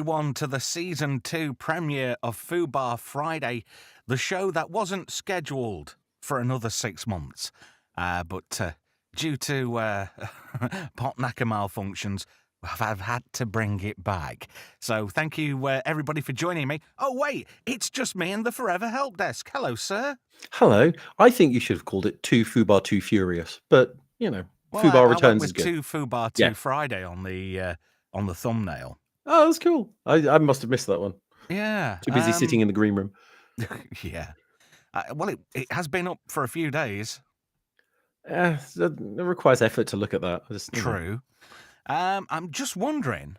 everyone to the Season 2 premiere of Fubar Friday, the show that wasn't scheduled for another 6 months. But due to pot-knacker malfunctions, I've had to bring it back. So thank you, everybody, for joining me. Oh, wait, it's just me and the Forever Help Desk. Hello, sir. Hello. I think you should have called it Too Fubar Too Furious, but, you know, Well, Fubar I went Returns with is good. Two Fubar 2 Friday on the thumbnail. Oh, that's cool. I must have missed that one. Yeah. Too busy sitting in the green room. Yeah. Well, it has been up for a few days. It requires effort to look at that. True. I'm just wondering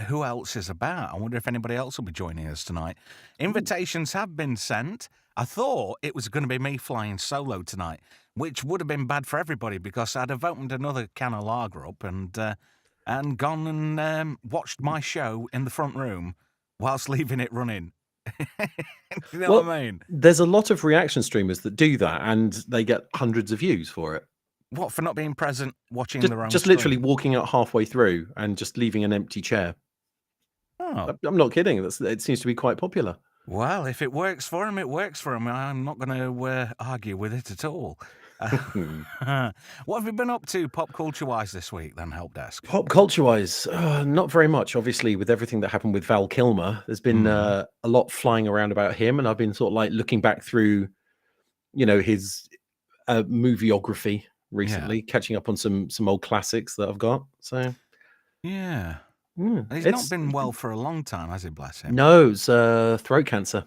who else is about. I wonder if anybody else will be joining us tonight. Invitations have been sent. I thought it was going to be me flying solo tonight, which would have been bad for everybody because I'd have opened another can of lager up and gone and watched my show in the front room whilst leaving it running. You know what I mean? There's a lot of reaction streamers that do that, and they get hundreds of views for it. What, for not being present, watching Just, their own just stream? literally walking out halfway through and just leaving an empty chair. Oh. I'm not kidding. It seems to be quite popular. Well, if it works for him, it works for him. I'm not going to argue with it at all. What have you been up to pop culture-wise this week, then, Help Desk? Pop culture-wise, not very much. Obviously, with everything that happened with Val Kilmer, there's been a lot flying around about him, and I've been sort of like looking back through, his movieography recently, catching up on some old classics that I've got. So, yeah. He's not been well for a long time, has he? Bless him. No, it's throat cancer.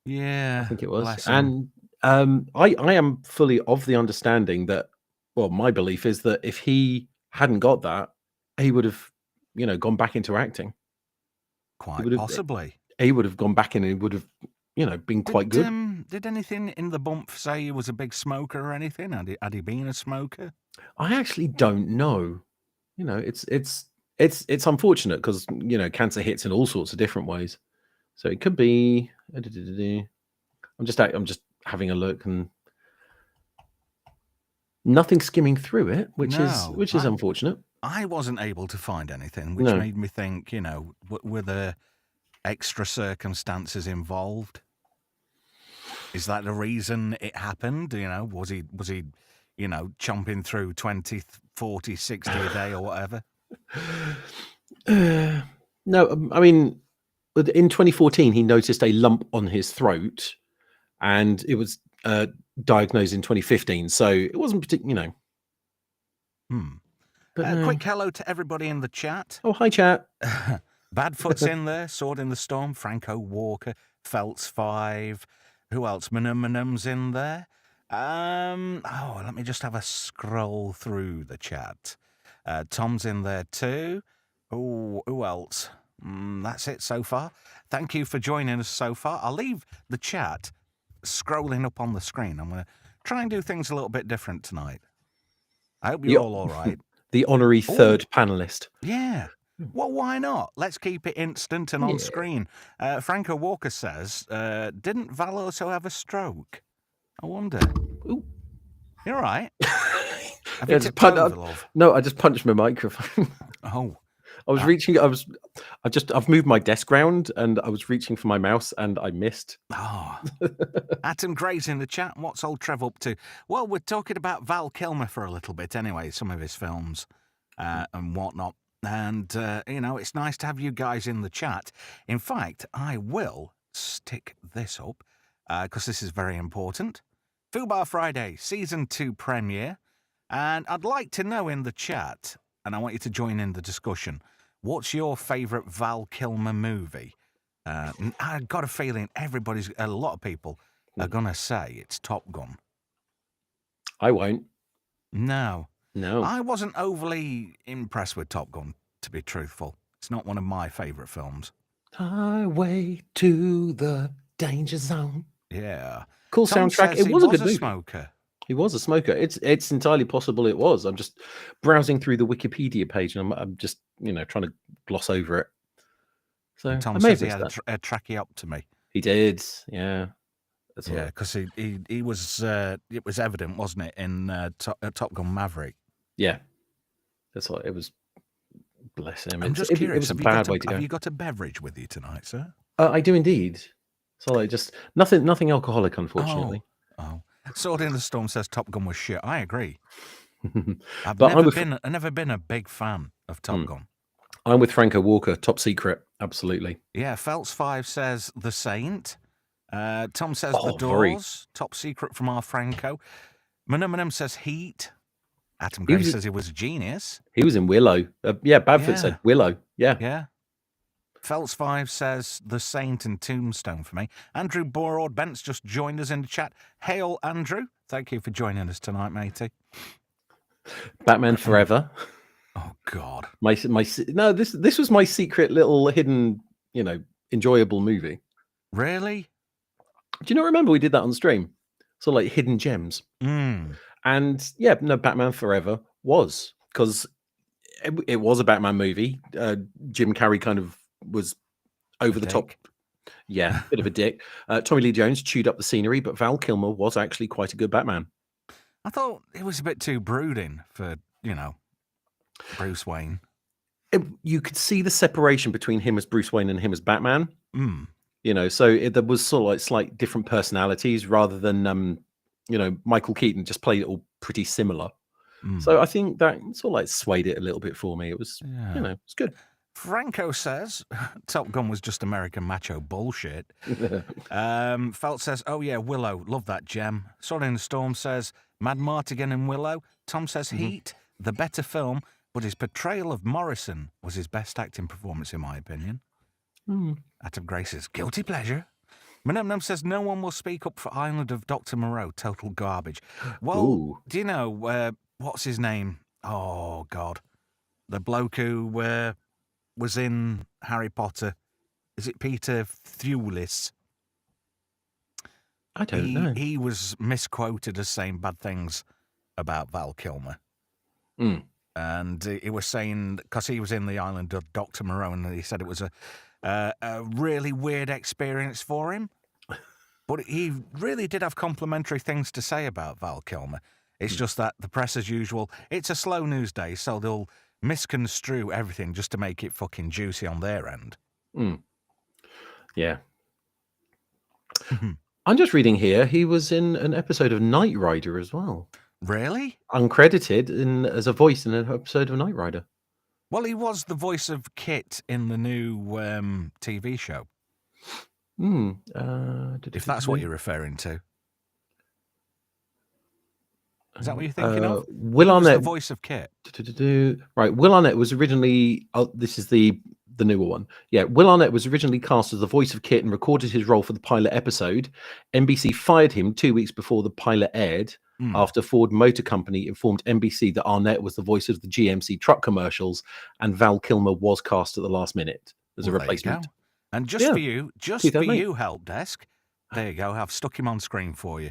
Yeah, I think it was. Bless him. And I am fully of the understanding that, well, my belief is that if he hadn't got that, he would have, gone back into acting. Quite possibly. He would have gone back and he would have, been quite good. Did anything in the bump say he was a big smoker or anything? Had he been a smoker? I actually don't know. It's unfortunate because cancer hits in all sorts of different ways. So it could be. I'm just having a look and nothing skimming through it, which is unfortunate. I wasn't able to find anything, which made me think, were there extra circumstances involved? Is that the reason it happened? Was he chomping through 20, 40, 60 a day or whatever? No, I mean, in 2014, he noticed a lump on his throat, and it was diagnosed in 2015. So it wasn't particularly, But quick hello to everybody in the chat. Oh, hi, chat. Badfoot's in there. Sword in the Storm. Franco Walker. Feltz 5. Who else? Manum's in there. Let me just have a scroll through the chat. Tom's in there too. Oh, who else? That's it so far. Thank you for joining us so far. I'll leave the chat scrolling up on the screen. I'm going to try and do things a little bit different tonight. I hope you're all right. The honorary third panelist. Yeah. Well, why not? Let's keep it instant and on screen. Franco Walker says, didn't Val also have a stroke? I wonder. Ooh. You're all right. I just punched my microphone. Oh. I was reaching. I've moved my desk round, and I was reaching for my mouse, and I missed. Oh. Atom Gray's in the chat. What's old Trev up to? Well, we're talking about Val Kilmer for a little bit anyway, some of his films and whatnot. And, it's nice to have you guys in the chat. In fact, I will stick this up because this is very important. Fubar Friday, Season 2 premiere. And I'd like to know in the chat, and I want you to join in the discussion, what's your favourite Val Kilmer movie? I've got a feeling a lot of people are going to say it's Top Gun. I won't. No. I wasn't overly impressed with Top Gun, to be truthful. It's not one of my favourite films. Highway to the Danger Zone. Yeah. Cool soundtrack. It was a good movie. Smoker. He was a smoker. It's entirely possible it was. I'm just browsing through the Wikipedia page and I'm just, trying to gloss over it. So Tom says he had a tracheotomy. He did, yeah. Yeah, because he was. It was evident, wasn't it, in Top Gun Maverick? Yeah, that's what it was. Bless him. I'm just It curious. was a bad way to go. Have you got a beverage with you tonight, sir? I do indeed. So like just nothing alcoholic, unfortunately. Oh. Sword in the Storm says Top Gun was shit. I agree. I've But never been a big fan of Top Gun. I'm with Franco Walker. Top Secret, absolutely. Yeah, Felts5 says The Saint. Tom says The very- Doors. Top Secret from our Franco. Manum says Heat. Atom Gray says he was a genius. He was in Willow. Badfoot said Willow. Yeah. Felts5 says The Saint and Tombstone for me. Andrew Broadbent's just joined us in the chat. Hail, Andrew. Thank you for joining us tonight, matey. Batman Forever. Oh God. This was my secret little hidden, enjoyable movie. Really? Do you not remember we did that on stream? So like hidden gems. And Batman Forever was, because it was a Batman movie. Jim Carrey kind of was over the top. Yeah, bit of a dick. Tommy Lee Jones chewed up the scenery, but Val Kilmer was actually quite a good Batman. I thought it was a bit too brooding for, Bruce Wayne. You could see the separation between him as Bruce Wayne and him as Batman. So there was sort of like slight different personalities rather than, Michael Keaton just played it all pretty similar. So I think that sort of like swayed it a little bit for me. It was, it's good. Franco says Top Gun was just American macho bullshit. Felt says, oh yeah, Willow, love that gem. Sword in the Storm says Mad Martigan and Willow. Tom says Heat, the better film, but his portrayal of Morrison was his best acting performance in my opinion. Atom Grace's guilty pleasure. Manum says no one will speak up for Island of Dr. Moreau. Total garbage. Well, do you know what's his name? Oh God, the bloke who was in Harry Potter. Is it Peter Thewlis? I don't know. He was misquoted as saying bad things about Val Kilmer. And he was saying, because he was in the Island of Dr. Moreau, and he said it was a really weird experience for him. But he really did have complimentary things to say about Val Kilmer. It's just that the press, as usual, it's a slow news day, so they'll misconstrue everything just to make it fucking juicy on their end. Yeah. I'm just reading here, he was in an episode of Knight Rider as well. Really? Uncredited as a voice in an episode of Knight Rider. Well, he was the voice of Kit in the new TV show. If that's what you're referring to. Is that what you're thinking of? Will Arnett, the voice of Kit. Right, Will Arnett was originally. This is the newer one. Yeah, Will Arnett was originally cast as the voice of Kit and recorded his role for the pilot episode. NBC fired him 2 weeks before the pilot aired after Ford Motor Company informed NBC that Arnett was the voice of the GMC truck commercials and Val Kilmer was cast at the last minute as a replacement. And just for you, help desk. There you go. I've stuck him on screen for you.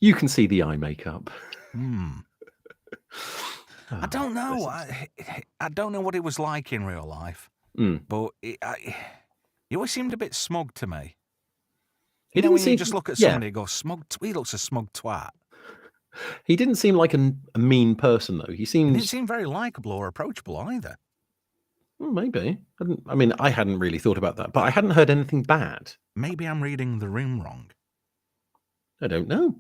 You can see the eye makeup. I don't know. I don't know what it was like in real life, but he always seemed a bit smug to me. You just look at somebody and go, smug. He looks a smug twat. He didn't seem like a mean person, though. He didn't seem very likable or approachable either. Maybe. I hadn't really thought about that, but I hadn't heard anything bad. Maybe I'm reading the room wrong. I don't know.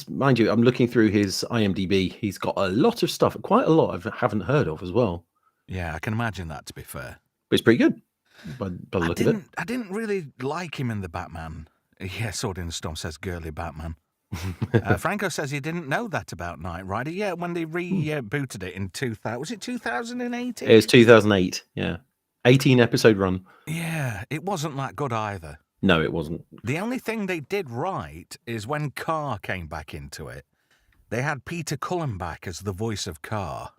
Mind you, I'm looking through his IMDb. He's got a lot of stuff, quite a lot I haven't heard of as well. Yeah, I can imagine that, to be fair. But it's pretty good. By the look of it. I didn't really like him in the Batman. Yeah, Sword in the Storm says girly Batman. Franco says he didn't know that about Knight Rider. Yeah, when they rebooted it in 2000, was it 2008? It was 2008. Yeah, 18 episode run. Yeah, it wasn't that good either. No, it wasn't. The only thing they did right is when Carr came back into it, they had Peter Cullen back as the voice of Carr.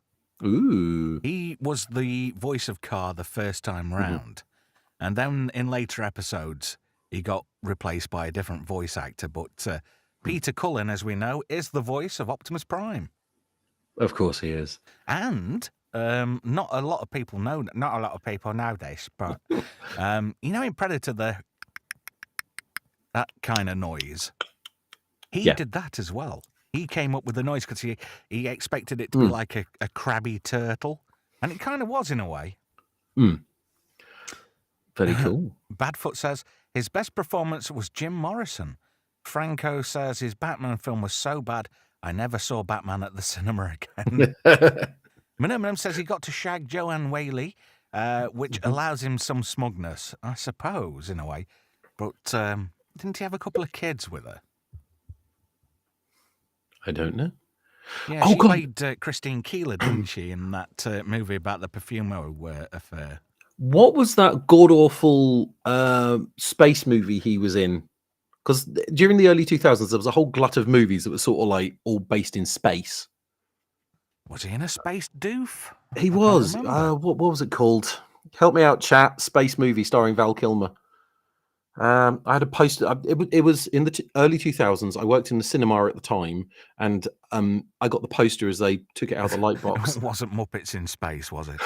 Ooh. He was the voice of Carr the first time round. And then in later episodes, he got replaced by a different voice actor. But Peter Cullen, as we know, is the voice of Optimus Prime. Of course he is. And not a lot of people know this, but in Predator, that kind of noise, he did that as well. he came up with the noise because he expected it to be like a crabby turtle, and it kind of was in a way. Very cool. Badfoot says his best performance was Jim Morrison. Franco says his Batman film was so bad, I never saw Batman at the cinema again. Minimum says he got to shag Joanne Whaley, which allows him some smugness, I suppose, in a way. But didn't he have a couple of kids with her? I don't know. Yeah, she played Christine Keeler, didn't she, in that movie about the Perfumo affair? What was that god-awful space movie he was in? Because during the early 2000s, there was a whole glut of movies that were sort of like all based in space. Was he in a space doof? He was. What was it called? Help me out, chat. Space movie starring Val Kilmer. I had a poster. It was in the early 2000s. I worked in the cinema at the time, and I got the poster as they took it out of the light box. It wasn't Muppets in Space, was it?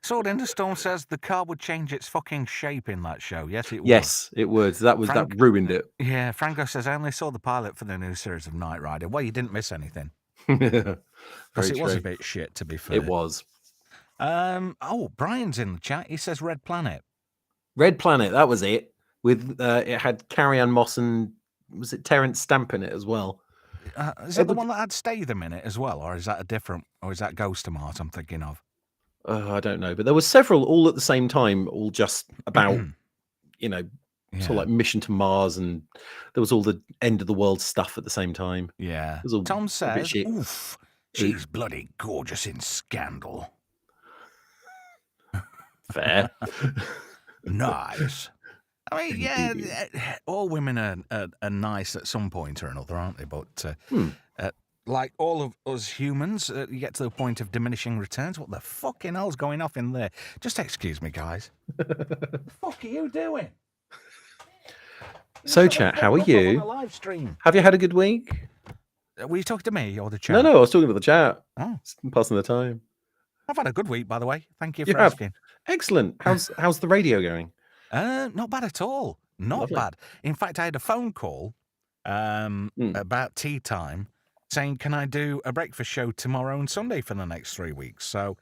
Sword in the Storm says the car would change its fucking shape in that show. Yes, it would. Yes, it would. That ruined it. Yeah, Franco says I only saw the pilot for the new series of Knight Rider. Well, you didn't miss anything. Because it was a bit shit, to be fair. It was. Brian's in the chat. He says Red Planet. Red Planet, that was it. With it had Carrie-Anne Moss and was it Terence Stamp in it as well? Is it the one that had Statham in it as well, or is that a different? Or is that Ghost-O-Mart I'm thinking of? I don't know, but there were several all at the same time, all just about sort of like Mission to Mars, and there was all the end of the world stuff at the same time. Yeah. Tom says, "Oof, she's bloody gorgeous in Scandal." Fair. Nice. I mean, all women are nice at some point or another, aren't they? But like all of us humans, you get to the point of diminishing returns. What the fucking hell's going off in there? Just excuse me, guys. What the fuck are you doing? So, chat, how are you? Live stream. Have you had a good week? Were you talking to me or the chat? No, I was talking to the chat. Oh, passing the time. I've had a good week, by the way. Thank you for asking. Excellent. How's the radio going? Not bad at all. Not bad. In fact, I had a phone call about tea time saying, can I do a breakfast show tomorrow and Sunday for the next 3 weeks? So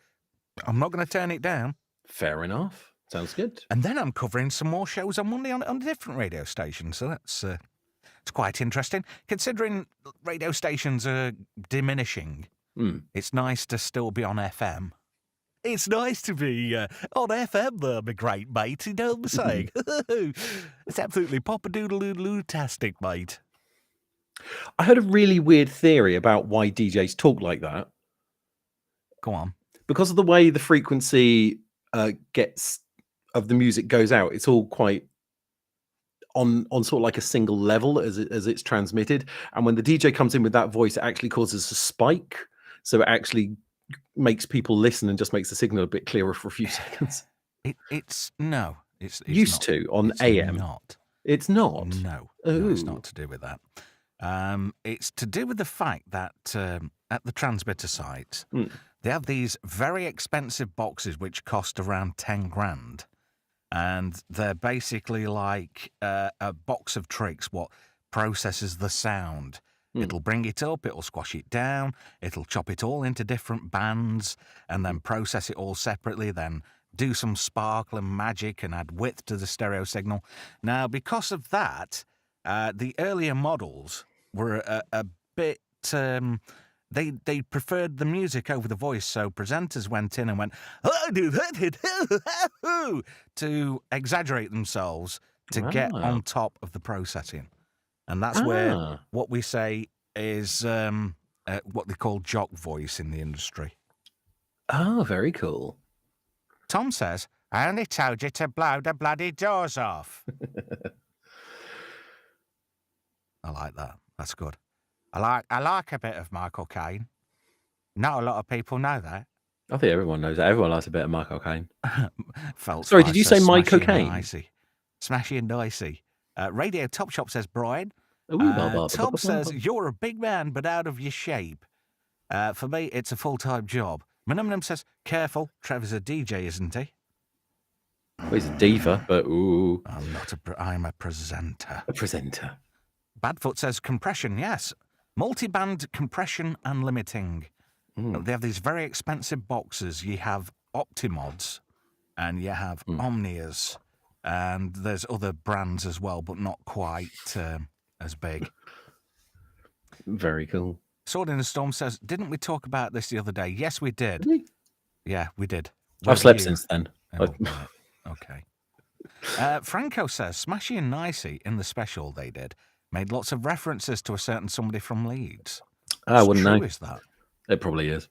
I'm not going to turn it down. Fair enough. Sounds good. And then I'm covering some more shows on Monday on a different radio station. So that's it's quite interesting. Considering radio stations are diminishing, it's nice to still be on FM. It's nice to be on FM, there, my great mate. You know what I'm saying? It's absolutely pop-a-doodle-doodle-tastic, mate. I heard a really weird theory about why DJs talk like that. Go on. Because of the way the frequency of the music goes out, it's all quite on sort of like a single level as it's transmitted. And when the DJ comes in with that voice, it actually causes a spike. So it actually makes people listen and just makes the signal a bit clearer for a few seconds. It's used to on AM. It's not. No, it's not to do with that. It's to do with the fact that at the transmitter site, they have these very expensive boxes which cost around 10 grand. And they're basically like a box of tricks, what processes the sound. It'll bring it up, it'll squash it down, it'll chop it all into different bands, and then process it all separately, then do some sparkle and magic and add width to the stereo signal. Now, because of that, the earlier models were a bit... They preferred the music over the voice, so presenters went in and went, to exaggerate themselves to get on top of the processing. And that's where what we say is what they call jock voice in the industry. Oh, very cool. Tom says, I only told you to blow the bloody doors off. I like that. That's good. I like a bit of Michael Caine. Not a lot of people know that. I think everyone knows that. Everyone likes a bit of Michael Caine. Sorry, did you say Michael Caine? Smashy and dicey. Radio Top Shop says, Brian. Tom says, you're a big man, but out of your shape. For me, it's a full-time job. Minimum says, careful, Trevor's a DJ, isn't he? Well, he's a diva, but ooh. I'm a presenter. A presenter. Badfoot says, compression, yes. Multi-band compression and limiting. They have these very expensive boxes. You have Optimods and you have Omnias, and there's other brands as well, but not quite as big. Very cool. Sword in the Storm says, didn't we talk about this the other day? Yes, we did. Did we? Yeah, we did. I've slept since then. Oh, right. Okay. Franco says, Smashy and Nicey in the special they did made lots of references to a certain somebody from Leeds. I wouldn't know. Is that? It probably is.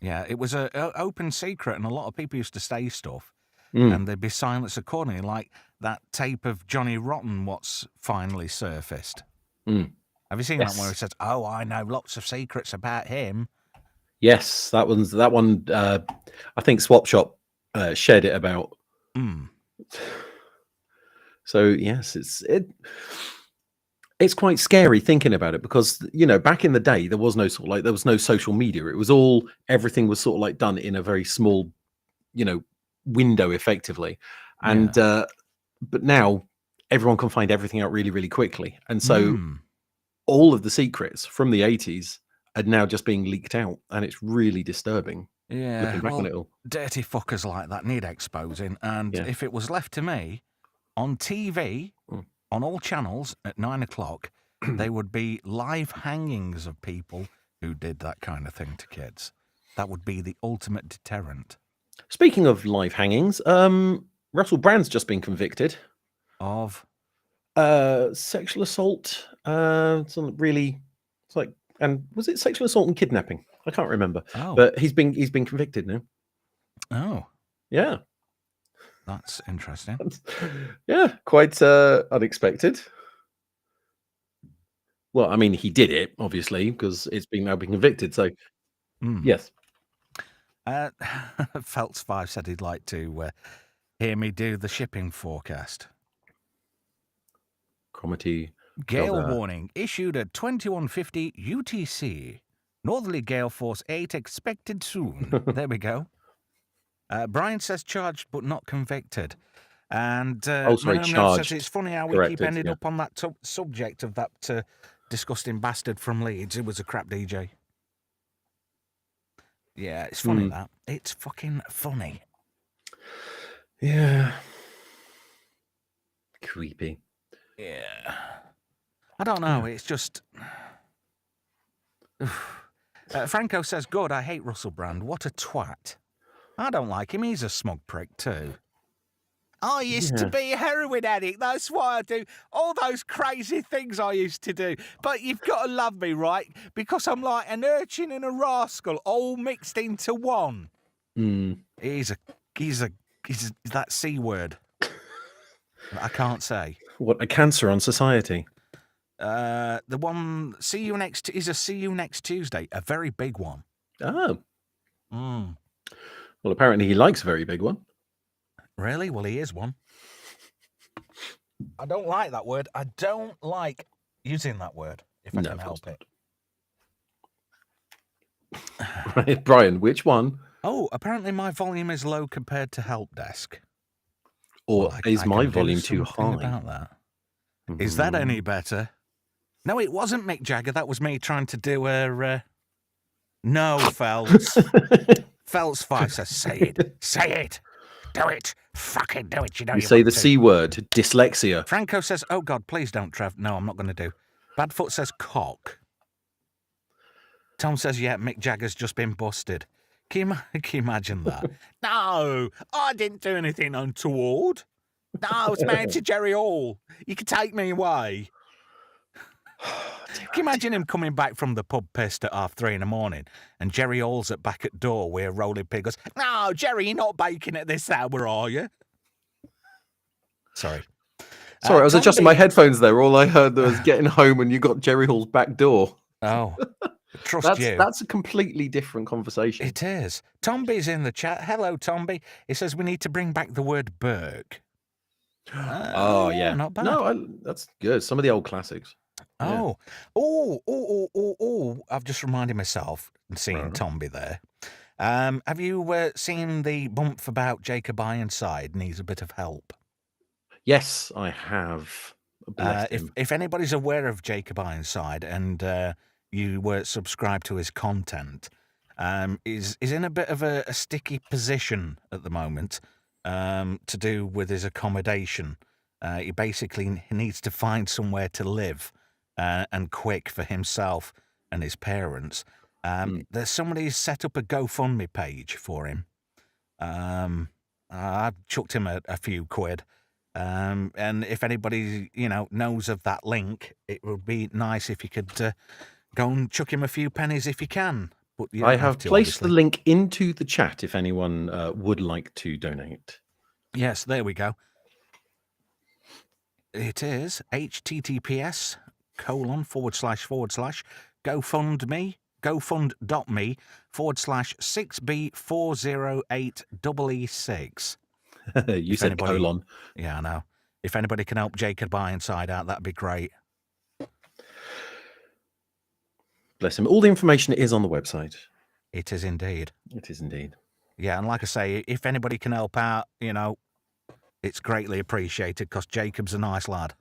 Yeah, it was an open secret, and a lot of people used to say stuff, and they'd be silenced accordingly, like that tape of Johnny Rotten what's finally surfaced. Have you seen that one where he says, "Oh, I know lots of secrets about him"? Yes, that one. I think Swap Shop shared it about. So yes, it's quite scary thinking about it, because back in the day there was no there was no social media. It was everything was sort of like done in a very small window effectively, and but now everyone can find everything out really, really quickly, and so all of the secrets from the 80s are now just being leaked out, and it's really disturbing. Yeah, looking back on it all. Dirty fuckers like that need exposing, and if it was left to me, on TV, on all channels at 9 o'clock, there would be live hangings of people who did that kind of thing to kids. That would be the ultimate deterrent. Speaking of live hangings, Russell Brand's just been convicted of sexual assault. It's like, and was it sexual assault and kidnapping? I can't remember. But he's been convicted now. Oh, yeah, that's interesting. Yeah, quite unexpected. Well, I mean, he did it obviously because it's now been convicted. So yes. Feltz5 said he'd like to hear me do the shipping forecast. Cromitty. Gale warning issued at 2150 UTC. Northerly gale force 8 expected soon. There we go. Brian says charged but not convicted. And charged. says it's funny how we keep ending up on that subject of that disgusting bastard from Leeds who was a crap DJ. Yeah, it's funny that. It's fucking funny. Yeah. Creepy. Yeah. I don't know, it's just... Franco says, good, I hate Russell Brand. What a twat. I don't like him, he's a smug prick too. I used to be a heroin addict, that's why I do all those crazy things I used to do. But you've got to love me, right? Because I'm like an urchin and a rascal all mixed into one. He's that C word. I can't say. What a cancer on society. The one is a see you next Tuesday, a very big one. Oh. Well, apparently he likes a very big one. Really? Well, he is one. I don't like that word. I don't like using that word, if I can help it. Right, Brian, which one? Oh, apparently my volume is low compared to help desk. Or is my volume too high? About that. Is that any better? No, it wasn't Mick Jagger. That was me trying to do a... No, Feltz. Feltz5 says, say it. Say it. Do it. Fucking do it. You say the C word. Dyslexia. Franco says, oh, God, please don't, Trev. No, I'm not going to do. Badfoot says, cock. Tom says, yeah, Mick Jagger's just been busted. Can you imagine that? No, I didn't do anything untoward. No, it's married to Jerry Hall. You can take me away. Can you imagine him coming back from the pub pissed at 3:30 in the morning and Jerry Hall's back at door where Rolling Pig goes, no, Jerry, you're not baking at this hour, are you? Sorry. Sorry, I was adjusting my headphones there. All I heard was getting home and you got Jerry Hall's back door. Oh, trust you. That's a completely different conversation. It is. Tomby's in the chat. Hello, Tomby. He says we need to bring back the word Burke. Oh, yeah. Not bad. No, that's good. Some of the old classics. Oh, I've just reminded myself and seeing Tomby there. Have you seen the bump about Jacob Ironside needs a bit of help? Yes, I have. Bless If him. if anybody's aware of Jacob Ironside and you were subscribed to his content, is in a bit of a sticky position at the moment to do with his accommodation. He basically needs to find somewhere to live and quick for himself and his parents. There's somebody who's set up a GoFundMe page for him. I've chucked him a few quid. And if anybody, knows of that link, it would be nice if you could go and chuck him a few pennies if you can. But you I don't have to, placed the obviously. link into the chat if anyone would like to donate. Yes, there we go. It is https://gofund.me/6B4086E6. You said colon. Yeah, I know. If anybody can help Jacob Ironside out, that'd be great. Bless him. All the information is on the website. It is indeed. It is indeed. Yeah, and like I say, if anybody can help out, it's greatly appreciated because Jacob's a nice lad.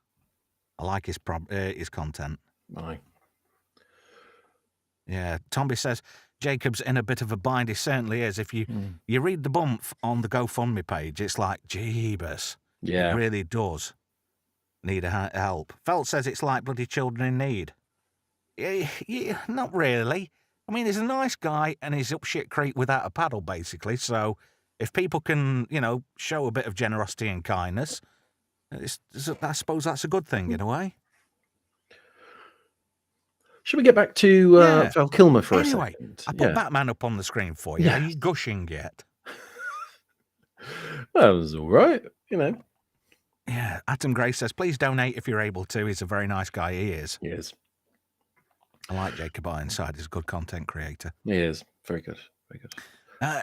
I like his content. Aye. Yeah, Tomby says Jacob's in a bit of a bind. He certainly is. If you read the bump on the GoFundMe page, it's like, jeebus. Yeah. It really does need help. Felt says it's like bloody children in need. Yeah, not really. I mean, he's a nice guy and he's up shit creek without a paddle, basically. So if people can, show a bit of generosity and kindness, I suppose that's a good thing in a way. Should we get back to Val Kilmer for a second? I put Batman up on the screen for you. Yeah. Are you gushing yet? That was all right, Yeah, Atom Gray says, please donate if you're able to. He's a very nice guy. He is. He is. I like Jacob Ironside. He's a good content creator. He is. Very good. Very good.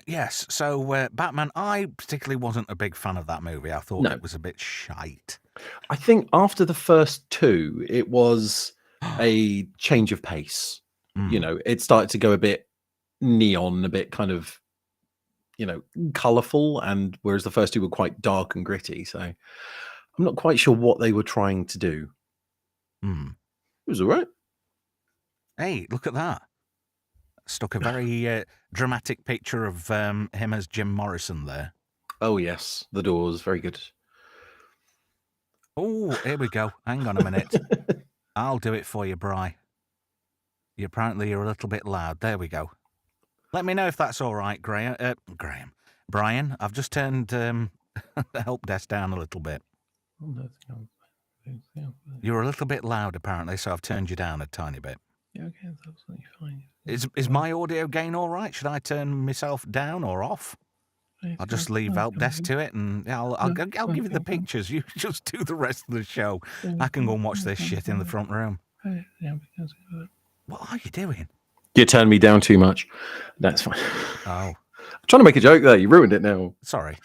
Yes, so Batman, I particularly wasn't a big fan of that movie. I thought it was a bit shite. I think after the first two, it was a change of pace. It started to go a bit neon, a bit kind of, colourful, and whereas the first two were quite dark and gritty. So I'm not quite sure what they were trying to do. It was all right. Hey, look at that. Stuck a very dramatic picture of him as Jim Morrison there. Oh, yes. The Doors. Very good. Oh, here we go. Hang on a minute. I'll do it for you, Bri. Apparently you're a little bit loud. There we go. Let me know if that's all right, Graham. Brian, I've just turned the help desk down a little bit. You're a little bit loud, apparently, so I've turned you down a tiny bit. Yeah, okay, that's absolutely fine. Is my audio gain all right? Should I turn myself down or off? I'll just leave help desk to it, and I'll give you the pictures. You just do the rest of the show. I can go and watch this shit in the front room. What are you doing? You turned me down too much. That's fine. Oh. I'm trying to make a joke there. You ruined it now. Sorry.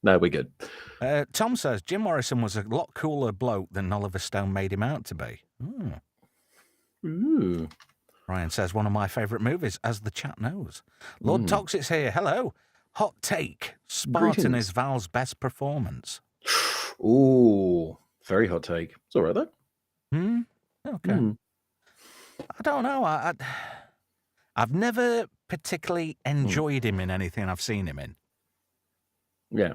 No, we're good. Tom says Jim Morrison was a lot cooler bloke than Oliver Stone made him out to be. Ooh. Ryan says one of my favourite movies, as the chat knows. Lord Toxic's here. Hello. Hot take. Spartan is Val's best performance. Ooh. Very hot take. It's all right, though. Okay. I don't know. I've never particularly enjoyed him in anything I've seen him in. Yeah.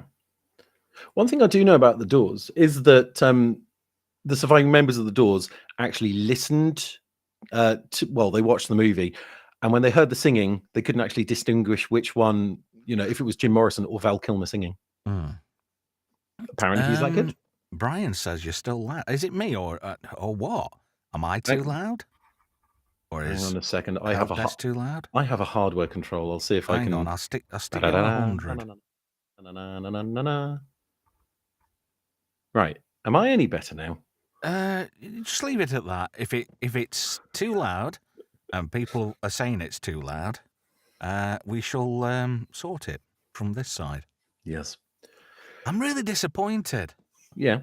One thing I do know about the Doors is that the surviving members of the Doors actually listened they watched the movie, and when they heard the singing, they couldn't actually distinguish which one, if it was Jim Morrison or Val Kilmer singing. Apparently he's that good. Brian says you're still loud. Is it me or what? Am I too loud? Or Hang on a second. That's too loud? I have a hardware control. I'll see if I can. Hang on, I'll stick it on 100. Right. Am I any better now? Just leave it at that. If it's too loud, and people are saying it's too loud, we shall sort it from this side. Yes. I'm really disappointed. Yeah.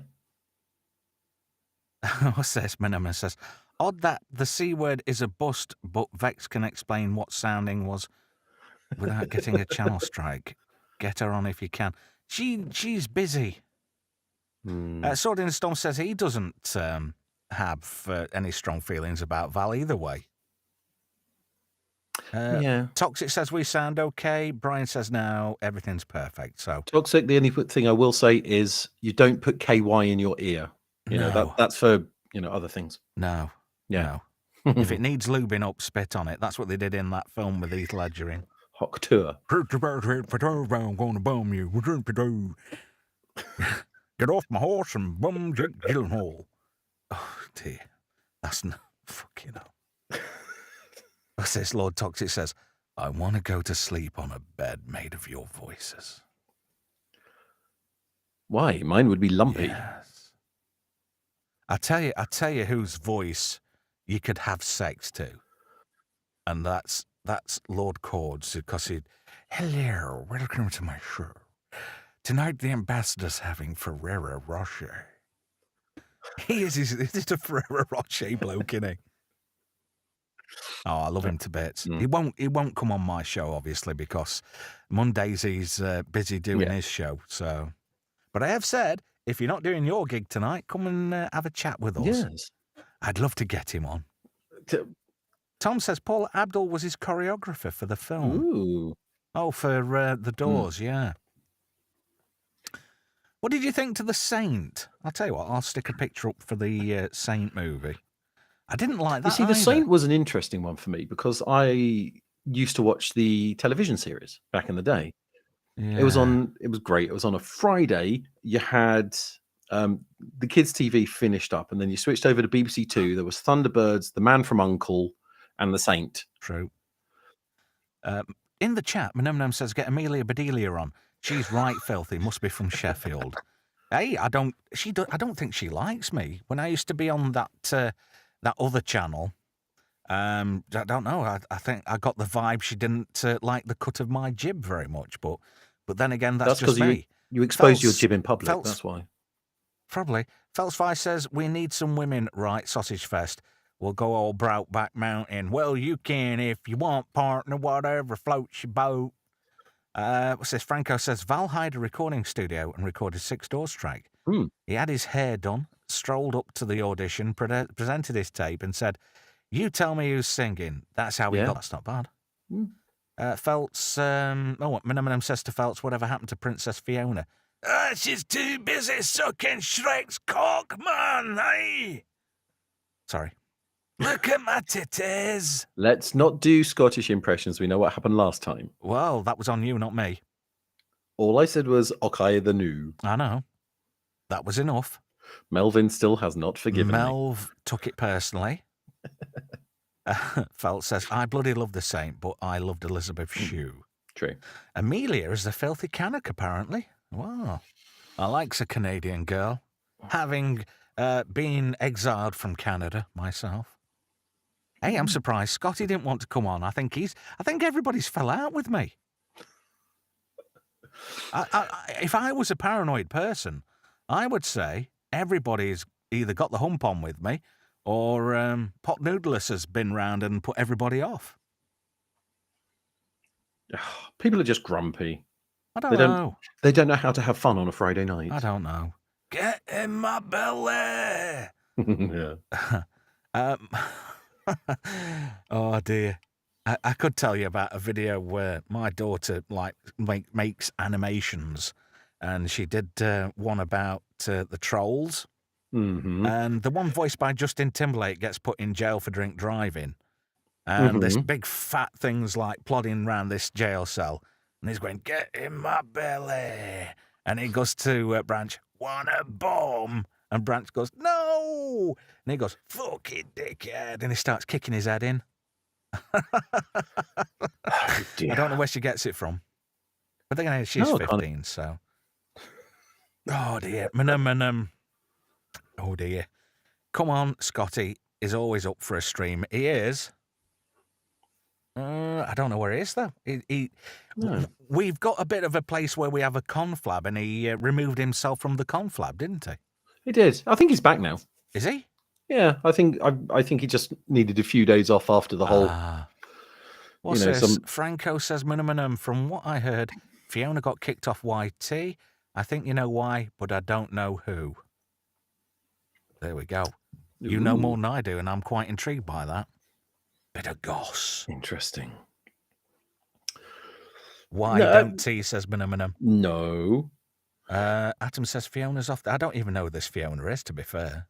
What's this? Minima says, odd that the C word is a bust, but Vex can explain what sounding was without getting a channel strike. Get her on if you can. She's busy. Sword in the Storm says he doesn't have any strong feelings about Val either way. Yeah. Toxic says we sound okay. Brian says no, everything's perfect. So Toxic, the only thing I will say is you don't put KY in your ear. You know, that's for, other things. No. Yeah. No. If it needs lubing up, spit on it. That's what they did in that film with Heath Ledger in. Hot tour. I'm going to bomb you. Get off my horse and bum Jake Gyllenhaal. Oh, dear. That's not fucking hell. What's this? Lord Toxic says, I want to go to sleep on a bed made of your voices. Why? Mine would be lumpy. Yes. I tell you whose voice you could have sex to. And that's Lord Cords, because hello, welcome to my show. Tonight the ambassador's having Ferrero Rocher. He's a Ferrero Rocher bloke, isn't he? Oh, I love him to bits. He won't come on my show, obviously, because Mondays he's busy doing his show. So, but I have said, if you're not doing your gig tonight, come and have a chat with us. Yes. I'd love to get him on. Tom says Paul Abdul was his choreographer for the film. Ooh. Oh, for The Doors, yeah. What did you think to The Saint? I'll tell you what, I'll stick a picture up for the Saint movie. I didn't like that. You see, The Saint was an interesting one for me because I used to watch the television series back in the day. Yeah. It was great. It was on a Friday. You had the kids' TV finished up, and then you switched over to BBC Two. There was Thunderbirds, The Man from U.N.C.L.E., and The Saint. True. In the chat, Manum says, get Amelia Bedelia on. She's right filthy. Must be from Sheffield. Hey, I don't think she likes me. When I used to be on that other channel, I don't know. I think I got the vibe she didn't like the cut of my jib very much. But then again, that's just me. You exposed your jib in public. That's why. Probably. Felsfi says we need some women. Right, Sausage Fest. We'll go all Broutback Mountain. Well, you can if you want, partner. Whatever floats your boat. What's this? Franco says Val hired a recording studio and recorded 6 Doors track. He had his hair done, strolled up to the audition, presented his tape, and said, "You tell me who's singing." That's how he got. That's not bad. Feltz. Minimum says to Feltz, "Whatever happened to Princess Fiona?" She's too busy sucking Shrek's cock, man. Hey. Sorry. Look at my titties. Let's not do Scottish impressions. We know what happened last time. Well, that was on you, not me. All I said was, okay, the new. I know. That was enough. Melvin still has not forgiven me. Melv took it personally. Felt says, I bloody love The Saint, but I loved Elizabeth Shue. True. Amelia is a filthy Canuck, apparently. Wow. I likes a Canadian girl. Having been exiled from Canada myself. Hey, I'm surprised Scotty didn't want to come on. I think everybody's fell out with me. If I was a paranoid person, I would say everybody's either got the hump on with me or Pot Noodless has been round and put everybody off. People are just grumpy. I don't know. They don't know how to have fun on a Friday night. I don't know. Get in my belly. Yeah. Oh dear. I could tell you about a video where my daughter makes animations, and she did one about the trolls, and the one voiced by Justin Timberlake gets put in jail for drink driving, and this big fat thing's like plodding around this jail cell, and he's going, "Get in my belly," and he goes to Branch, "Want a bomb?" And Branch goes, "No!" And he goes, "Fucking dickhead." And he starts kicking his head in. I don't know where she gets it from. But then she's 15, so. Oh, dear. Oh, dear. Come on, Scotty is always up for a stream. He is. I don't know where he is, though. We've got a bit of a place where we have a conflab, and he removed himself from the conflab, didn't he? He did. I think he's back now. Is he? Yeah, I think he just needed a few days off after the whole. What's this? Franco says, "Minimum. From what I heard, Fiona got kicked off YT, I think you know why, but I don't know who. There we go. You know more than I do, and I'm quite intrigued by that. Bit of goss. Interesting. Why don't T, says Minimum. No. Atom says Fiona's off. I don't even know who this Fiona is, to be fair.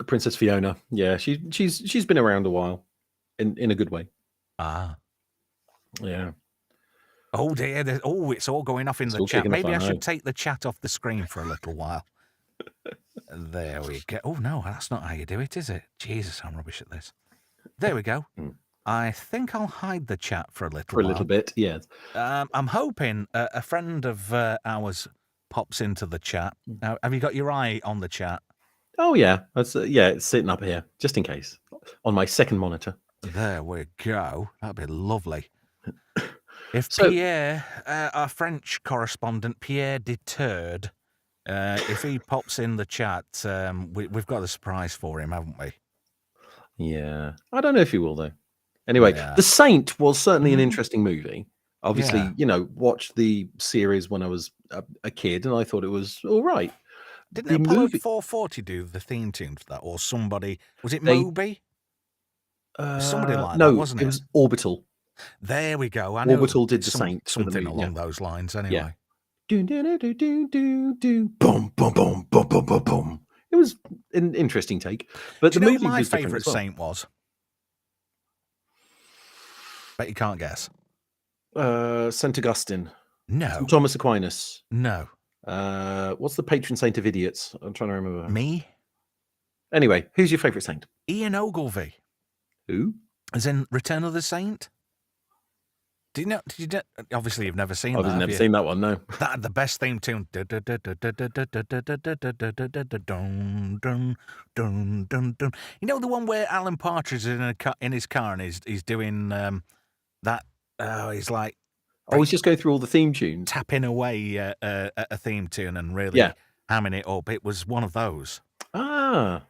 Princess Fiona. Yeah, she's been around a while, in a good way. Ah. Yeah. Oh dear. It's all going off in the chat. Maybe I should take the chat off the screen for a little while. There we go. Oh no, that's not how you do it, is it? Jesus, I'm rubbish at this. There we go. I think I'll hide the chat for a little while. For a little bit, yes. I'm hoping a friend of ours pops into the chat. Now, have you got your eye on the chat? Oh yeah, it's sitting up here just in case on my second monitor. There we go. That'd be lovely. If Pierre, our French correspondent, Pierre De'turd, if he pops in the chat, we've got a surprise for him, haven't we? Yeah, I don't know if he will though. Anyway, The Saint was certainly an interesting movie. Obviously, watched the series when I was a kid, and I thought it was all right. Didn't Apollo 440 do the theme tune for that, or somebody? Was it Moby? Somebody like that, wasn't it? It was Orbital. There we go. I know Orbital did the Saint. Something along those lines, anyway. Do do do do do do boom boom boom boom boom boom boom. It was an interesting take, but do the you movie know what my was favourite Saint was? Bet you can't guess. Saint Augustine. No. St. Thomas Aquinas. No. What's the patron saint of idiots? I'm trying to remember. Me. Anyway, who's your favourite saint? Ian Ogilvy. Who? As in Return of the Saint? Did you know? Obviously, you've never seen that. I've never seen that one. No. That had the best theme tune. You know the one where Alan Partridge is in his car and he's doing that. He's like. He's just going through all the theme tunes, tapping away a theme tune and really hamming it up. It was one of those. Ah,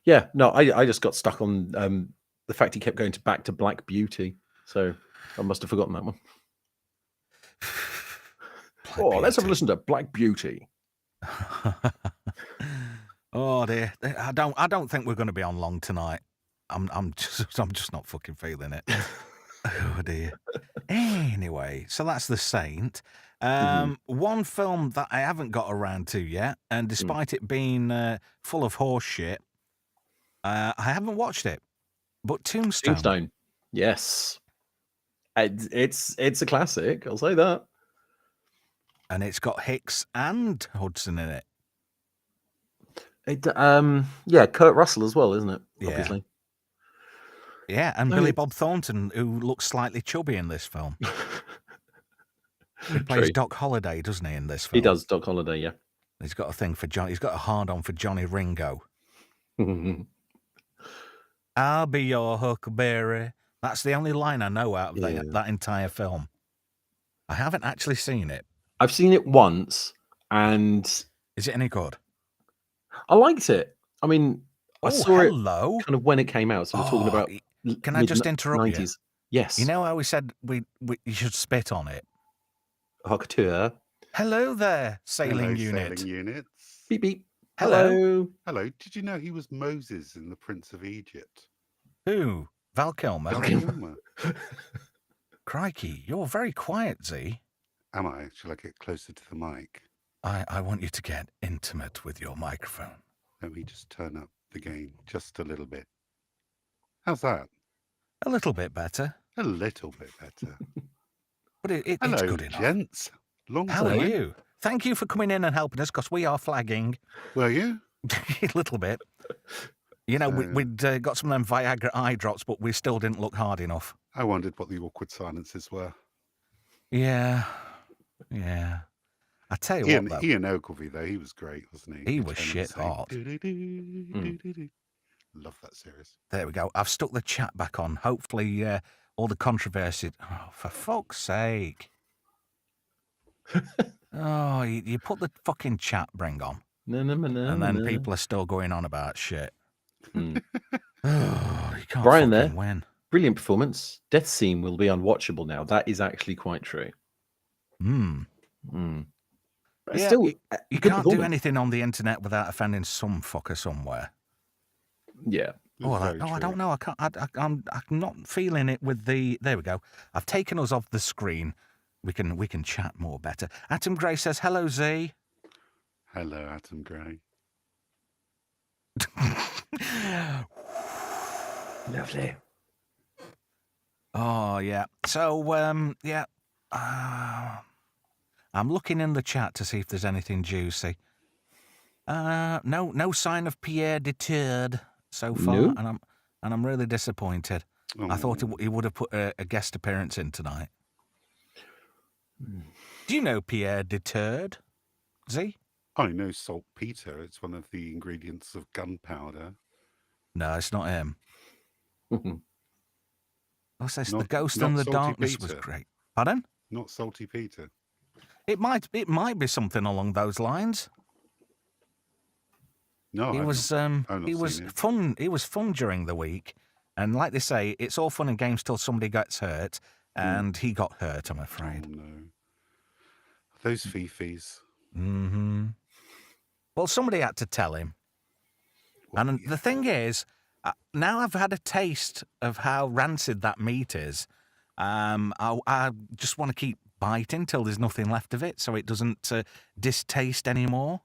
yeah. No, I just got stuck on the fact he kept going back to Black Beauty, so I must have forgotten that one. Let's have a listen to Black Beauty. Oh dear, I don't think we're going to be on long tonight. I'm just not fucking feeling it. Oh dear. Anyway, so that's The Saint. One film that I haven't got around to yet, and despite it being full of horse shit, I haven't watched it. But Tombstone. Yes. It's a classic, I'll say that. And it's got Hicks and Hudson in it. Kurt Russell as well, isn't it? Yeah. Obviously. Yeah, and Billy Bob Thornton, who looks slightly chubby in this film. He plays Doc Holliday, doesn't he, in this film? He does, Doc Holliday, yeah. He's got a thing for Johnny. He's got a hard-on for Johnny Ringo. I'll be your huckleberry. That's the only line I know out of that entire film. I haven't actually seen it. I've seen it once, and... Is it any good? I liked it. I mean, I saw it kind of when it came out, so we're talking about... Can I just interrupt 90s. You? Yes. You know how we said you should spit on it? Hawkateur. Hello there, sailing unit. Sailing units. Beep, beep. Hello. Hello. Did you know he was Moses in The Prince of Egypt? Who? Val Kilmer? Val Kilmer. Crikey, you're very quiet, Z. Am I? Shall I get closer to the mic? I want you to get intimate with your microphone. Let me just turn up the gain just a little bit. How's that? A little bit better. A little bit better. But it's good enough. Gents. Long How are you? Thank you for coming in and helping us, because we are flagging. Were you? A little bit. You know, we'd got some of them Viagra eye drops, but we still didn't look hard enough. I wondered what the awkward silences were. Yeah. I tell you what, though. Ian Ogilvy, though, he was great, wasn't he? He was shit hot. Love that series. There we go. I've stuck the chat back on. Hopefully, all the controversy. Oh, for fuck's sake! Oh, you put the fucking chat bring on, and then people are still going on about shit. Oh, you can't Brian fucking win. Brilliant performance. Death Scene will be unwatchable now. That is actually quite true. Yeah, Still, you good can't do performance. anything on the internet without offending some fucker somewhere. Yeah. Oh, Very I don't true. know. I can't. I'm not feeling it with the. There we go. I've taken us off the screen. We can chat more better. Atom Gray says hello, Z. Hello, Atom Gray. Lovely. Oh yeah. So yeah. I'm looking in the chat to see if there's anything juicy. No sign of Pierre De'turd so far, No. and I'm really disappointed. I thought Oh, he would have put a guest appearance in tonight. Do you know Pierre De'turd, Z? I know saltpeter. It's one of the ingredients of gunpowder. No, it's not him. What's this? The Ghost Not and the salty Darkness was Peter. great. Pardon? Not salty Peter. It might be something along those lines. No, He I've was not seen it. fun. He was fun during the week, and like they say, it's all fun and games till somebody gets hurt, and he got hurt. I'm afraid. Oh no, those fifis. Mm-hmm. Well, somebody had to tell him. Well, And the thing is, now I've had a taste of how rancid that meat is. I just want to keep biting till there's nothing left of it, so it doesn't distaste anymore.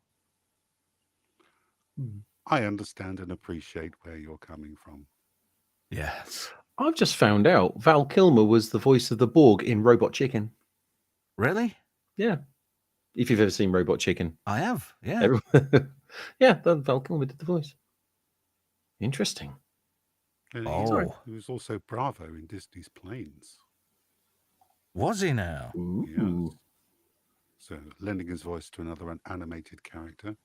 I understand and appreciate where you're coming from. Yes. I've just found out Val Kilmer was the voice of the Borg in Robot Chicken. Really? Yeah. If you've ever seen Robot Chicken. I have. Yeah. Yeah, Val Kilmer did the voice. Interesting. And he was also Bravo in Disney's Planes. Was he now? Ooh. Yes. So lending his voice to another animated character.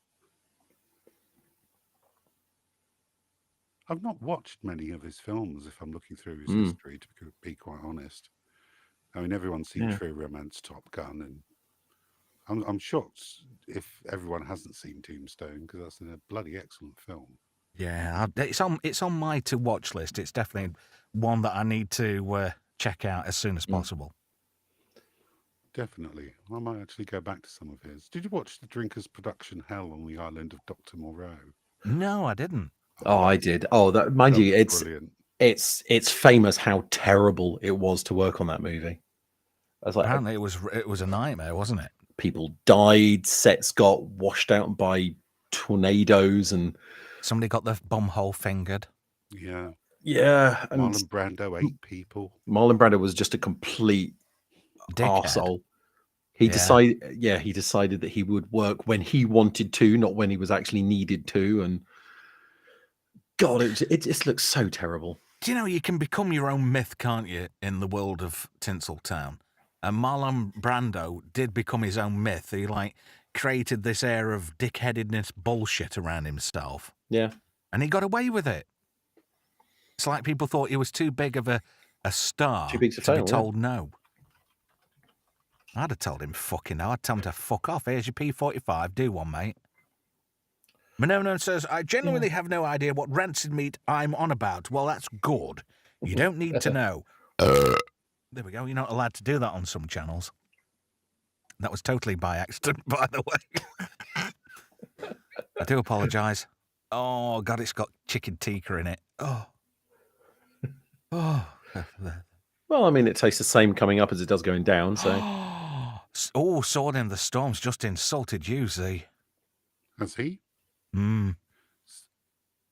I've not watched many of his films, if I'm looking through his history, to be quite honest. I mean, everyone's seen True Romance, Top Gun, and I'm shocked if everyone hasn't seen Tombstone, because that's a bloody excellent film. Yeah, it's on my to watch list. It's definitely one that I need to check out as soon as possible. Definitely. I might actually go back to some of his. Did you watch the Drinkers production Hell on the Island of Dr. Moreau? No, I didn't. Oh, I did. Oh, mind you, it's brilliant. It's famous how terrible it was to work on that movie. I was like, apparently it was a nightmare, wasn't it? People died, sets got washed out by tornadoes, and somebody got the bumhole fingered. Yeah. And Marlon Brando ate people. Marlon Brando was just a complete arsehole. He decided that he would work when he wanted to, not when he was actually needed to. And God, it just looks so terrible. Do you know you can become your own myth, can't you, in the world of Tinseltown? And Marlon Brando did become his own myth. He created this air of dickheadedness bullshit around himself. Yeah. And he got away with it. It's like people thought he was too big of a star to be told no. I'd have told him fucking no. I'd tell him to fuck off. Here's your P45. Do one, mate. Monona says, I genuinely have no idea what rancid meat I'm on about. Well, that's good. You don't need to know. There we go. You're not allowed to do that on some channels. That was totally by accident, by the way. I do apologise. Oh, God, it's got chicken tikka in it. Oh. Well, I mean, it tastes the same coming up as it does going down, so. Oh, Sword in the Storm's just insulted you, Z. Has he?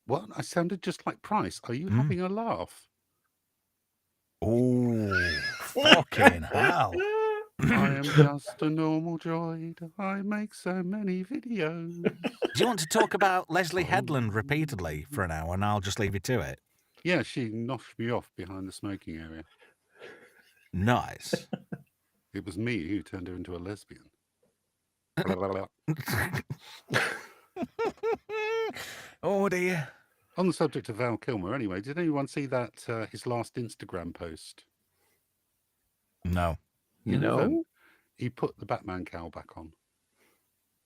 What? I sounded just like Price. Are you having a laugh? Oh, fucking hell. I am just a normal droid. I make so many videos. Do you want to talk about Leslie Headland repeatedly for an hour, and I'll just leave you to it? Yeah, she knocked me off behind the smoking area. Nice. It was me who turned her into a lesbian. Oh, dear. On the subject of Val Kilmer, anyway, did anyone see that his last Instagram post? No. No. He put the Batman cowl back on.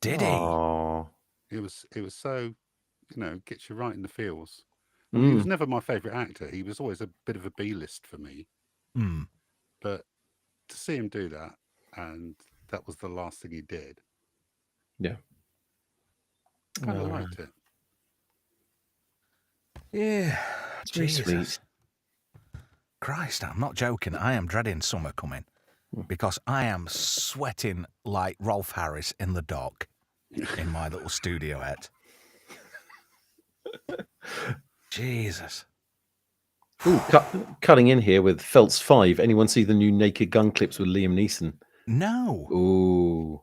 Did he? Oh. It was so, gets you right in the feels. I mean, he was never my favourite actor. He was always a bit of a B-list for me. But to see him do that, and that was the last thing he did, Yeah. Kind of liked it. Yeah. It's very sweet. Christ, I'm not joking. I am dreading summer coming because I am sweating like Rolf Harris in the dock in my little studioette. Jesus. Ooh, cutting in here with Feltz 5. Anyone see the new Naked Gun clips with Liam Neeson? No. Ooh.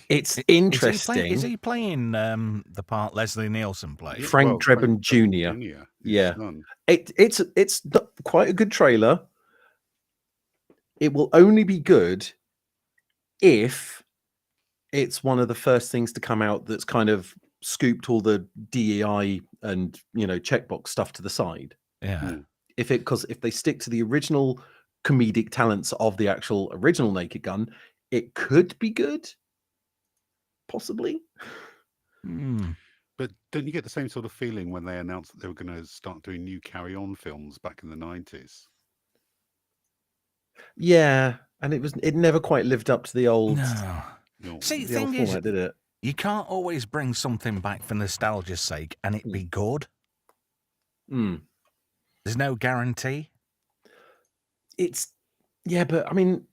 It's interesting. Is he playing the part Leslie Nielsen played? Frank Drebin Jr. Yeah. It's quite a good trailer. It will only be good if it's one of the first things to come out that's kind of scooped all the DEI and, checkbox stuff to the side. Yeah. If they stick to the original comedic talents of the actual original Naked Gun, it could be good. Possibly. But don't you get the same sort of feeling when they announced that they were going to start doing new Carry On films back in the 90s? Yeah, and it never quite lived up to the old. No. See, the thing is, did it? You can't always bring something back for nostalgia's sake and it be good. There's no guarantee. But I mean,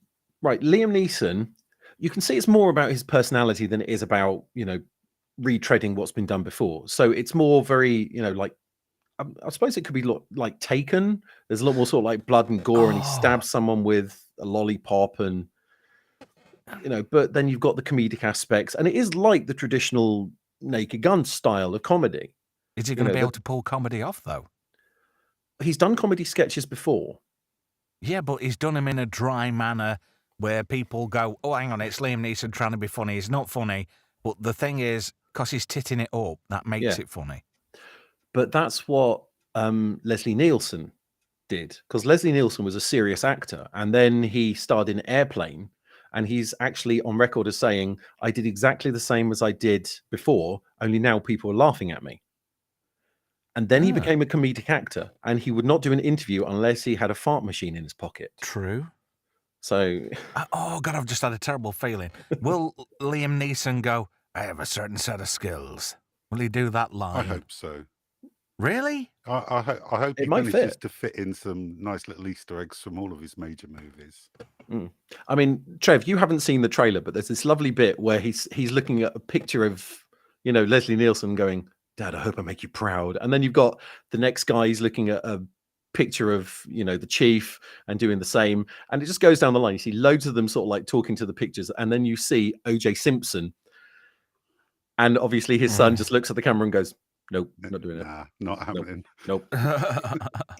right, Liam Neeson, you can see it's more about his personality than it is about, retreading what's been done before. So it's more very, like, I suppose it could be like Taken. There's a lot more sort of like blood and gore, and he stabs someone with a lollipop, and but then you've got the comedic aspects, and it is like the traditional Naked Gun style of comedy. Is he going to be able to pull comedy off though? He's done comedy sketches before. Yeah, but he's done them in a dry manner where people go, "Oh, hang on, it's Liam Neeson trying to be funny. He's not funny." But the thing is, because he's titting it up, that makes it funny. But that's what Leslie Nielsen did, because Leslie Nielsen was a serious actor, and then he starred in Airplane, and he's actually on record as saying, "I did exactly the same as I did before, only now people are laughing at me." And then he became a comedic actor, and he would not do an interview unless he had a fart machine in his pocket. True. So, oh God, I've just had a terrible feeling. Will Liam Neeson go, "I have a certain set of skills"? Will he do that line? I hope so. Really? I hope he manages to fit in some nice little Easter eggs from all of his major movies. I mean, Trev, you haven't seen the trailer, but there's this lovely bit where he's looking at a picture of, Leslie Nielsen going, "Dad, I hope I make you proud." And then you've got the next guy, he's looking at a picture of, the chief and doing the same. And it just goes down the line. You see loads of them sort of like talking to the pictures. And then you see O.J. Simpson. And obviously his son just looks at the camera and goes, "Nope, not doing it. Nah, not happening. Nope."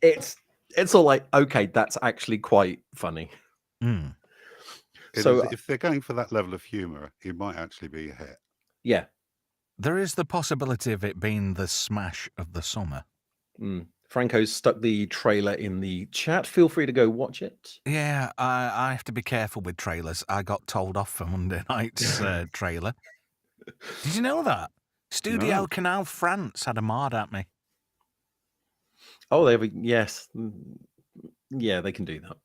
It's all like, okay, that's actually quite funny. So if they're going for that level of humor, it might actually be a hit. Yeah. There is the possibility of it being the smash of the summer. Franco's stuck the trailer in the chat. Feel free to go watch it. Yeah, I have to be careful with trailers. I got told off for Monday night's trailer. Did you know that? Studio Canal France had a mard at me. Oh, yes. Yeah, they can do that.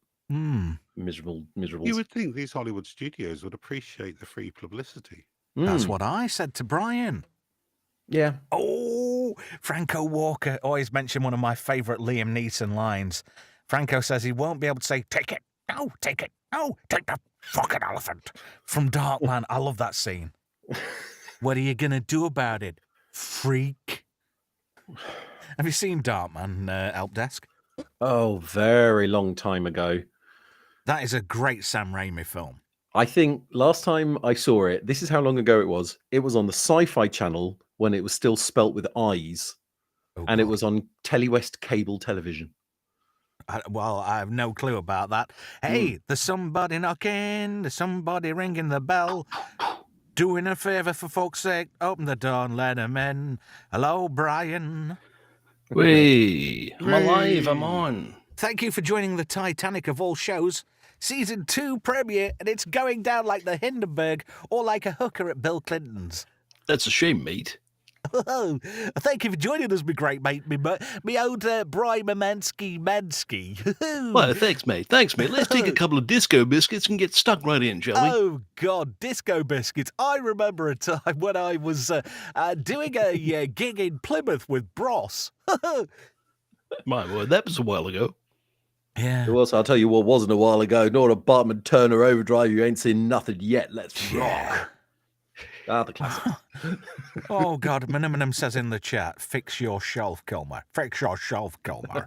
Miserable. You would think these Hollywood studios would appreciate the free publicity. That's what I said to Brian. Yeah. Oh, Franco Walker always mentioned one of my favourite Liam Neeson lines. Franco says he won't be able to say, "Take it, no, take it, no, take the fucking elephant," from Darkman. I love that scene. What are you going to do about it, freak? Have you seen Darkman, Help Desk? Oh, very long time ago. That is a great Sam Raimi film. I think last time I saw it, this is how long ago it was. It was on the Sci-Fi Channel when it was still spelt with I's. And it was on Telewest cable television. Well, I have no clue about that. Hey, there's somebody knocking, there's somebody ringing the bell. Doing a favour for folks' sake, open the door and let him in. Hello, Brian. Whee! I'm alive, I'm on. Thank you for joining the Titanic of all shows. Season 2 premiere, and it's going down like the Hindenburg or like a hooker at Bill Clinton's. That's a shame, mate. Oh, thank you for joining us, my great mate, me old Bry Memensky. Well, thanks, mate. Let's take a couple of disco biscuits and get stuck right in, shall we? Oh, God, disco biscuits. I remember a time when I was doing a gig in Plymouth with Bros. My word, that was a while ago. Yeah. It was. I'll tell you what wasn't a while ago. Not a Bartman Turner Overdrive. You ain't seen nothing yet. Let's rock. Ah, the classic. Oh, God, Minimum says in the chat, fix your shelf, Kilmer. Fix your shelf, Kilmer.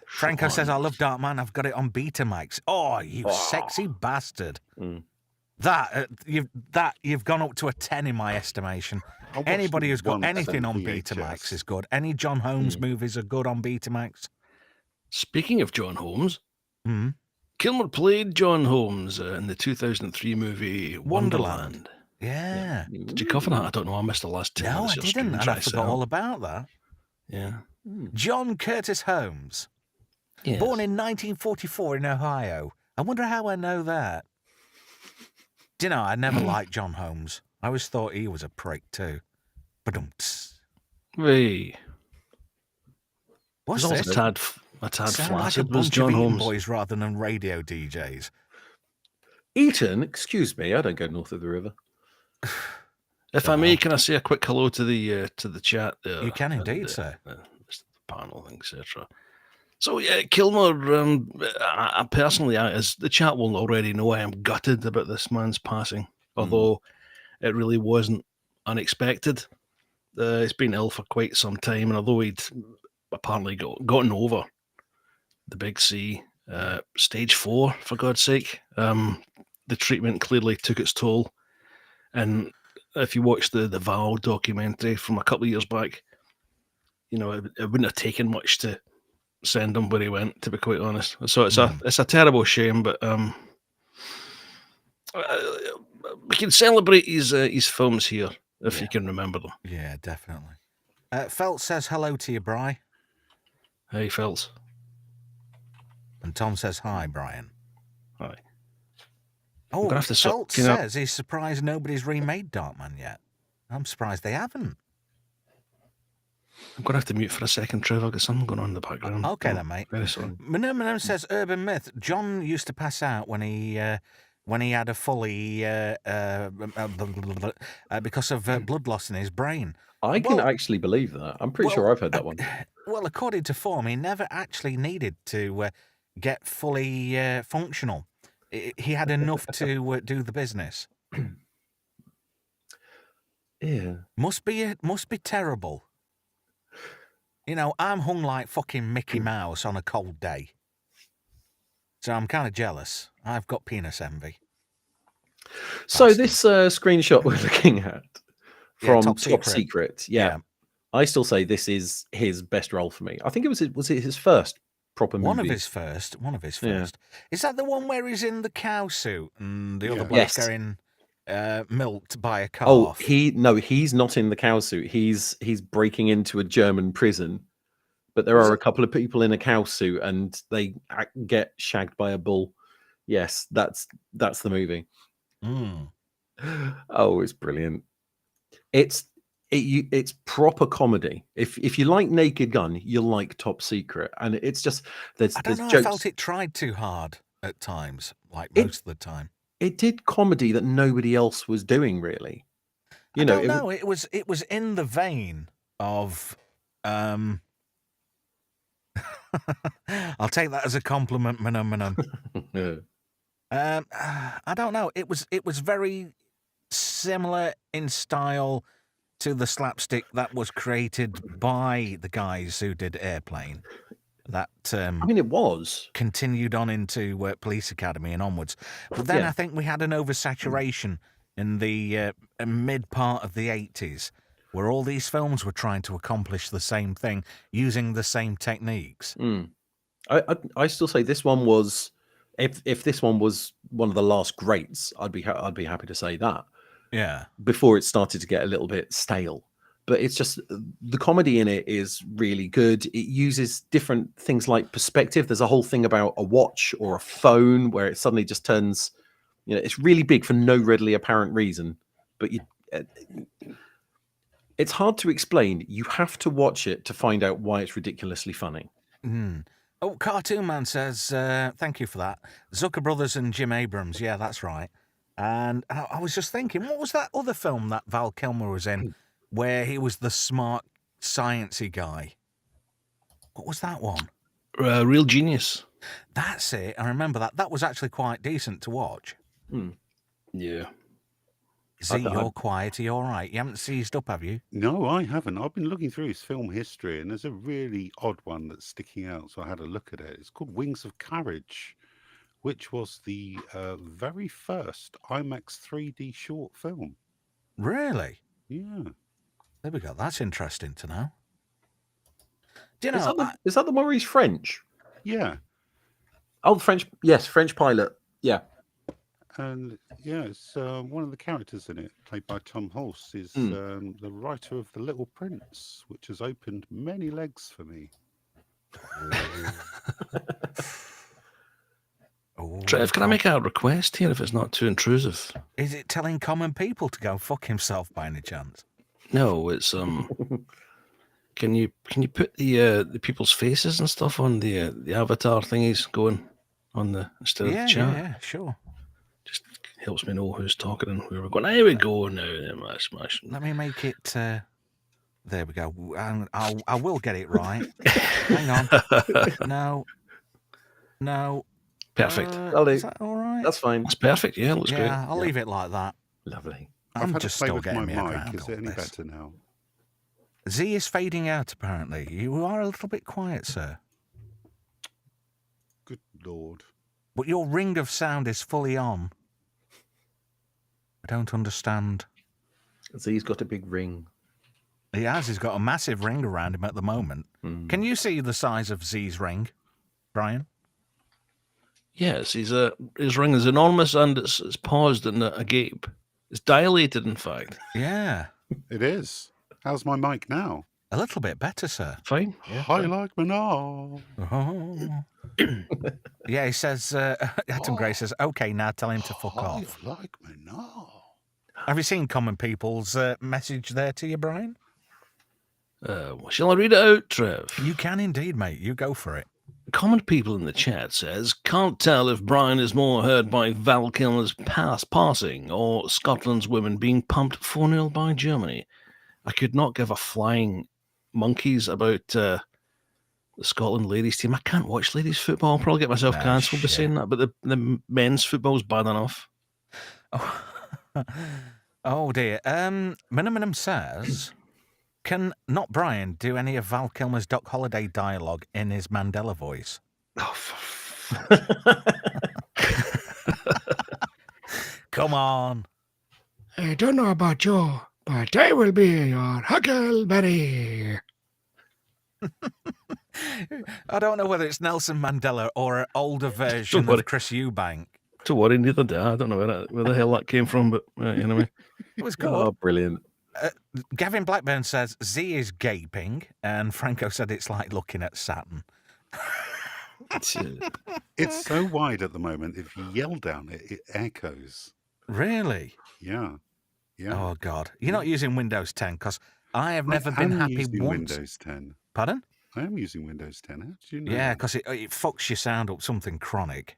Franco says, I love Darkman. I've got it on Betamax. Oh, you sexy bastard. Mm. You've gone up to a 10 in my estimation. Anybody who's got anything on Betamax is good. Any John Holmes movies are good on Betamax. Speaking of John Holmes, Kilmer played John Holmes in the 2003 movie Wonderland. Yeah. Did you cover that? I don't know. I missed the last 10 No, I minutes. of didn't, screen and I time, forgot so- all about that. Yeah. John Curtis Holmes, Yes. born in 1944 in Ohio. I wonder how I know that. Do you know, I never liked John Holmes. I always thought he was a prick too. Ba-dum-ts. Hey. What's He's this? also a tad Sound like a flaccid was bunch John of Eton Holmes. boys rather than radio DJs. Eton, excuse me, I don't go north of the river. If I may, can I say a quick hello to the chat there? You can indeed, and, sir. The panel, etc. So yeah, Kilmer. I personally, as the chat will already know, I am gutted about this man's passing. Although it really wasn't unexpected. He's been ill for quite some time, and although he'd apparently gotten over the big C, stage 4, for God's sake, the treatment clearly took its toll. And if you watch the Val documentary from a couple of years back, you know, it wouldn't have taken much to send him where he went, to be quite honest. So it's a terrible shame, but we can celebrate his films here if you can remember them. Yeah, definitely. Felt says hello to you, Bri. Hey, Phelps. And Tom says hi, Brian. Hi. Oh, gonna have to Felt you know- says he's surprised nobody's remade Darkman yet. I'm surprised they haven't. I'm going to have to mute for a second, Trevor. I've got something going on in the background. Okay then, mate. Very sorry. Minimum says urban myth. John used to pass out when he had a fully because of blood loss in his brain. I can actually believe that. I'm pretty sure I've heard that one. Well, according to form, he never actually needed to get fully functional. He had enough to do the business. Yeah. Must be terrible. You know, I'm hung like fucking Mickey Mouse on a cold day. So I'm kind of jealous. I've got penis envy. So this screenshot we're looking at from Top Top Secret. Secret, yeah, I still say this is his best role for me. I think was it his first proper movie? One of his first. Yeah. Is that the one where he's in the cow suit and the other bloke's Yes. getting milked by a calf? Oh, he's not in the cow suit. He's breaking into a German prison, but there are a couple of people in a cow suit and they get shagged by a bull. Yes, that's the movie. Oh, it's brilliant. It's proper comedy. If you like Naked Gun, you'll like Top Secret, and it's just there's I don't know. jokes. I felt it tried too hard at times, like most of the time. It did comedy that nobody else was doing, really. I don't know. It was in the vein of. I'll take that as a compliment, Minum. I don't know. It was very similar in style to the slapstick that was created by the guys who did Airplane. That I mean, it was continued on into Police Academy and onwards. But then I think we had an oversaturation in the mid part of the 80s, where all these films were trying to accomplish the same thing using the same techniques. I still say this one was, if this one was one of the last greats, I'd be happy to say that. Yeah. Before it started to get a little bit stale. But it's just the comedy in it is really good. It uses different things like perspective. There's a whole thing about a watch or a phone where it suddenly just turns, it's really big for no readily apparent reason. But It's hard to explain. You have to watch it to find out why it's ridiculously funny. Oh, Cartoon Man says, thank you for that. Zucker Brothers and Jim Abrams. Yeah, that's right. And I was just thinking, what was that other film that Val Kilmer was in where he was the smart, sciencey guy? What was that one? Real Genius. That's it. I remember that. That was actually quite decent to watch. Yeah. See, you're quiet. Are you all right? You haven't seized up, have you? No, I haven't. I've been looking through his film history, and there's a really odd one that's sticking out. So I had a look at it. It's called Wings of Courage, which was the very first IMAX 3D short film. Really? Yeah. There we go. That's interesting to know. Do you know? Is that the one where he's French? Yeah. Oh, French. Yes, French pilot. Yeah. And yeah, it's one of the characters in it, played by Tom Hulse, is the writer of The Little Prince, which has opened many legs for me. Trev, can I make a request here if it's not too intrusive? Is it telling common people to go fuck himself by any chance? No, it's Can you put the people's faces and stuff on the avatar thingies going on the instead of the chat? Yeah, sure. Just helps me know who's talking and where we're going. There we go now. Smash. Let me make it. There we go. I will get it right. Hang on. No. Perfect. Is that all right? That's fine. That's perfect. Yeah, looks great. Yeah, I'll leave it like that. Lovely. I've had just to play still with getting my me head mic. around Is all it any this. better now? Z is fading out, apparently. You are a little bit quiet, sir. Good Lord. But your ring of sound is fully on. I don't understand. Z's got a big ring. He has. He's got a massive ring around him at the moment. Can you see the size of Z's ring, Brian? Yes, his ring is enormous and it's paused in a gape. It's dilated, in fact. Yeah. It is. How's my mic now? A little bit better, sir. Fine. Yeah, I like me now. Oh. Yeah, he says, Atom Gray says, okay, now tell him to fuck off. I like me now. Have you seen common people's message there to you, Brian? Shall I read it out, Trev? You can indeed, mate. You go for it. Common people in the chat says, can't tell if Brian is more hurt by Val Kilmer's passing or Scotland's women being pumped 4-0 by Germany. I could not give a flying monkeys about the Scotland ladies team. I can't watch ladies football. I'll probably get myself cancelled by saying that, but the men's football's bad enough. Oh dear. Minimum says, can not Brian do any of Val Kilmer's Doc Holliday dialogue in his Mandela voice? Oh, Come on. I don't know about you, but I will be your Huckleberry. I don't know whether it's Nelson Mandela or an older version of Chris Eubank. To worry, neither do I. I don't know where the hell that came from, but anyway. It was good. Oh, brilliant. Gavin Blackburn says Z is gaping, and Franco said it's like looking at Saturn. It's so wide at the moment. If you yell down it, it echoes. Really? Yeah. Oh, God. You're not using Windows 10, because I have never been happy using once. Windows 10. Pardon? I am using Windows 10. How did you know? Yeah, because it fucks your sound up something chronic.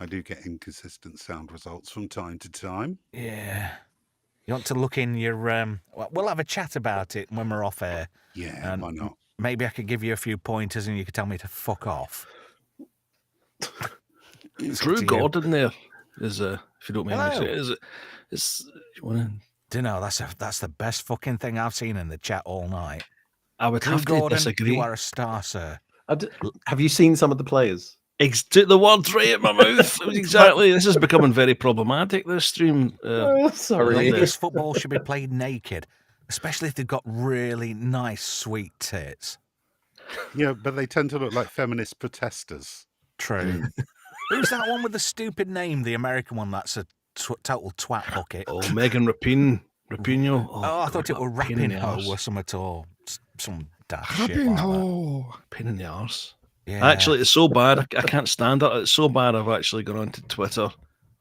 I do get inconsistent sound results from time to time. Yeah. You want to look in your... we'll have a chat about it when we're off air. Yeah, why not? Maybe I could give you a few pointers and you could tell me to fuck off. Drew Gordon there is, if you don't mind me Hello. saying, is you want to... Do you know, that's the best fucking thing I've seen in the chat all night. I would Drew have to Gordon, disagree. you are a star, sir. Have you seen some of the players? Took the words right at my mouth. It was exactly. This is becoming very problematic, this stream. Sorry. Ladies football should be played naked, especially if they've got really nice, sweet tits. Yeah, but they tend to look like feminist protesters. True. Who's that one with the stupid name, the American one that's a total twat bucket? Oh, Megan Rapinoe. Oh, I thought it were pain in the Rapinoe arse. or something at all. Some daft shit Rapping like that. ho. Pain in the arse. Yeah. Actually, it's so bad. I can't stand it. It's so bad. I've actually gone onto Twitter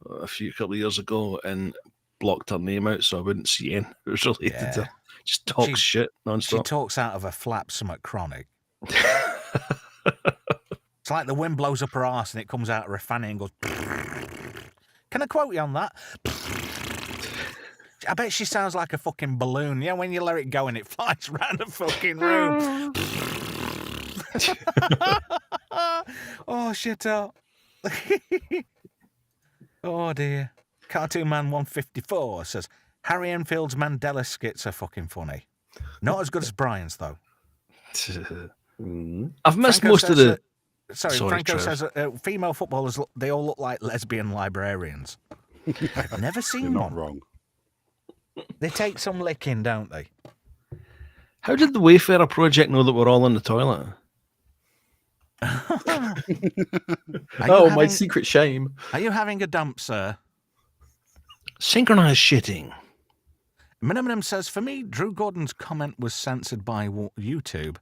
a couple of years ago and blocked her name out so I wouldn't see anything it was related to. Just talks She- shit She non-stop. talks out of her flap something chronic. It's like the wind blows up her arse and it comes out of her fanny and goes. Can I quote you on that? I bet she sounds like a fucking balloon. Yeah, when you let it go and it flies around the fucking room. Oh, shit up. Oh, dear. Cartoon Man 154 says, Harry Enfield's Mandela skits are fucking funny. Not as good as Brian's, though. I've missed Franco most of says the. Sorry, Sorry, Franco Trev. says female footballers, they all look like lesbian librarians. I've never You're seen not one. wrong. They take some licking, don't they? How did the Wayfarer Project know that we're all in the toilet? My secret shame. Are you having a dump, sir? Synchronized shitting. Minimum says, for me, Drew Gordon's comment was censored by YouTube.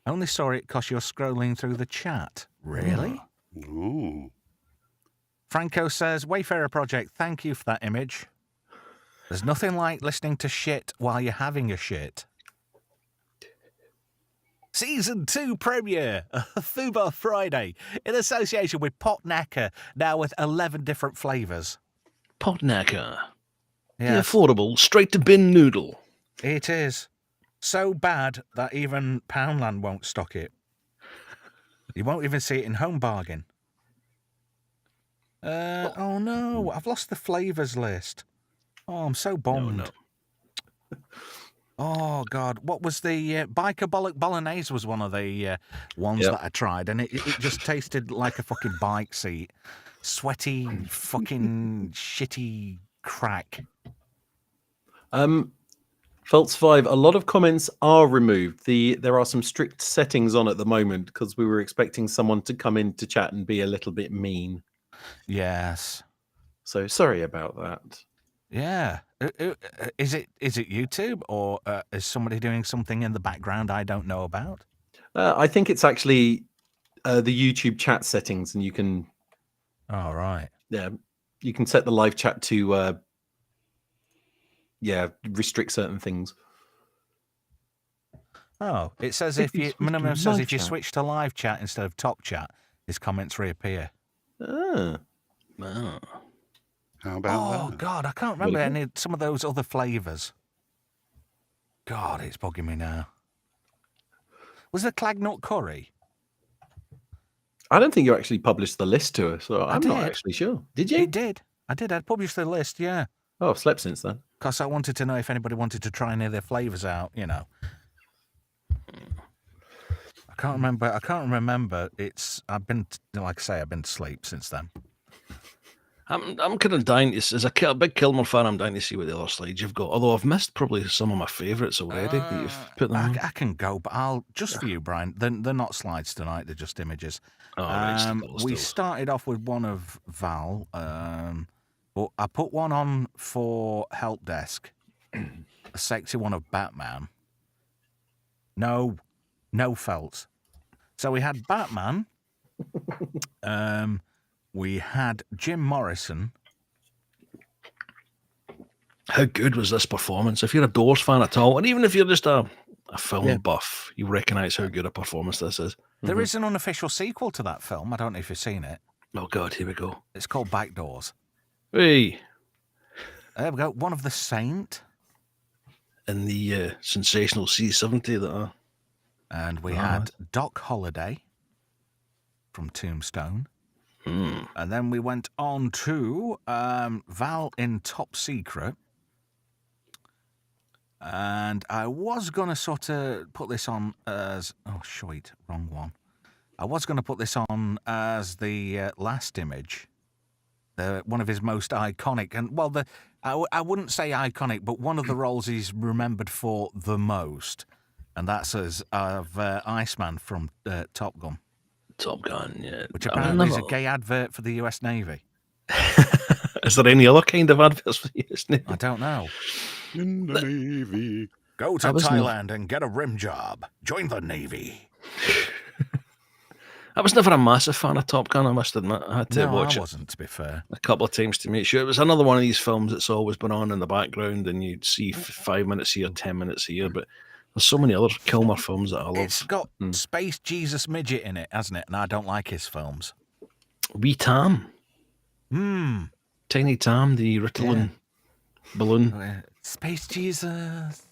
I only saw it because you're scrolling through the chat. Really? Ooh. Franco says, Wayfarer Project, thank you for that image. There's nothing like listening to shit while you're having a shit. Season 2 premiere, Fubar Friday, in association with Pot Knacker, now with 11 different flavours. Podnacker. The Yes, affordable, straight-to-bin noodle. it is. So bad that even Poundland won't stock it. You won't even see it in Home Bargain. Oh no, I've lost the flavours list. Oh, I'm so bummed. No. Oh God, what was the Bicarbolic Bolognese was one of the ones that I tried, and it just tasted like a fucking bike seat. Sweaty, fucking shitty crack. Feltz 5, a lot of comments are removed. There are some strict settings on at the moment because we were expecting someone to come in to chat and be a little bit mean. Yes. So sorry about that. Yeah. Is it YouTube or is somebody doing something in the background I don't know about? I think it's actually the YouTube chat settings, and you can All right. you can set the live chat to restrict certain things. Oh, it says If if you you switch to minimum says live if you chat. switch to live chat instead of top chat, his comments reappear. Ah. Oh. How about Oh that? God, I can't remember any some of those other flavours. God, it's bugging me now. Was there Clagnut curry? I don't think you actually published the list to us, so I'm not did. actually sure. Did you? It did. I did. I published the list, yeah. Oh, I've slept since then. Because I wanted to know if anybody wanted to try any of their flavours out, you know. I can't remember. I've been to sleep since then. I'm kind of dying to, as a big Kilmer fan, I'm dying to see what the other slides you've got. Although I've missed probably some of my favourites already that you've put them on. I can go, but I'll just for you, Brian. They're not slides tonight; they're just images. Oh, right, We still. started off with one of Val, but I put one on for Help Desk, a sexy one of Batman. No Feltz. So we had Batman. We had Jim Morrison. How good was this performance? If you're a Doors fan at all, and even if you're just a film buff, you recognise how good a performance this is. There is an unofficial sequel to that film. I don't know if you've seen it. Oh God, here we go. It's called Backdoors. Hey, There we go. One of the Saint. in the sensational C70 that are. And we had Doc Holliday from Tombstone. And then we went on to Val in Top Secret. And I was going to sort of put this on as... Oh, shite, wrong one. I was going to put this on as the last image. One of his most iconic. And, well, I wouldn't say iconic, but one of the roles he's remembered for the most. And that's as of Iceman from Top Gun. Top Gun, yeah. Which apparently is a gay advert for the US Navy. Is there any other kind of adverts for the US Navy? I don't know. In the Navy. Go to I was Thailand and get a rim job. Join the Navy. I was never a massive fan of Top Gun, I must admit. I had to watch I wasn't, to be fair. it a couple of times to make sure. It was another one of these films that's always been on in the background, and you'd see 5 minutes here, 10 minutes here. But there's so many other Kilmer films that I love. It's got Space Jesus Midget in it, hasn't it? And I don't like his films. Wee Tam. Tiny Tam, the Ritalin balloon. Space Jesus.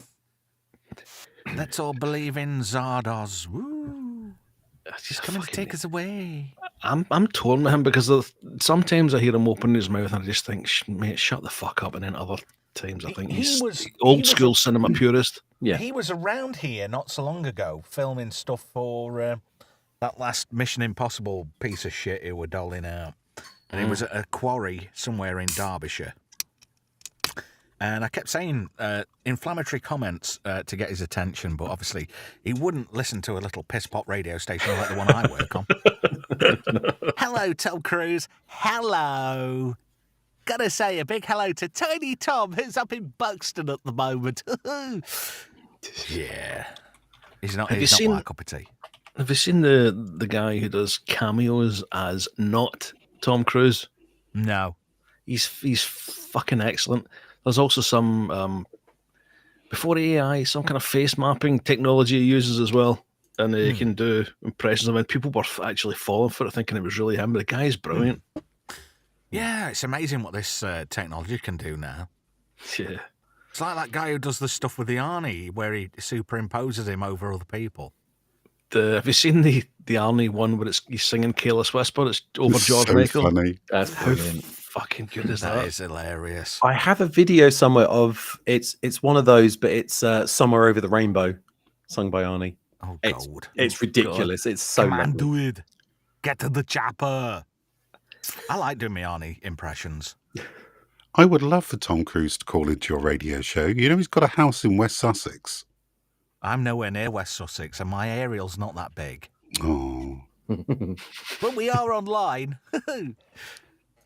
Let's all believe in Zardoz. Woo. Just Come and take us away. I'm torn with him because sometimes I hear him open his mouth and I just think, mate, shut the fuck up. And then other times I think he's old school cinema purist. Yeah. He was around here not so long ago filming stuff for that last Mission Impossible piece of shit he were doling out. And he was at a quarry somewhere in Derbyshire. And I kept saying inflammatory comments to get his attention, but obviously he wouldn't listen to a little piss-pot radio station like the one I work on. Hello, Tom Cruise. Hello. Gotta say a big hello to Tiny Tom, who's up in Buxton at the moment. Yeah. He's not my cup of tea. Have you seen the guy who does cameos as not Tom Cruise? No. He's fucking excellent. There's also some, before AI, some kind of face mapping technology he uses as well. And he can do impressions of him. People were actually falling for it, thinking it was really him. But the guy's brilliant. Yeah, it's amazing what this technology can do now. Yeah. It's like that guy who does the stuff with the Arnie, where he superimposes him over other people. Have you seen the Arnie one where he's singing Careless Whisper? It's over George Michael. Funny. That's brilliant. Fucking good is That that? is hilarious. I have a video somewhere of it's one of those, but it's Somewhere Over the Rainbow, sung by Arnie. Oh, God. It's ridiculous. It's so Come on, lovely. do it. Get to the chopper. I like doing my Arnie impressions. I would love for Tom Cruise to call into your radio show. You know, he's got a house in West Sussex. I'm nowhere near West Sussex, and my aerial's not that big. Oh. But we are online.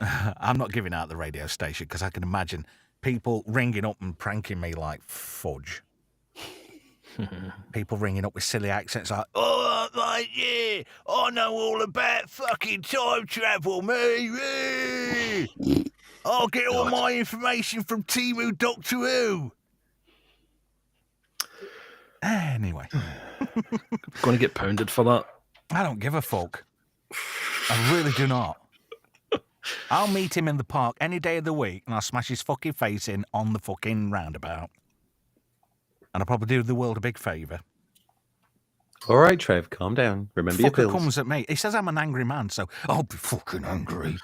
I'm not giving out the radio station because I can imagine people ringing up and pranking me like fudge. People ringing up with silly accents like, "Oh, mate, yeah, I know all about fucking time travel, me. I'll get all my information from Timu Doctor Who." Anyway. Going to get pounded for that. I don't give a fuck. I really do not. I'll meet him in the park any day of the week and I'll smash his fucking face in on the fucking roundabout. And I'll probably do the world a big favour. All right, Trev, calm down. Remember your Fucker pills. comes at me. He says I'm an angry man, so I'll be fucking angry.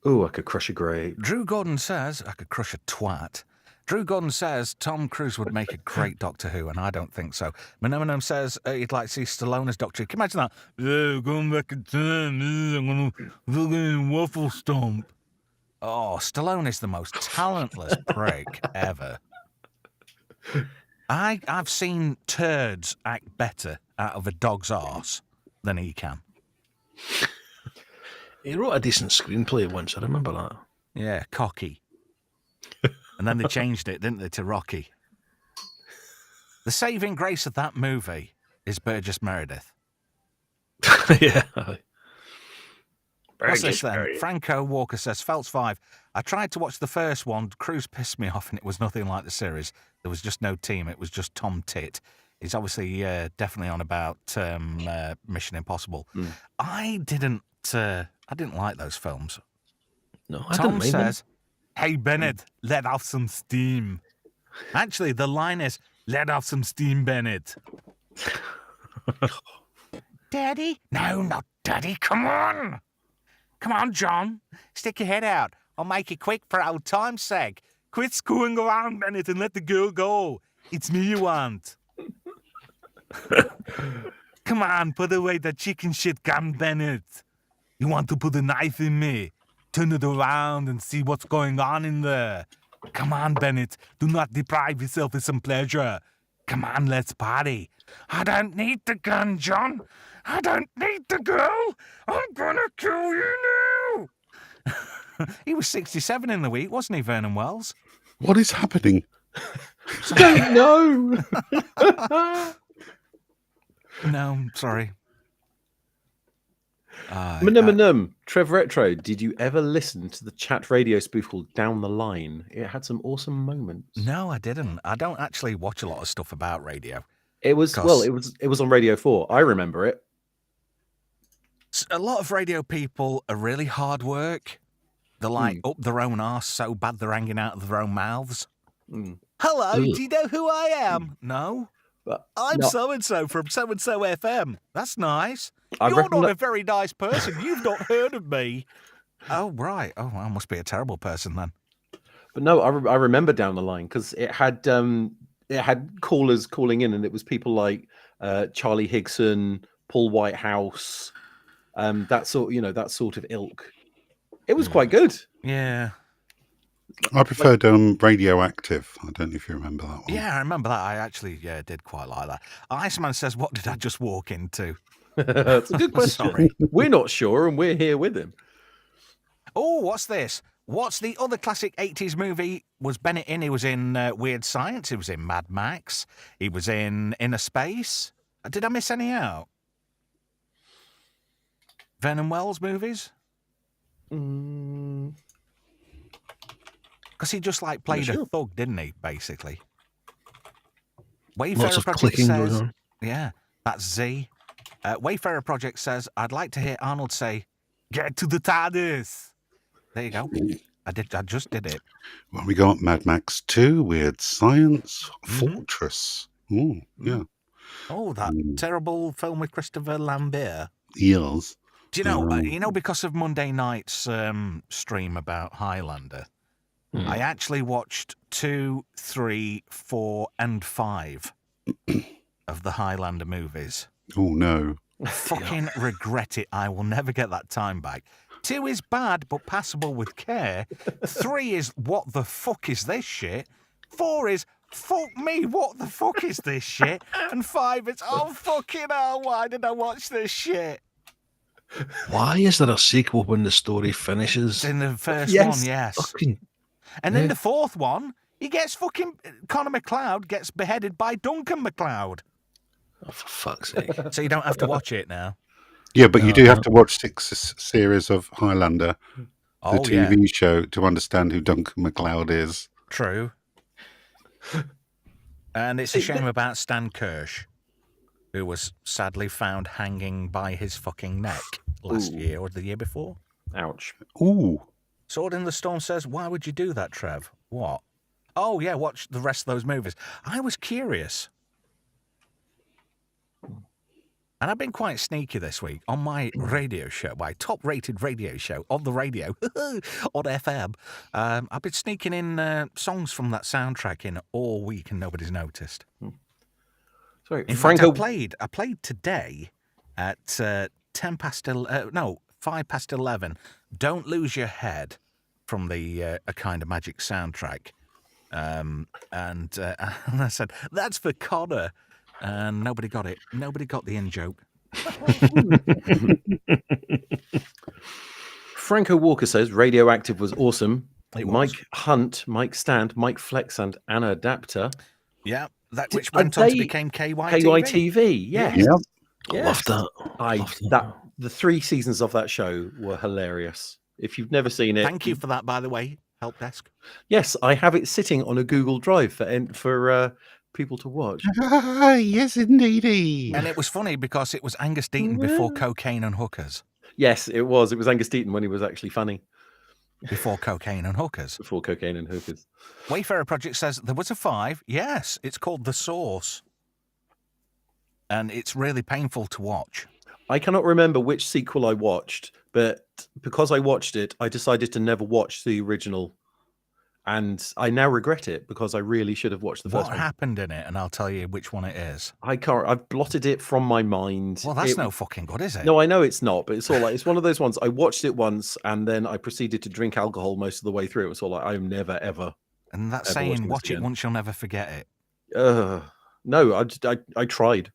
Oh, I could crush a grape. Drew Gordon says I could crush a twat. Drew Gordon says Tom Cruise would make a great Doctor Who, and I don't think so. Menominem says he'd like to see Stallone as Doctor Who. Can you imagine that? Yeah, going back in time, I'm going to fucking waffle stomp. Oh, Stallone is the most talentless prick ever. I've seen turds act better out of a dog's arse than he can. He wrote a decent screenplay once, I remember that. Yeah, cocky. And then they changed it, didn't they, to Rocky. The saving grace of that movie is Burgess Meredith. Yeah. What's this then? Franco Walker says, Phelps 5. I tried to watch the first one. Cruise pissed me off and it was nothing like the series. There was just no team. It was just Tom Tit. He's obviously definitely on about Mission Impossible. I didn't like those films. No, I Tom didn't mind says, "Hey Bennett, let off some steam." Actually, the line is, "Let off some steam, Bennett." Daddy? No, not Daddy. Come on. Come on, John. Stick your head out. I'll make it quick for old time's sake. Quit screwing around, Bennett, and let the girl go. It's me you want. Come on, put away the chicken shit gun, Bennett. You want to put a knife in me? Turn it around and see what's going on in there. Come on, Bennett. Do not deprive yourself of some pleasure. Come on, let's party. I don't need the gun, John. I don't need the girl. I'm gonna kill you now. He was 67 in the week, wasn't he, Vernon Wells? What is happening? I don't know. No, sorry. Trev Retro, did you ever listen to the chat radio spoof called Down the Line? It had some awesome moments. No, I didn't. I don't actually watch a lot of stuff about radio. It was it was on Radio 4. I remember it. A lot of radio people are really hard work. They're like up their own arse so bad they're hanging out of their own mouths. Hello, do you know who I am? No. But I'm no, so-and-so from so-and-so FM. That's nice. I You're reckon not that- a very nice person. You've not heard of me. Oh, right. Oh, I must be a terrible person then. But no, I remember Down the Line because it had callers calling in, and it was people like Charlie Higson, Paul Whitehouse, that sort of ilk. It was quite good. Yeah. I preferred Radioactive. I don't know if you remember that one. Yeah, I remember that. I actually did quite like that. Iceman says, what did I just walk into? That's a good question. Sorry. We're not sure, and we're here with him. Oh, what's this? What's the other classic 80s movie? Was Bennett in? He was in Weird Science. He was in Mad Max. He was in Inner Space. Did I miss any out? Vernon Wells movies? Because he just like played a thug, didn't he, basically? Wayfarer Lots of Project clicking going says, on. yeah, that's Z. Wayfarer Project says, I'd like to hear Arnold say, get to the TARDIS. There you go. I just did it. Well, we got Mad Max 2, Weird Science, Fortress. Oh, yeah. Oh, that terrible film with Christopher Lambert. Eels. Do you know, because of Monday night's stream about Highlander, I actually watched 2, 3, 4, and 5 of the Highlander movies. Oh, no. I fucking regret it. I will never get that time back. 2 is bad, but passable with care. 3 is, what the fuck is this shit? 4 is, fuck me, what the fuck is this shit? And 5 is, oh, fucking hell, why did I watch this shit? Why is there a sequel when the story finishes? In the first one, yes. Fucking, And then the fourth one, he gets fucking, Connor McLeod gets beheaded by Duncan McLeod. oh, for fuck's sake. So you don't have to watch it now. Yeah, but you do have to watch 6 series of Highlander, the Oh, TV show, to understand who Duncan MacLeod is. True. And it's a shame about Stan Kirsch, who was sadly found hanging by his fucking neck last year or the year before. Ouch. Ooh. Sword in the Storm says, why would you do that, Trev? What? Oh, yeah, watch the rest of those movies. I was curious. And I've been quite sneaky this week on my radio show, my top-rated radio show on the radio, on FM. I've been sneaking in songs from that soundtrack in all week and nobody's noticed. Sorry, In Franco. fact, I played today at 5 past 11, Don't Lose Your Head from the A Kind of Magic soundtrack. And I said, that's for Connor. And nobody got it. Nobody got the in-joke. Franco Walker says Radioactive was awesome. It was. Mike Hunt, Mike Stand, Mike Flex, and Anna Adapter. Yeah, that which Are went on to they become KYTV. KYTV, yes. Yeah. Yes. Loved that. Loved that. The 3 seasons of that show were hilarious. If you've never seen it, Thank you for that, by the way, help desk. Yes, I have it sitting on a Google Drive for people to watch. Yes, indeedy. And it was funny because it was Angus Deaton before Cocaine and Hookers. Yes, it was. It was Angus Deaton when he was actually funny. Before Cocaine and Hookers. Before Cocaine and Hookers. Wayfarer Project says there was a 5. Yes, it's called The Source. And it's really painful to watch. I cannot remember which sequel I watched, but because I watched it, I decided to never watch the original. And I now regret it because I really should have watched the first What one. happened in it? And I'll tell you which one it is. I can't. I've blotted it from my mind. Well, that's no fucking good, is it? No, I know it's not, but it's all like it's one of those ones. I watched it once and then I proceeded to drink alcohol most of the way through. It's all like I'm never ever. And that's ever watching saying this watch it again. once, you'll never forget it. No, I tried.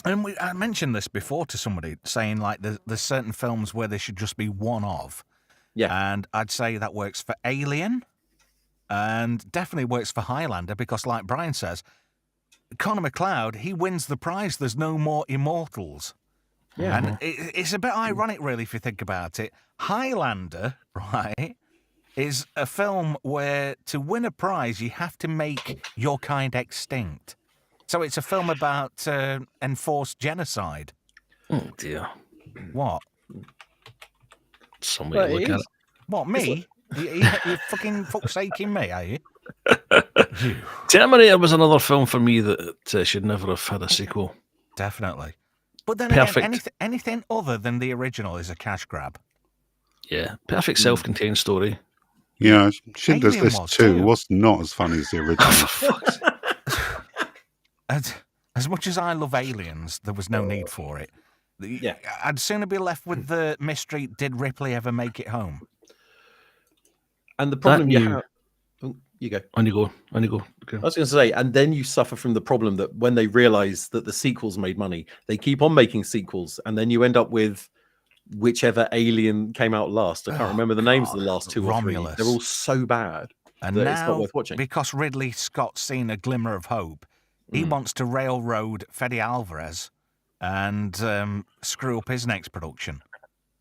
And I mentioned this before to somebody, saying like there's certain films where there should just be one of. Yeah. And I'd say that works for Alien and definitely works for Highlander because like Brian says, Connor McLeod, he wins the prize. There's no more immortals. Yeah. And it's a bit ironic, really, if you think about it. Highlander, right, is a film where to win a prize, you have to make your kind extinct. So it's a film about enforced genocide. Oh, dear. What? Some way to look at it. What, me? You fucking fucksaking me, are you? You. Terminator was another film for me that should never have had a sequel. Definitely. But then Perfect. again, anything other than the original is a cash grab. Yeah, perfect self-contained story. Yeah, Schindler's Alien List was 2 too. was not as funny as the original. As much as I love Aliens, there was no need for it. Yeah. I'd sooner be left with the mystery, did Ripley ever make it home? And the problem you new- have... Oh, you go. On you go. Okay. I was going to say, and then you suffer from the problem that when they realize that the sequels made money, they keep on making sequels, and then you end up with whichever alien came out last. I can't remember the names of the last two or three. Romulus. They're all so bad And that now, it's not worth watching. because Ridley Scott's seen a glimmer of hope, he wants to railroad Fede Alvarez and screw up his next production.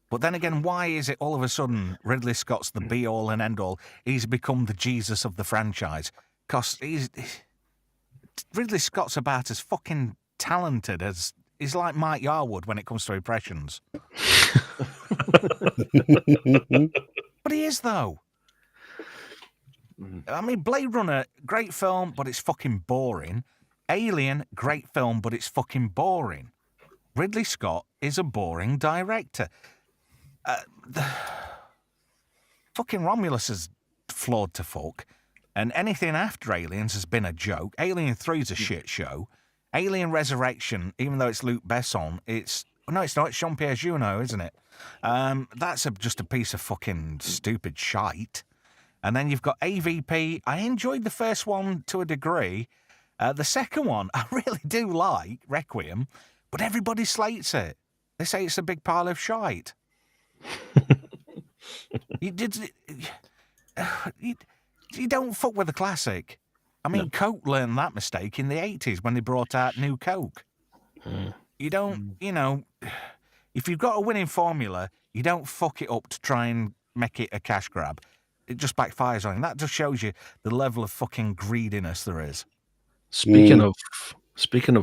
But then again, why is it all of a sudden Ridley Scott's the be-all and end-all? He's become the Jesus of the franchise. Because Ridley Scott's about as fucking talented as... He's like Mike Yarwood when it comes to impressions. But he is, though. I mean, Blade Runner, great film, but it's fucking boring. Alien, great film, but it's fucking boring. Ridley Scott is a boring director. Fucking Romulus is flawed to fuck. And anything after Aliens has been a joke. Alien 3's a shit show. Alien Resurrection, even though it's Luc Besson, no, it's not. It's Jean-Pierre Jeunet, isn't it? That's just a piece of fucking stupid shite. And then you've got AVP. I enjoyed the first one to a degree. The second one, I really do like, Requiem, but everybody slates it. They say it's a big pile of shite. You don't fuck with the classic. I mean, Coke learned that mistake in the 80s when they brought out New Coke. You don't, if you've got a winning formula, you don't fuck it up to try and make it a cash grab. It just backfires on you. That just shows you the level of fucking greediness there is. Speaking of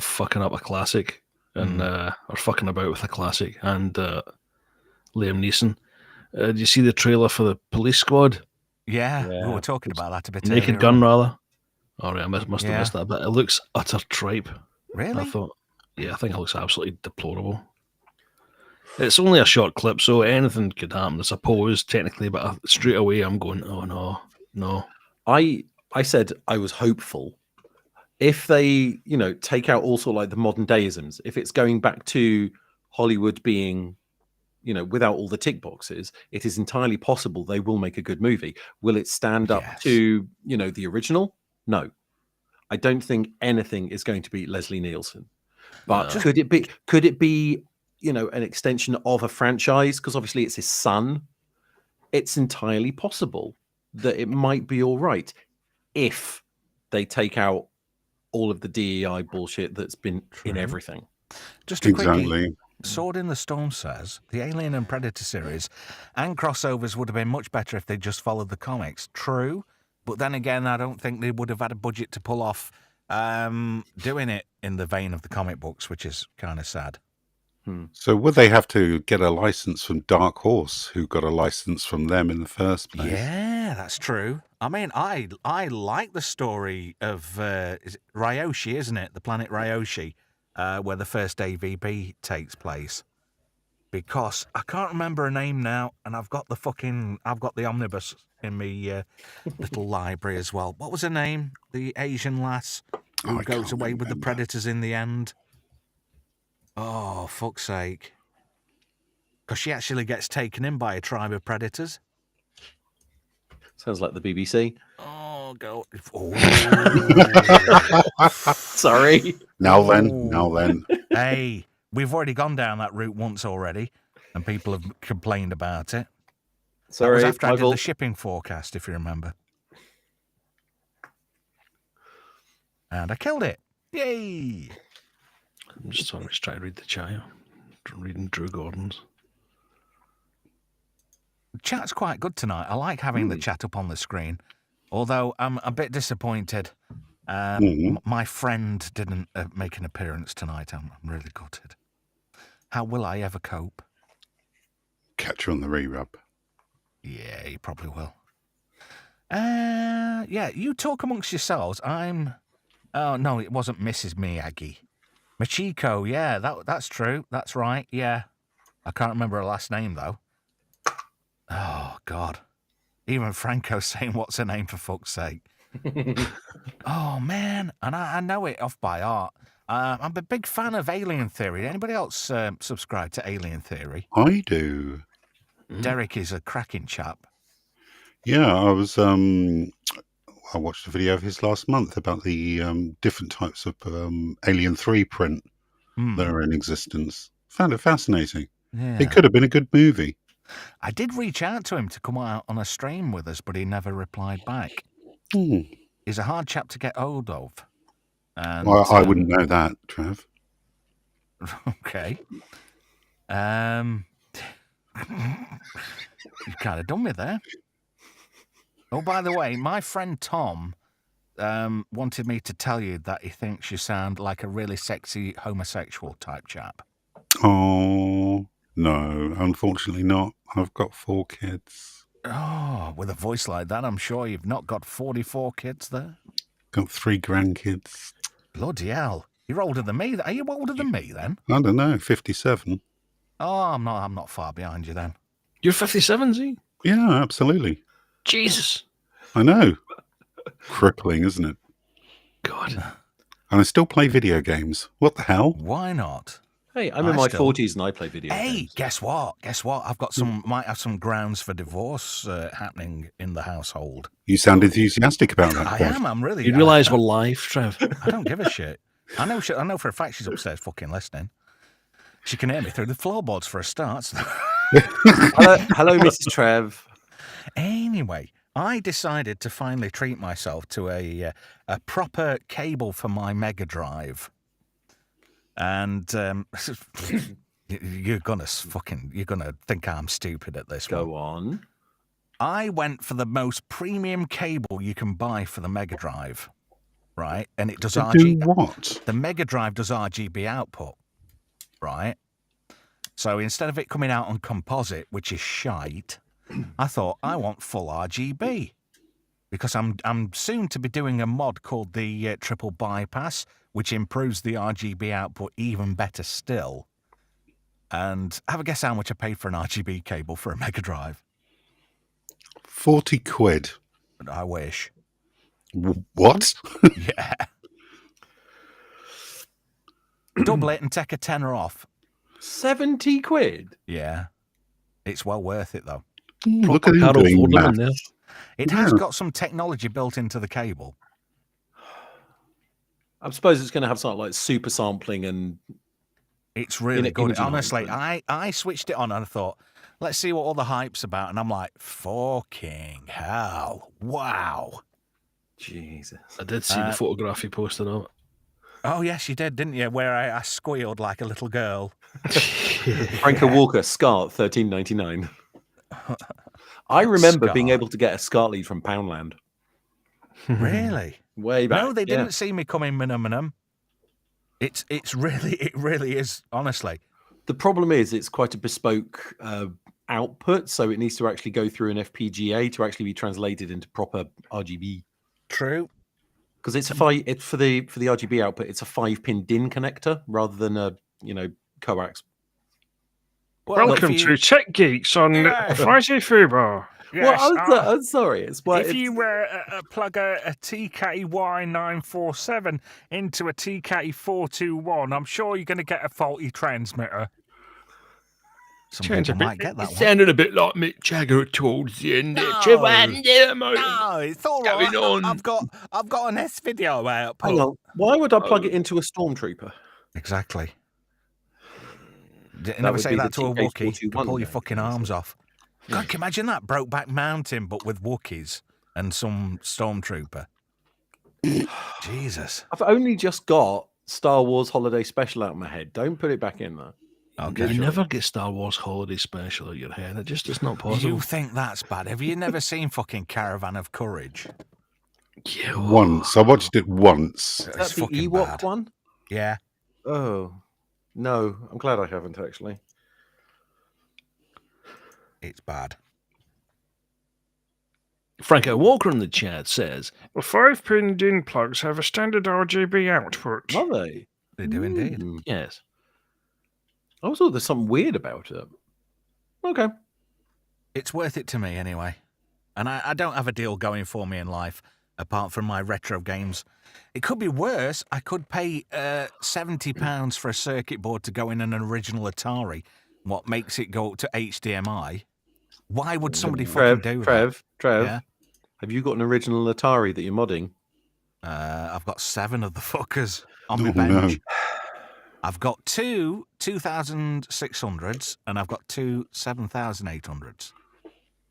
fucking up a classic and or fucking about with a classic and Liam Neeson, did you see the trailer for the Police Squad? Yeah, we were talking about that a bit Naked earlier Gun, on. rather. All right, I must have missed that, but it looks utter tripe. Really? I think it looks absolutely deplorable. It's only a short clip, so anything could happen, I suppose, technically, but straight away I'm going, oh no. I said I was hopeful. If they, take out also like the modern deisms, if it's going back to Hollywood being, without all the tick boxes, it is entirely possible they will make a good movie. Will it stand up to, the original? No. I don't think anything is going to beat Leslie Nielsen. But could it be, an extension of a franchise? Because obviously it's his son. It's entirely possible that it might be all right if they take out all of the DEI bullshit that's been in everything. Just a quickie. Exactly. Sword in the Storm says the Alien and Predator series and crossovers would have been much better if they just followed the comics. True, but then again, I don't think they would have had a budget to pull off doing it in the vein of the comic books, which is kind of sad. So would they have to get a license from Dark Horse, who got a license from them in the first place? Yeah, that's true. I mean, I like the story of is it Ryoshi, isn't it? The planet Ryoshi, where the first AVP takes place. Because I can't remember her name now, and I've got the omnibus in my little library as well. What was her name? The Asian lass who I goes can't away with the remember. predators in the end. Oh, fuck's sake. Because she actually gets taken in by a tribe of predators. Sounds like the BBC. Oh, go. Oh. Sorry. Now then. Hey, we've already gone down that route once already, and people have complained about it. That Sorry. was after I did Michael. the shipping forecast, if you remember. And I killed it. Yay! I'm just trying to read the chat here. Reading Drew Gordon's. Chat's quite good tonight. I like having the chat up on the screen, although I'm a bit disappointed. My friend didn't make an appearance tonight. I'm really gutted. How will I ever cope? Catch her on the re-rub. Yeah, he probably will. Yeah, you talk amongst yourselves. Oh, no, it wasn't Mrs. Miyagi. Machiko, yeah, that's true. That's right, yeah. I can't remember her last name, though. Oh, God. Even Franco's saying, what's her name, for fuck's sake? Oh, man. And I know it off by heart. I'm a big fan of Alien Theory. Anybody else subscribe to Alien Theory? I do. Derek is a cracking chap. Yeah, I watched a video of his last month about the different types of Alien 3 print that are in existence. Found it fascinating. Yeah. It could have been a good movie. I did reach out to him to come out on a stream with us, but he never replied back. He's a hard chap to get hold of. And, Well, I wouldn't know that, Trev. Okay. You kind of done me there. Oh, by the way, my friend Tom wanted me to tell you that he thinks you sound like a really sexy homosexual type chap. Oh, no, unfortunately not. I've got 4 kids. Oh, with a voice like that, I'm sure you've not got 44 kids there. Got 3 grandkids. Bloody hell. You're older than me. Are you older than me, then? I don't know, 57. Oh, I'm not far behind you, then. You're 57, Z? Yeah, absolutely. Jesus. I know. Crippling, isn't it? God. And I still play video games. What the hell? Why not? Hey, I'm in my 40s and I play video games. Hey, guess what? I've got might have some grounds for divorce happening in the household. You sound enthusiastic about that. I Trev. am. I'm really. You realise we're live, Trev? I don't give a shit. I know for a fact she's upstairs fucking listening. She can hear me through the floorboards for a start. So. Hello, Mrs. Trev. Anyway, I decided to finally treat myself to a proper cable for my Mega Drive. And you're gonna think I'm stupid at this one. Go on. I went for the most premium cable you can buy for the Mega Drive, right? And it does Do what? The Mega Drive does RGB output, right? So instead of it coming out on composite, which is shite, I thought I want full RGB because I'm soon to be doing a mod called the triple bypass, which improves the RGB output even better still. And have a guess how much I paid for an RGB cable for a Mega Drive? 40 quid. I wish. What? Yeah. Double it and take a tenner off. 70 quid? Yeah. It's well worth it, though. Look at him doing maths. It has got some technology built into the cable. I suppose it's going to have something like super sampling and... It's really good. imaging Honestly, enhancement. I switched it on and I thought, let's see what all the hype's about. And I'm like, fucking hell. Wow. Jesus. I did see the photograph you posted of it. Oh, yes, you did, didn't you? Where I squealed like a little girl. Franco Walker, SCART, $13.99. I remember being SCART. able to get a SCART lead from Poundland. Really? Way back. No, they didn't see me coming, minimum. It really is, honestly. The problem is it's quite a bespoke output, so it needs to actually go through an FPGA to actually be translated into proper RGB. True. Because it's for the RGB output, it's a 5-pin DIN connector rather than a coax. Well, Welcome to Tech Geeks on Friday Fubar. Yes, I'm sorry. It's if you plug a TKY947 into a TK421, I'm sure you're going to get a faulty transmitter. Some people might get that It one. sounded a bit like Mick Jagger towards the end. No. No, it's all right. Going on. I've got an S video output. Hang on. Why would I plug it into a Stormtrooper? Exactly. That Never would say be that the to a Wookiee. TK421 You pull your then, fucking arms off. God, can you imagine that? Brokeback Mountain, but with Wookiees and some Stormtrooper. Jesus. I've only just got Star Wars Holiday Special out of my head. Don't put it back in there. Okay. You never get Star Wars Holiday Special out your head. It's not possible. You think that's bad? Have you never seen fucking Caravan of Courage? Yeah. Once. I watched it once. Is It's that the fucking Ewok bad. one? Yeah. Oh, no. I'm glad I haven't, actually. It's bad. Franco Walker in the chat says, The 5-pin DIN plugs have a standard RGB output. Are they? They do indeed. yes. I always thought there's something weird about it. Okay. It's worth it to me anyway. And I don't have a deal going for me in life apart from my retro games. It could be worse. I could pay £70 for a circuit board to go in an original Atari. What makes it go up to HDMI? Why would somebody fucking do that? Trev, Yeah? have you got an original Atari that you're modding? I've got 7 of the fuckers on my Oh, bench. no. I've got 2 2600s and I've got 2 7800s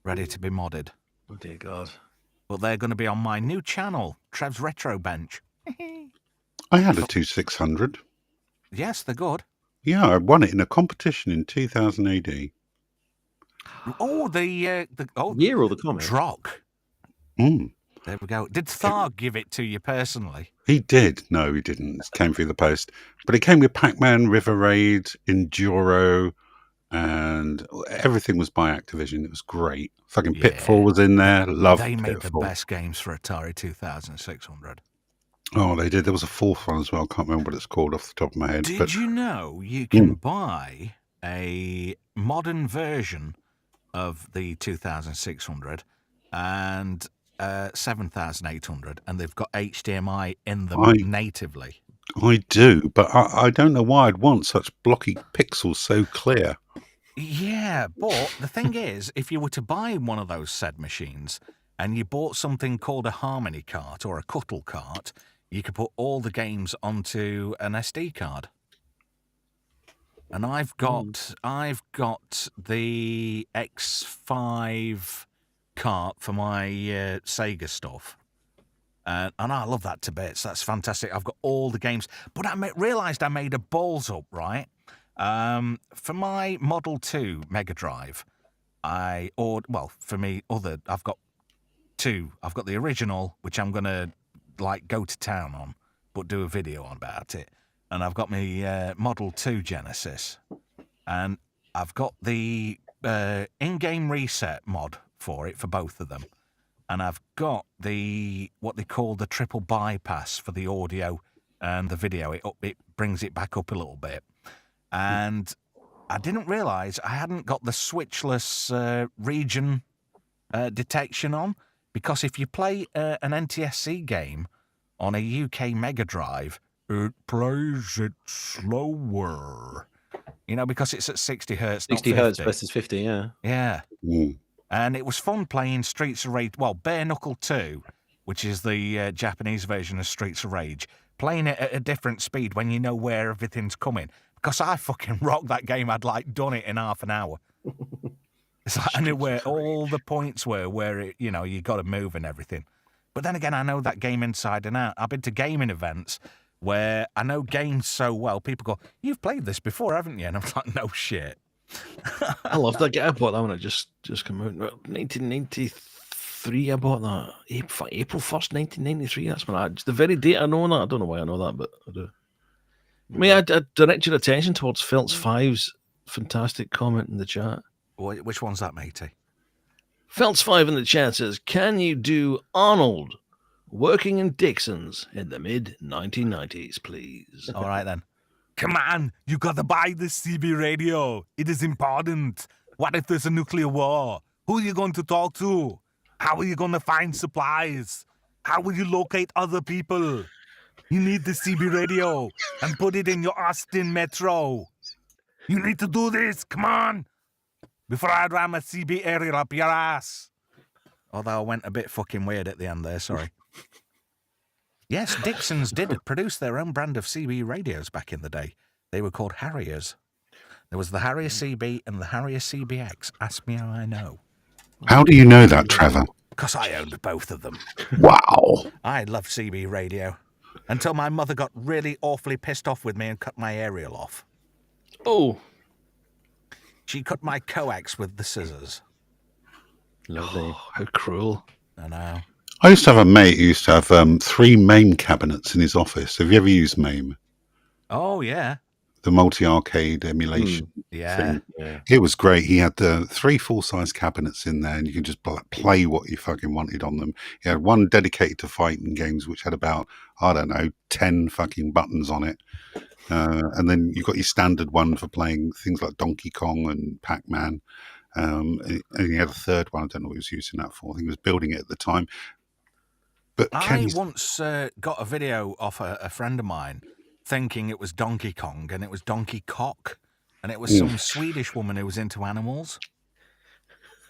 ready to be modded. Oh, dear God. But they're going to be on my new channel, Trev's Retro Bench. I had a 2600. Yes, they're good. Yeah, I won it in a competition in 2000 AD. Oh, the Year or the comic? Drock. Mm. There we go. Did Tharg give it to you personally? He did. No, he didn't. It came through the post. But it came with Pac-Man, River Raid, Enduro, and everything was by Activision. It was great. Fucking Yeah. Pitfall was in there. Loved They made Pitfall. the best games for Atari 2600. Oh, they did. There was a 4th one as well. I can't remember what it's called off the top of my head. Did but you know you can buy a modern version of the 2600 and 7800, and they've got HDMI in them natively? I do, but I don't know why I'd want such blocky pixels so clear. Yeah, but the thing is, if you were to buy one of those said machines and you bought something called a Harmony cart or a Cuttle cart, you could put all the games onto an SD card. And I've got the X5 cart for my Sega stuff. And I love that to bits. That's fantastic. I've got all the games. But I realised I made a balls up, right? For my Model 2 Mega Drive, I've got 2. I've got the original, which I'm going to go to town on, but do a video on about it. And I've got my Model 2 Genesis. And I've got the in-game reset mod for it, for both of them. And I've got what they call the triple bypass for the audio and the video. It brings it back up a little bit. And I didn't realise I hadn't got the switchless region detection on, because if you play an NTSC game on a UK Mega Drive, it plays it slower. You know, because it's at 60 hertz, 60 not 50. hertz versus 50, yeah. Yeah. Mm. And it was fun playing Streets of Rage. Well, Bare Knuckle 2, which is the Japanese version of Streets of Rage, playing it at a different speed when you know where everything's coming. Because I fucking rocked that game. I'd done it in half an hour. It's I knew where all the points were, where it, you got to move and everything. But then again, I know that game inside and out. I've been to gaming events where I know games so well. People go, "You've played this before, haven't you?" And I'm like, "No shit." I love that game. I bought that when it just came out. 1993, I bought that. April 1st, 1993. That's when the very date I know that. I don't know why I know that, but I do. May I direct your attention towards Feltz 5's fantastic comment in the chat? Which one's that, matey? Feltz 5 in the chat says, "Can you do Arnold working in Dixon's in the mid-1990s, please?" All right, then. Come on, you gotta buy the CB radio. It is important. What if there's a nuclear war? Who are you going to talk to? How are you going to find supplies? How will you locate other people? You need the CB radio and put it in your Austin Metro. You need to do this. Come on. Before I ram a CB aerial up your ass. Although I went a bit fucking weird at the end there, sorry. Yes, Dixon's did produce their own brand of CB radios back in the day. They were called Harriers. There was the Harrier CB and the Harrier CBX. Ask me how I know. How do you know that, Trevor? Because I owned both of them. Wow. I loved CB radio. Until my mother got really awfully pissed off with me and cut my aerial off. Oh, She cut my coax with the scissors. Lovely. how cruel. I know. I used to have a mate who used to have 3 MAME cabinets in his office. Have you ever used MAME? Oh, yeah. The multi-arcade emulation Yeah. thing. Yeah. It was great. He had 3 full-size cabinets in there, and you could just play what you fucking wanted on them. He had one dedicated to fighting games, which had about, I don't know, 10 fucking buttons on it. And then you got your standard one for playing things like Donkey Kong and Pac-Man. And he had a third one. I don't know what he was using that for. I think he was building it at the time. But I once got a video off a friend of mine thinking it was Donkey Kong, and it was Donkey Cock, and it was some Swedish woman who was into animals.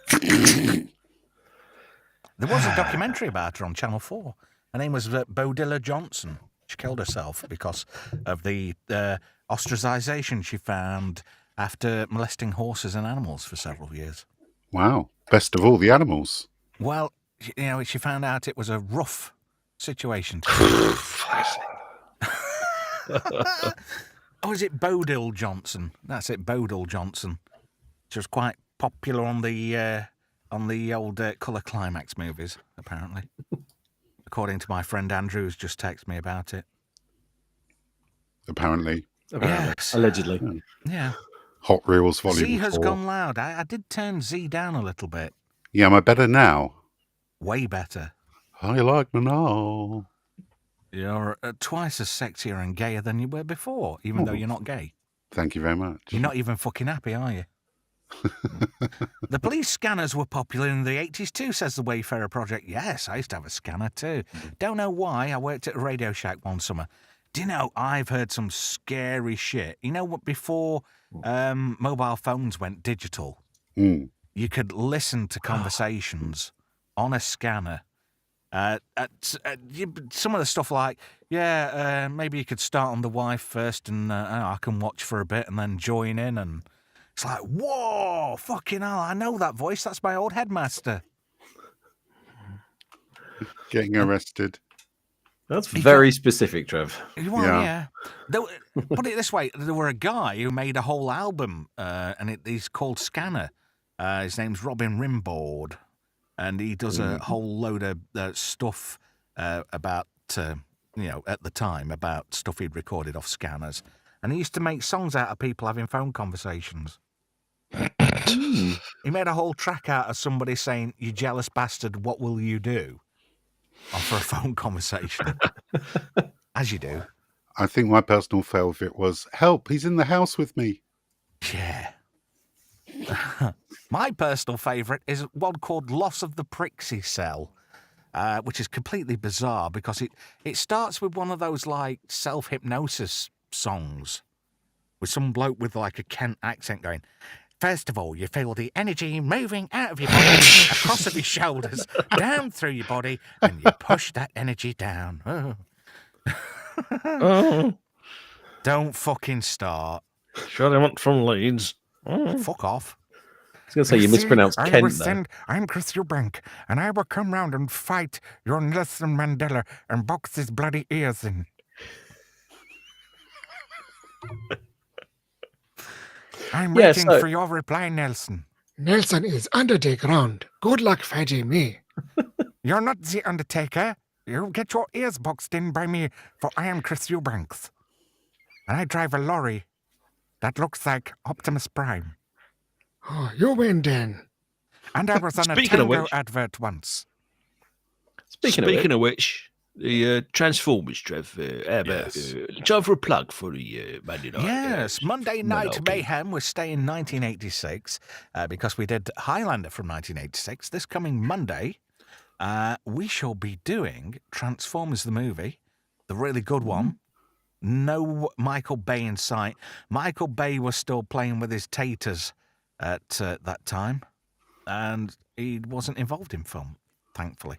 There was a documentary about her on Channel 4. Her name was Bodilla Johnson. She killed herself because of the ostracization she found after molesting horses and animals for several years. wow, best of all the animals. Well, you know, she found out it was a rough situation. Oh, is it Bodil Johnson? That's it, Bodil Johnson. She was quite popular on the old Colour Climax movies, apparently. According to my friend Andrew, who's just texted me about it. Apparently, Yes. Allegedly. Yeah. Hot Reels Volume Z has 4. gone loud. I did turn Z down a little bit. Yeah, am I better now? Way better. I like me now. You're twice as sexier and gayer than you were before, even though you're not gay. Thank you very much. You're not even fucking happy, are you? The police scanners were popular in the 80s too, says the Wayfarer Project. Yes, I used to have a scanner too. Don't know why. I worked at a Radio Shack one summer. Do you know, I've heard some scary shit. You know what, before mobile phones went digital, you could listen to conversations on a scanner. Some of the stuff like, maybe you could start on the wife first and I can watch for a bit and then join in, and it's like, whoa, fucking hell, I know that voice. That's my old headmaster. Getting arrested. That's very specific, Trev. Well, yeah. Put it this way, there were a guy who made a whole album, and he's called Scanner. His name's Robin Rimbaud. And he does a whole load of stuff about, at the time, about stuff he'd recorded off scanners. And he used to make songs out of people having phone conversations. He made a whole track out of somebody saying, "You jealous bastard, what will you do?" for a phone conversation. As you do. I think my personal favourite was, "Help, he's in the house with me." Yeah. My personal favourite is one called Loss of the Prixie Cell, which is completely bizarre because it starts with one of those, like, self-hypnosis songs with some bloke with, like, a Kent accent going, "First of all, you feel the energy moving out of your body, across of your shoulders, down through your body, and you push that energy down." Oh. Don't fucking start. Sure, I want from Leeds. Fuck off. I was going to say, you mispronounced Kent there. I'm Chris Eubank, and I will come round and fight your Nelson Mandela and box his bloody ears in. I'm waiting for your reply, Nelson. Nelson is under the ground. Good luck fighting me. You're not the Undertaker. You get your ears boxed in by me, for I am Chris Eubanks. And I drive a lorry that looks like Optimus Prime. Oh, you win then. And I was on a Tango advert once. Speaking of which, the Transformers, Trev, time for a plug for the Monday night. Yes, Monday Night Mayhem was staying 1986 because we did Highlander from 1986. This coming Monday, we shall be doing Transformers the movie, the really good one. No Michael Bay in sight. Michael Bay was still playing with his taters at that time, and he wasn't involved in film, thankfully.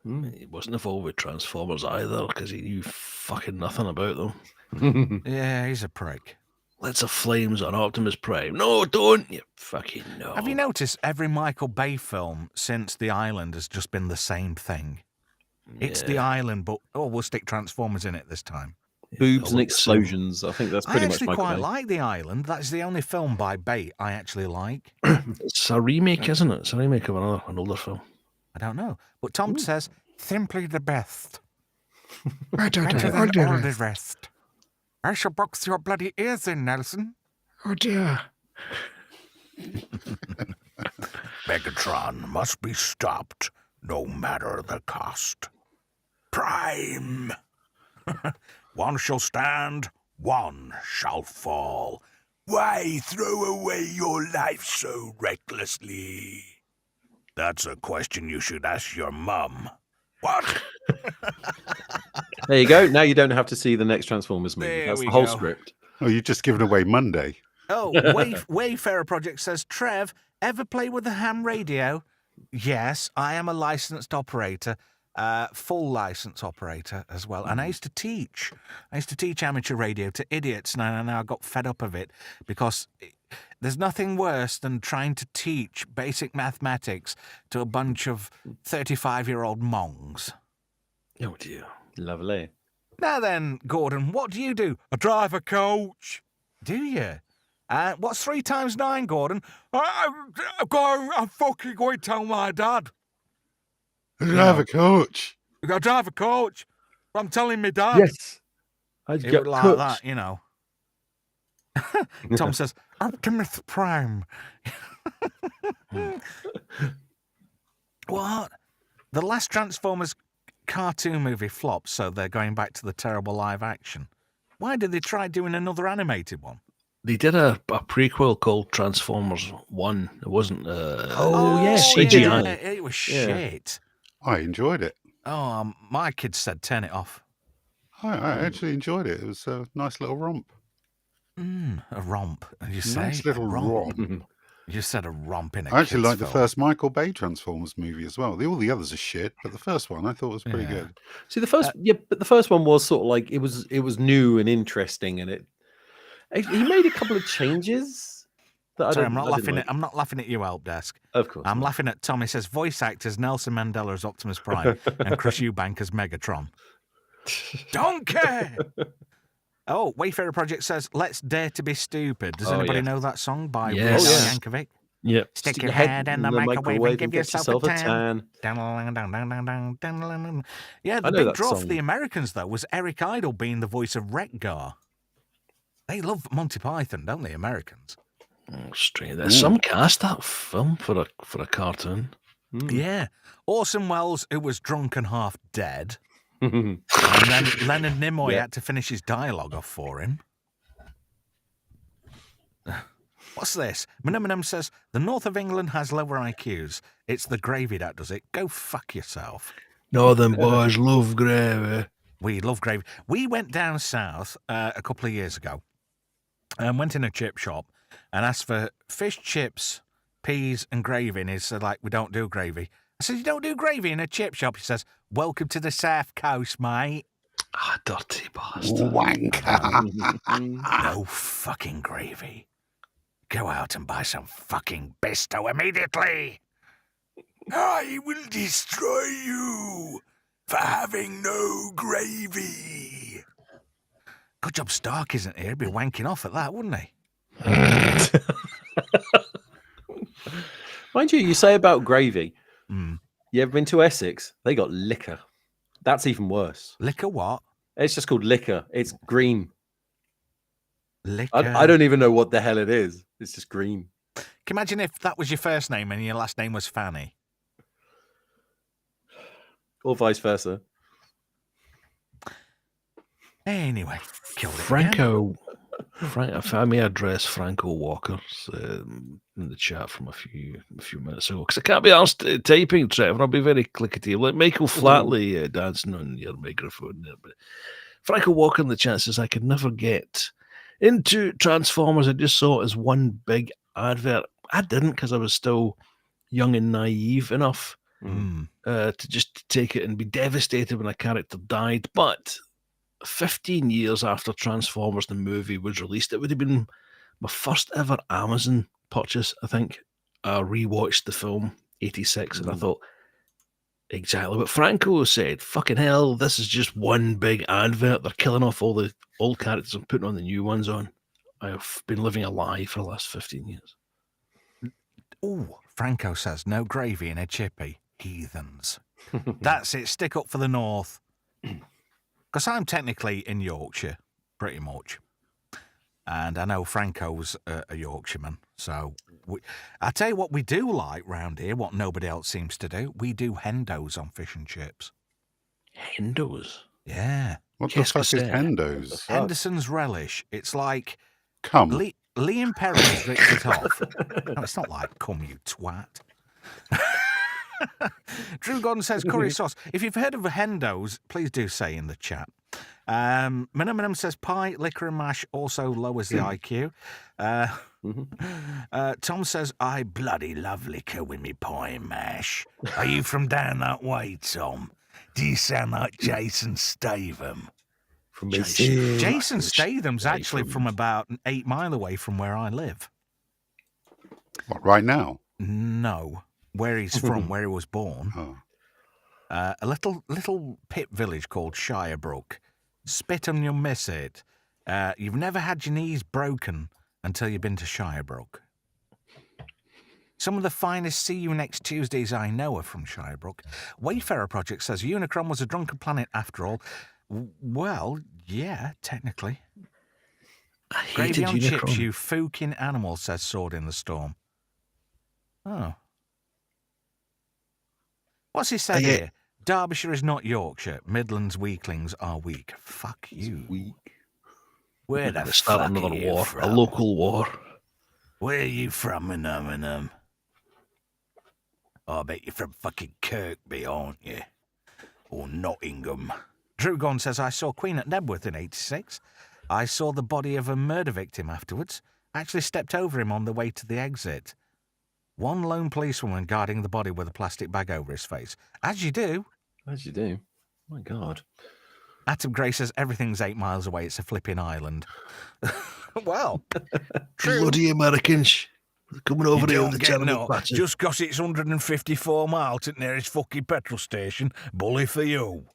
He wasn't involved with Transformers either, because he knew fucking nothing about them. Yeah, he's a prick. Let's have flames on Optimus Prime. No, don't. You fucking no. Have you noticed every Michael Bay film since The Island has just been the same thing? It's The Island, but we'll stick Transformers in it this time. Boobs and explosions. I think that's pretty much Michael I actually Bay. quite like The Island. That's the only film by Bay I actually like. It's a remake, isn't it? It's a remake of an older film. I don't know. But Tom says, Simply the best. Better Better than than all all the the rest. rest. I shall box your bloody ears in, Nelson. Oh dear. Megatron must be stopped, no matter the cost. Prime! One shall stand, one shall fall. Why throw away your life so recklessly? That's a question you should ask your mum. What? There you go. Now you don't have to see the next Transformers movie. There That's we the whole go. script. Oh, you've just given away Monday. Oh, Wayfarer Project says, Trev, ever play with a ham radio? Yes, I am a licensed operator, full license operator as well. And I used to teach. Amateur radio to idiots, and I got fed up of it because there's nothing worse than trying to teach basic mathematics to a bunch of 35-year-old mongs. Oh dear. Lovely. Now then, Gordon, what do? I drive a coach. Do you? What's 3 times 9, Gordon? I'm fucking going to tell my dad. I drive a coach. I drive a coach. I'm telling my dad. Yes. I'd It get would like cooked. that, you know. Tom says, Optimus Prime. What? The last Transformers cartoon movie flopped, so they're going back to the terrible live action. Why did they try doing another animated one? They did a prequel called Transformers 1. It wasn't yes, they did. CGI. It was Yeah. shit. I enjoyed it. Oh, my kids said turn it off. I actually enjoyed it. It was a nice little romp. A romp. And you say Nice little a romp. romp. You said a romp in a I actually kid's liked the film. first Michael Bay Transformers movie as well. All the others are shit, but the first one I thought was pretty Yeah. good. See, the first, but the first one was sort of like it was new and interesting, and he made a couple of changes. That Sorry, I I'm not didn't laughing like. at. I'm not laughing at you, Help Desk. Of course, I'm not. laughing at Tommy says voice actors Nelson Mandela as Optimus Prime and Chris Eubank as Megatron. Don't care. Oh, Wayfarer Project says let's dare to be stupid. Does Oh, anybody yeah. know that song by Yes. Bruno Oh, yeah. Yankovic? Yep. Stick your head in the microwave and give yourself a tan. Yeah, I the know big that draw for song. the Americans though was Eric Idle being the voice of Wreck-Gar. They love Monty Python, don't they, Americans? Oh, strange. There's some cast that film for a cartoon. Yeah. Orson Welles, who was drunk and half dead. Mm. And then Leonard Nimoy Yeah. had to finish his dialogue off for him. What's this? Minimum says, the north of England has lower IQs. It's the gravy that does it. Go fuck yourself. Northern boys love gravy. We love gravy. We went down south a couple of years ago and went in a chip shop and asked for fish chips, peas and gravy. And he said, like, we don't do gravy. I said, you don't do gravy in a chip shop? He says, welcome to the South Coast, mate. Ah, dirty bastard. Wanker. No fucking gravy. Go out and buy some fucking Bisto immediately. I will destroy you for having no gravy. Good job Stark isn't here. He'd be wanking off at that, wouldn't he? Mind you, you say about gravy. Mm. You ever been to Essex? They got liquor. That's even worse. Liquor what? It's just called liquor. It's green. Liquor. I don't even know what the hell it is. It's just green. Can you imagine if that was your first name and your last name was Fanny? Or vice versa. Anyway, killed it again. Franco, I may address Franco Walker's in the chat from a few minutes ago because I can't be asked typing, Trevor. I'll be very clickety, like Michael Flatley dancing on your microphone there. But Franco Walker in the chat says I could never get into Transformers. I just saw it as one big advert. I didn't because I was still young and naive enough to just take it and be devastated when a character died. But 15 years after Transformers the movie was released. It would have been my first ever Amazon purchase, I think. I rewatched the film, 86, and I thought, exactly what Franco said. Fucking hell, this is just one big advert. They're killing off all the old characters and putting on the new ones on. I've been living a lie for the last 15 years. Oh, Franco says, no gravy in a chippy. Heathens. That's it. Stick up for the North. Because I'm technically in Yorkshire, pretty much. And I know Franco's a Yorkshireman. So I tell you what we do like round here, what nobody else seems to do. We do hendos on fish and chips. Hendos? Yeah. What the fuck is hendos? Henderson's relish. It's like... Come. Liam Perry's ripped it off. No, it's not like come, you twat. Drew Gordon says curry sauce. If you've heard of hendos, please do say in the chat. Minimum says pie, liquor and mash also lowers the IQ. Tom says, I bloody love liquor with me pie and mash. Are you from down that way, Tom? Do you sound like Jason Statham? Jason Statham's actually from about 8 miles away from where I live. What, right now? No, where he's from, where he was born. Oh. A little pit village called Shirebrook. Spit and you'll miss it. You've never had your knees broken until you've been to Shirebrook. Some of the finest See You Next Tuesdays I know are from Shirebrook. Wayfarer Project says Unicron was a drunken planet after all. Well, yeah, technically. Gravy on chips, you fucking animal, says Sword in the Storm. Oh. What's he said here? Derbyshire is not Yorkshire. Midlands weaklings are weak. Fuck you. Weak. Where the start fuck another are you war, from? a local war. Where are you from, Minum? Oh, I bet you're from fucking Kirkby, aren't you? Or Nottingham. Drew Gone says, I saw Queen at Nebworth in 86. I saw the body of a murder victim afterwards. Actually stepped over him on the way to the exit. One lone policewoman guarding the body with a plastic bag over his face. As you do. As you do. My God. Atom Gray says, everything's 8 miles away. It's a flipping island. Well. True. Bloody Americans. They're coming over here with the terrible patches. Just because it's 154 miles to the nearest fucking petrol station. Bully for you.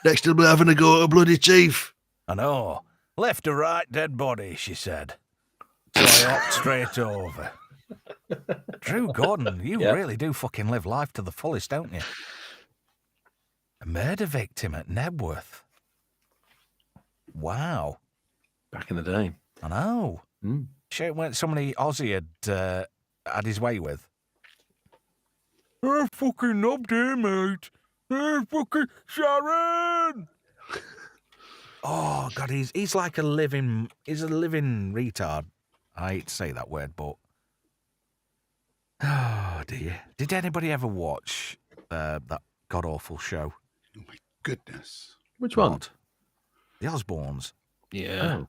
Next to be having a go at a bloody chief. I know. Left or right, dead body, she said. So I hopped straight over. Drew Gordon, you really do fucking live life to the fullest, don't you? A murder victim at Nebworth. Wow. Back in the day. I know. Sure it weren't somebody Aussie had his way with. I fucking knobbed him, mate. Fucking Sharon! Oh, God, he's like a living retard. I hate to say that word, but... Oh, dear. Did anybody ever watch that god-awful show? Oh, my goodness. Which one? What? The Osbournes. Yeah.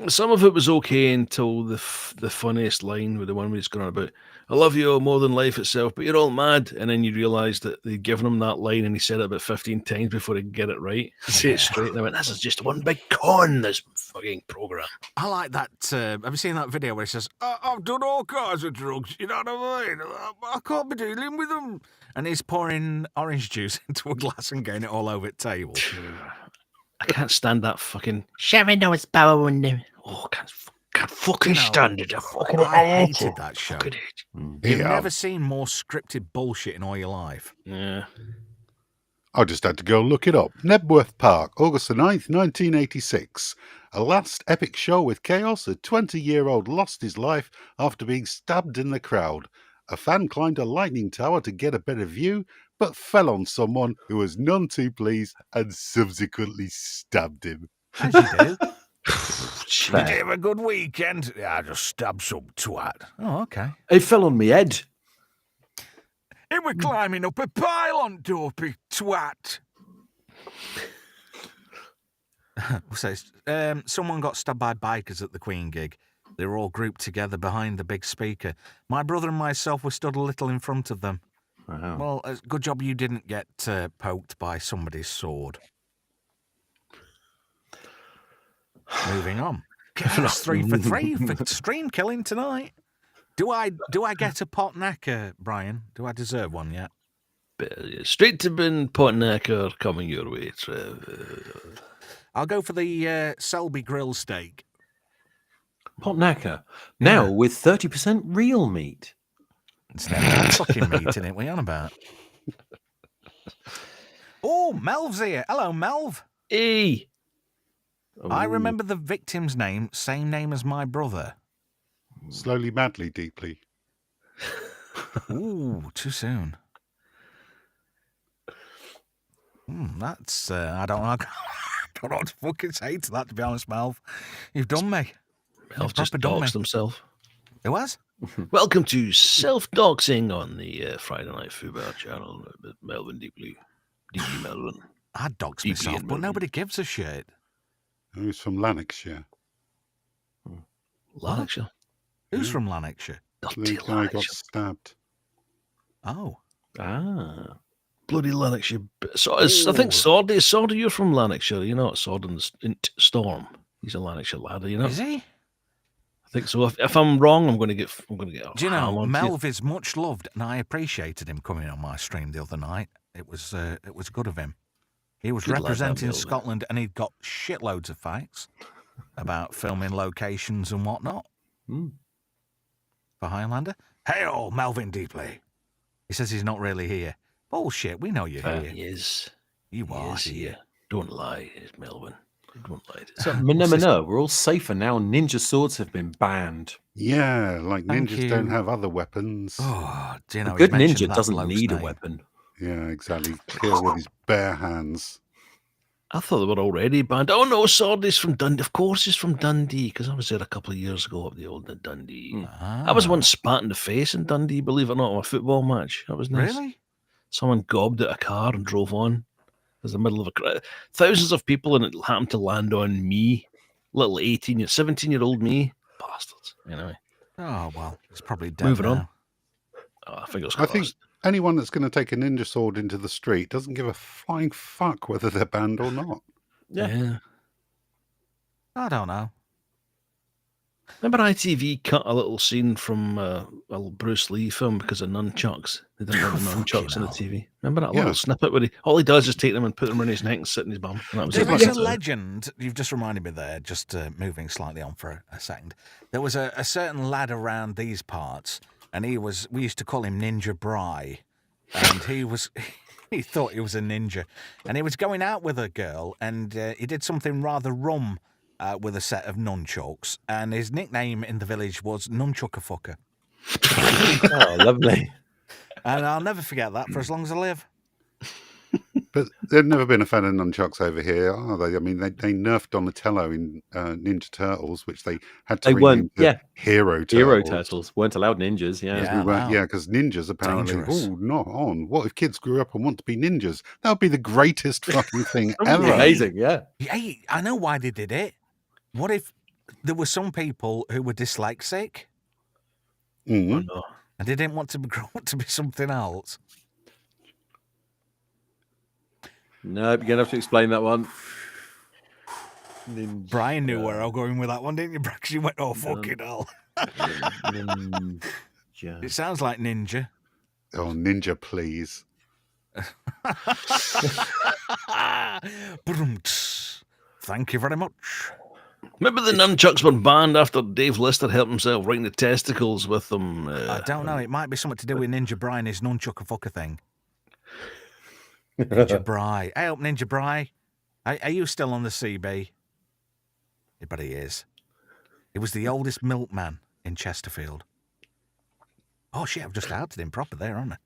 Some of it was okay until the funniest line with the one where it's going on about, I love you more than life itself, but you're all mad. And then you realise that they'd given him that line and he said it about 15 times before he could get it right. Say it straight. And I went, this is just one big con, this fucking programme. I like that. Have you seen that video where he says, I've done all kinds of drugs, you know what I mean? I can't be dealing with them. And he's pouring orange juice into a glass and getting it all over the table. I can't stand that fucking... Sharon knows power on them. Oh, can't fucking stand it. I hated that show. You've Yeah. never seen more scripted bullshit in all your life. Yeah. I just had to go look it up. Nebworth Park, August the 9th, 1986. A last epic show with chaos. A 20-year-old lost his life after being stabbed in the crowd. A fan climbed a lightning tower to get a better view, but fell on someone who was none too pleased and subsequently stabbed him. As you do. Did you have a good weekend? Yeah, I just stabbed some twat. Oh, okay. It fell on me head. He were climbing up a pylon, dopey twat. Someone got stabbed by bikers at the Queen gig. They were all grouped together behind the big speaker. My brother and myself were stood a little in front of them. Wow. Well, good job you didn't get poked by somebody's sword. Moving on. It's 3 for 3 for stream killing tonight. Do I get a pot knacker, Brian? Do I deserve one yet? Straight to bin pot knacker coming your way, Trevor. I'll go for the Selby grill steak. Pot knacker. Now with 30% real meat. It's never fucking meat in it. What are you on about? Oh, Melv's here. Hello, Melv. Hey. I remember the victim's name, same name as my brother. Slowly, madly, deeply. Ooh, too soon. That's I don't know. I don't know what to fucking say to that. To be honest, Melv, you've done me. Melv just doxed himself. It was. Welcome to self-doxing on the Friday Night Fubar channel with Melvin Deeply Melvin. I dox myself, but nobody gives a shit. Who's from Lanarkshire? Lanarkshire? Who's from Lanarkshire? The guy got stabbed. Oh. Ah. Bloody Lanarkshire. So I think Sordy, you're from Lanarkshire. You're not Sword in Storm. He's a Lanarkshire lad, you know. Is he? I think so. If I'm wrong, I'm going to get. Do you know, Melv is much loved, and I appreciated him coming on my stream the other night. It was good of him. He was representing Scotland, and he'd got shitloads of facts about filming locations and whatnot for Highlander. Hey, oh, Melvin Deeply. He says he's not really here. Bullshit. We know you're here. He is. You are here. Don't lie, it's Melvin. Don't lie. So, we're all safer now. Ninja swords have been banned. Yeah, like ninjas don't have other weapons. Oh, do you know, a good ninja doesn't need a weapon. Yeah, exactly. Kill with his bare hands. I thought they were already banned. Oh no, Sordy's from Dundee. Of course he's from Dundee, because I was there a couple of years ago at the old Dundee. I was once spat in the face in Dundee, believe it or not, on a football match. That was nice. Really? Someone gobbed at a car and drove on. It was the middle of a crowd. Thousands of people, and it happened to land on me. Little 17-year-old me. Bastards. Anyway. Oh, well, it's probably dead Moving now. on. Oh, I think anyone that's going to take a ninja sword into the street doesn't give a flying fuck whether they're banned or not. Yeah. I don't know. Remember ITV cut a little scene from a Bruce Lee film because of nunchucks? They didn't have the nunchucks on the TV. Remember that little snippet where all he does is take them and put them on his neck and sit in his bum? And that was There was a legend. You've just reminded me there, just moving slightly on for a second. There was a certain lad around these parts, and we used to call him Ninja Bry, and he thought he was a ninja, and he was going out with a girl, and he did something rather rum with a set of nunchucks, and his nickname in the village was Nunchuck-a-fucker. Oh, lovely. And I'll never forget that for as long as I live. But they've never been a fan of nunchucks over here, are they? I mean, they nerfed Donatello in Ninja Turtles, which they had to rename to Hero Turtles. Hero Turtles weren't allowed ninjas, because ninjas apparently, not on. What if kids grew up and want to be ninjas? That would be the greatest fucking thing ever. Amazing, yeah. Hey, I know why they did it. What if there were some people who were dyslexic? Mm-hmm. Oh, no. And they didn't want to grow up to be something else? No, you're going to have to explain that one. Brian knew where I was going with that one, didn't you, Brax? You went, oh, fucking hell. It sounds like ninja. Oh, ninja, please. Thank you very much. Remember the nunchucks were banned after Dave Lister helped himself right in the testicles with them? I don't know. It might be something to do with Ninja Brian, his nunchuck-a-fucker thing. Ninja Bry. Hey up, Ninja Bry. Are you still on the CB? But he is. He was the oldest milkman in Chesterfield. Oh, shit, I've just outed him proper there, haven't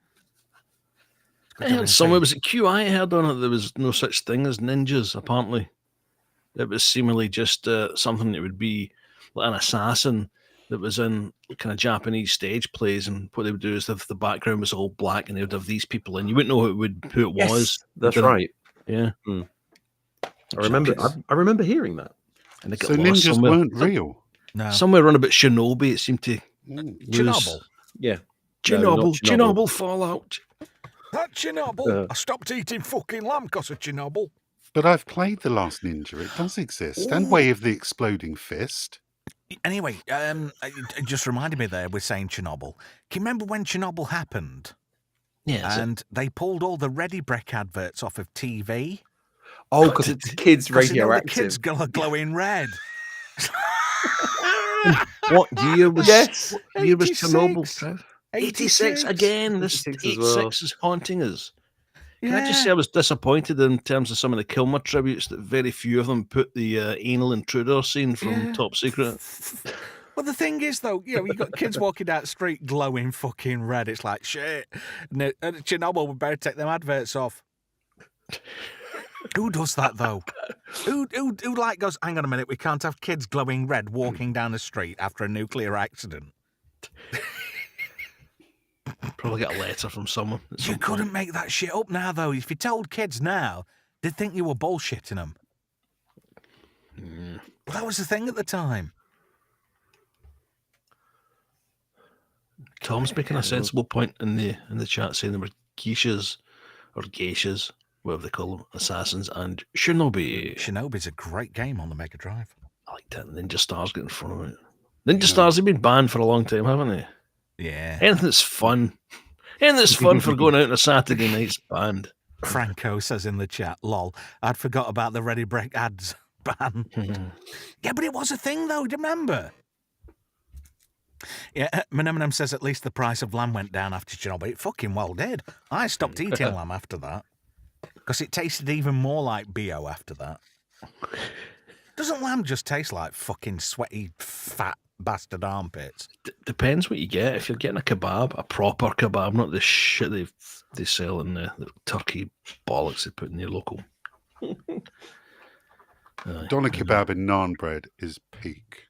I? I heard somewhere, was it QI I heard on it, there was no such thing as ninjas, apparently. It was seemingly just something that would be like an assassin that was in kind of Japanese stage plays, and what they would do is if the background was all black and they would have these people in, you wouldn't know who it was. That's right. Yeah. I remember hearing that. And so ninjas weren't real. No. Somewhere around about Shinobi, it seemed to Chernobyl. Yeah. Chernobyl Fallout. That Chernobyl. I stopped eating fucking lamb because of Chernobyl. But I've played The Last Ninja. It does exist. And Way of the Exploding Fist. Anyway, it just reminded me there, we're saying Chernobyl. Can you remember when Chernobyl happened? Yeah. And they pulled all the Ready Brek adverts off of TV. Oh, because it's kids radioactive. The kids glowing red. What year was year was 86. Chernobyl, Trev? 86 again. This 86 is haunting us. Can I just say I was disappointed in terms of some of the Kilmer tributes that very few of them put the anal intruder scene from Top Secret. Well, the thing is, though, you got kids walking down the street glowing fucking red. It's like, shit. And at Chernobyl, we better take them adverts off. Who does that, though? Who like goes, hang on a minute, we can't have kids glowing red walking down the street after a nuclear accident? Probably get a letter from someone. You couldn't make that shit up now, though. If you told kids now, they'd think you were bullshitting them. But that was the thing at the time. Tom's making a sensible point in the chat, saying there were geishas, or geishas, whatever they call them, assassins, and Shinobi. Shinobi's a great game on the Mega Drive. I like that. Ninja Stars get in front of it. Ninja Stars have been banned for a long time, haven't they? Yeah. Anything that's fun. Anything that's fun for going out on a Saturday night's banned. Franco says in the chat, lol, I'd forgot about the Ready Brek ads ban. Yeah, but it was a thing, though, do you remember? Yeah, Menem says at least the price of lamb went down after Chernobyl. It fucking well did. I stopped eating lamb after that. Because it tasted even more like BO after that. Doesn't lamb just taste like fucking sweaty, fat bastard armpits? Depends what you get. If you're getting a kebab, a proper kebab, not the shit they sell in the turkey bollocks they put in your local. Doner kebab in naan bread is peak.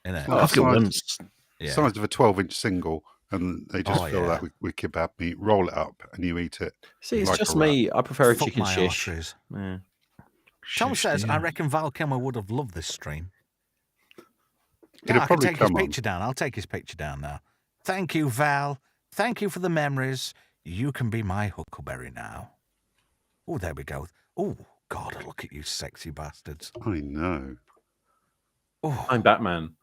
Innit? I've got once. Size of a 12-inch single, and they just fill that with kebab meat, roll it up, and you eat it. See, it's like just me. I prefer a chicken shish. Yeah. Tom says, I reckon Val Kilmer would have loved this stream. I can take his picture down. I'll take his picture down now. Thank you, Val. Thank you for the memories. You can be my Huckleberry now. Oh, there we go. Oh, God, look at you sexy bastards. I know. Oh, I'm Batman.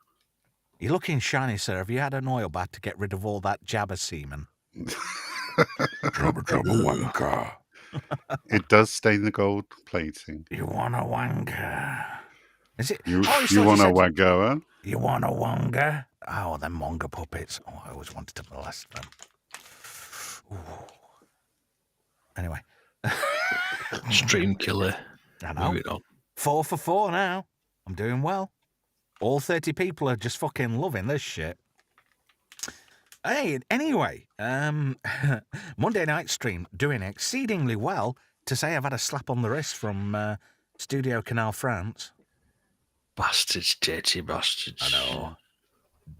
You're looking shiny, sir. Have you had an oil bath to get rid of all that Jabba semen? Jabba wanker. It does stain the gold plating. You want a wanker? Is it? You want a waggoa? You want a wonga? Oh, them wonga puppets. Oh, I always wanted to molest them. Ooh. Anyway. Stream killer. I know. 4 for 4 now. I'm doing well. All 30 people are just fucking loving this shit. Hey, anyway, Monday night stream doing exceedingly well. To say I've had a slap on the wrist from Studio Canal France. Bastards, dirty bastards. I know.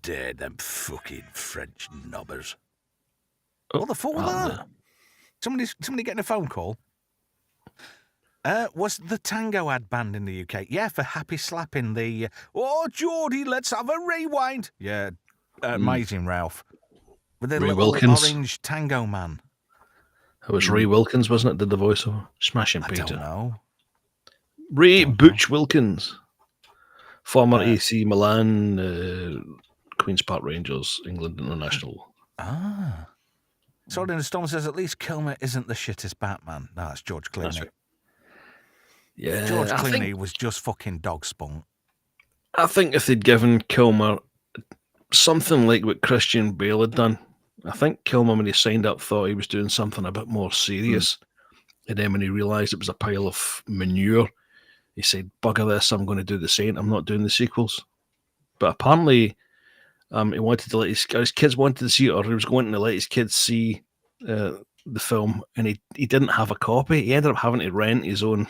Dead, them fucking French knobbers. What the fuck was that? Somebody getting a phone call? Was the Tango ad banned in the UK? Yeah, for happy slapping the... oh, Geordie, let's have a rewind. Yeah, amazing, Ralph. With the little orange Tango man. It was Ray Wilkins, wasn't it, did the voiceover? Smashing Peter. I don't know. Ray Butch Wilkins. Former AC Milan, Queen's Park Rangers, England International. Sword in the Storm says, at least Kilmer isn't the shittest Batman. No, that's George Clooney. That's right. Yeah, George Clooney was just fucking dog spunk. I think if they'd given Kilmer something like what Christian Bale had done, I think Kilmer, when he signed up, thought he was doing something a bit more serious. And then when he realised it was a pile of manure, he said, bugger this, I'm going to do the same. I'm not doing the sequels. But apparently, he wanted to let his kids wanted to see it, or he was going to let his kids see the film, and he didn't have a copy. He ended up having to rent his own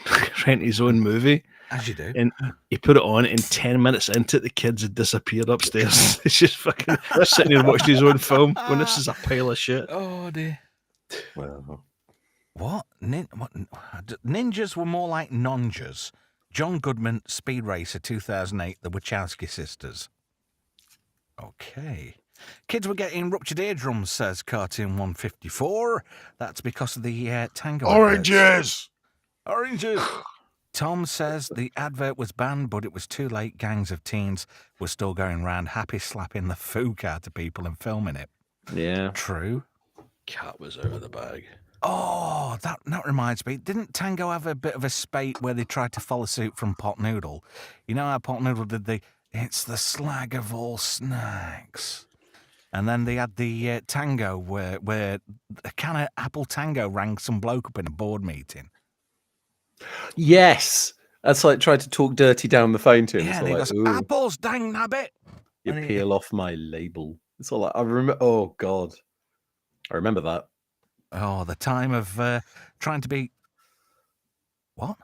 movie. As you do. And he put it on, and 10 minutes into it, the kids had disappeared upstairs. It's just fucking sitting there watching his own film when this is a pile of shit. Oh, dear. Well, what? Ninjas were more like nonjas. John Goodman, Speed Racer 2008, the Wachowski sisters. Okay. Kids were getting ruptured eardrums, says Cartoon 154. That's because of the Tango. Oranges! Oranges! Tom says the advert was banned, but it was too late. Gangs of teens were still going round, happy slapping the fook out of people and filming it. Yeah. True. Cat was out of the bag. Oh, that reminds me. Didn't Tango have a bit of a spate where they tried to follow suit from Pot Noodle? You know how Pot Noodle did it's the slag of all snacks. And then they had the Tango where a can of apple Tango rang some bloke up in a board meeting. Yes. That's like trying to talk dirty down the phone to him. Yeah, It's and he all goes, like, apples, dang nabbit. you And peel off my label. It's all like, I remember. Oh, God. I remember that. Oh, the time of trying to be... What?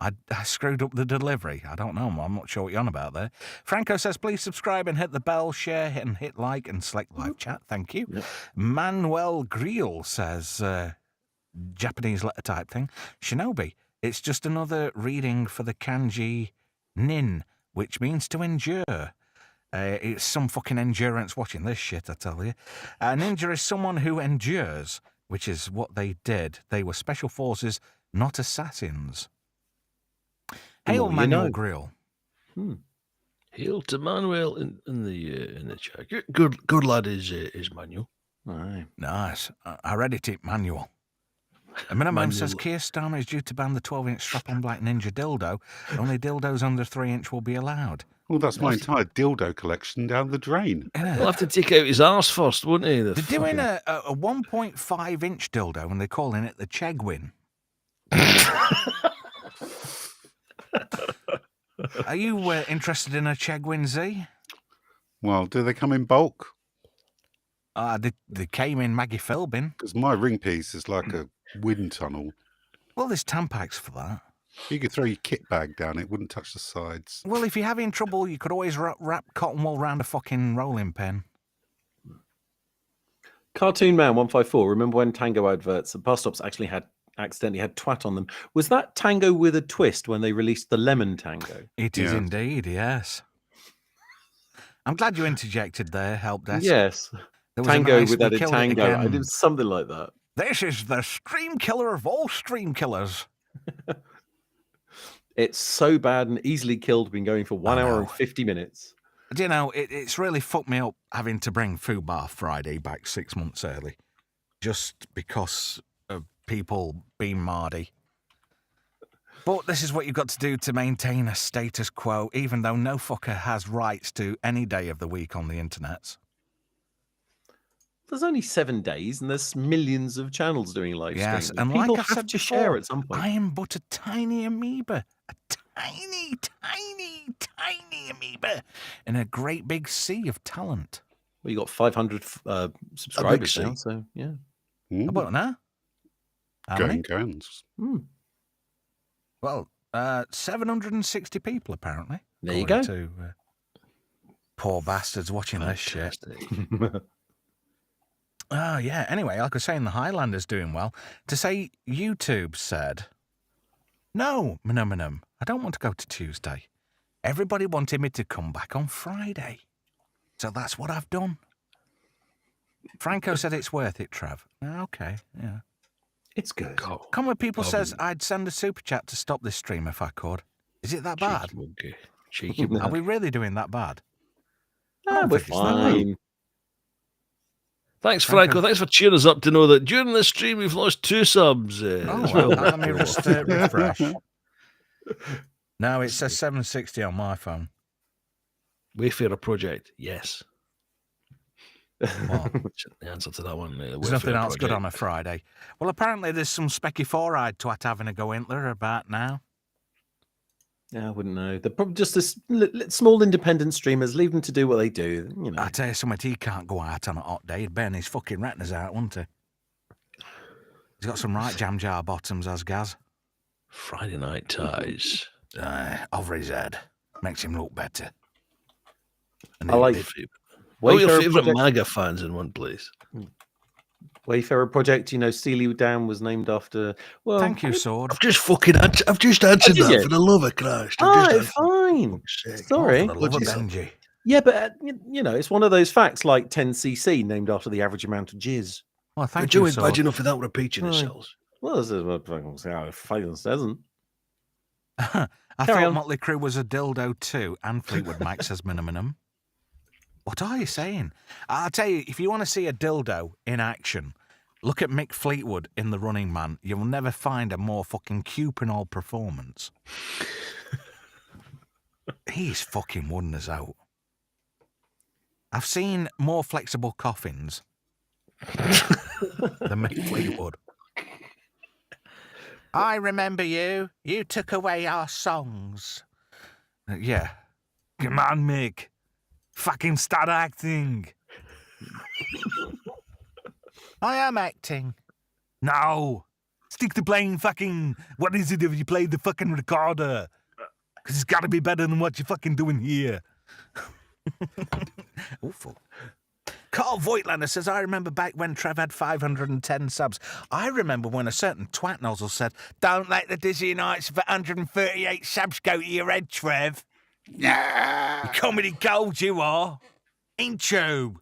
I screwed up the delivery. I don't know. I'm not sure what you're on about there. Franco says, please subscribe and hit the bell, share, hit like, and select live chat. Thank you. Yep. Manuel Griel says, Japanese letter type thing. Shinobi, it's just another reading for the kanji nin, which means to endure. It's some fucking endurance watching this shit, I tell you. A ninja is someone who endures, which is what they did. They were special forces, not assassins. Hail, Manuel Grill. Hail to Manuel in the chat. Good lad is Manuel. Aye. Nice. I read it, Manuel. A minimum says Keir Starmer is due to ban the 12-inch strap-on black ninja dildo. Only dildos under 3-inch will be allowed. Well, that's my entire dildo collection down the drain. He'll have to take out his arse first, won't he? They're doing a 1.5-inch dildo, and they're calling it the Chegwin. Are you interested in a Chegwin, Z? Well, do they come in bulk? They came in Maggie Philbin. Because my ring piece is like a wind tunnel. Well, there's Tampax for that. You could throw your kit bag down, it wouldn't touch the sides. Well, if you're having trouble, you could always wrap cotton wool round a fucking rolling pin. Cartoon Man 154. Remember when Tango adverts at bus stops actually accidentally had twat on them? Was that Tango with a twist when they released the Lemon Tango? It is indeed, yes. I'm glad you interjected there, help desk. Yes. Tango with added Tango. I did something like that. This is the stream killer of all stream killers. It's so bad and easily killed, been going for 1 hour and 50 minutes. Do you know, it's really fucked me up having to bring Fubar Friday back 6 months early. Just because of people being mardy. But this is what you've got to do to maintain a status quo, even though no fucker has rights to any day of the week on the internet. There's only 7 days and there's millions of channels doing live streams. And people like have said to before, share at some point. I am but a tiny amoeba. A tiny, tiny, tiny amoeba in a great big sea of talent. Well, you got 500 subscribers now, so yeah. How about now? Guns. Well, 760 people apparently. There you go. To, poor bastards watching this shit. Oh, yeah. Anyway, like I was saying, the Highlander's doing well. To say YouTube said, no, Minum, I don't want to go to Tuesday. Everybody wanted me to come back on Friday. So that's what I've done. Franco said it's worth it, Trav. Okay, yeah. It's good. Common People says I'd send a super chat to stop this stream if I could. Is it that bad? Cheeky. Are we really doing that bad? We're fine. Thanks, Franco. Thanks for cheering us up to know that during this stream we've lost 2 subs. Let me just refresh. No, it says 760 on my phone. Wayfarer Project, yes. What? The answer to that one. There's nothing else good on a Friday. Well, apparently there's some specky four-eyed twat having a go in there about now. Yeah, I wouldn't know. They're probably just this small independent streamers. Leave them to do what they do. You know. I tell you something, he can't go out on a hot day. He'd burn his fucking retinas out, wouldn't he? He's got some right jam jar bottoms, as Gaz. Friday night ties. Over his head. Makes him look better. And I like all your favourite MAGA fans in one place. Wayfarer Project, you know, Steely Dan was named after. Well, thank you, Sword. I've just answered that for the love of Christ. Fine. Sorry. For the love of Benji. Yeah, but you know, it's one of those facts like 10cc named after the average amount of jizz. Well, thank you. Sword. Bad enough without repeating ourselves. Well, this is what fucking doesn't. I Carry thought on. Motley Crue was a dildo too, and Fleetwood Mac says minimum. What are you saying? I'll tell you, if you want to see a dildo in action, look at Mick Fleetwood in The Running Man. You'll never find a more fucking cupinol performance. He's fucking won us out. I've seen more flexible coffins than Mick Fleetwood. I remember you. You took away our songs. Yeah. Come on, Mick. Fucking start acting. I am acting. No. Stick to playing fucking... What is it if you play the fucking recorder? Because it's got to be better than what you're fucking doing here. Awful. Carl Voigtlander says, I remember back when Trev had 510 subs. I remember when a certain twat nozzle said, don't let the dizzy nights of 138 subs go to your head, Trev. Yeah. You comedy gold you are. Ain't you?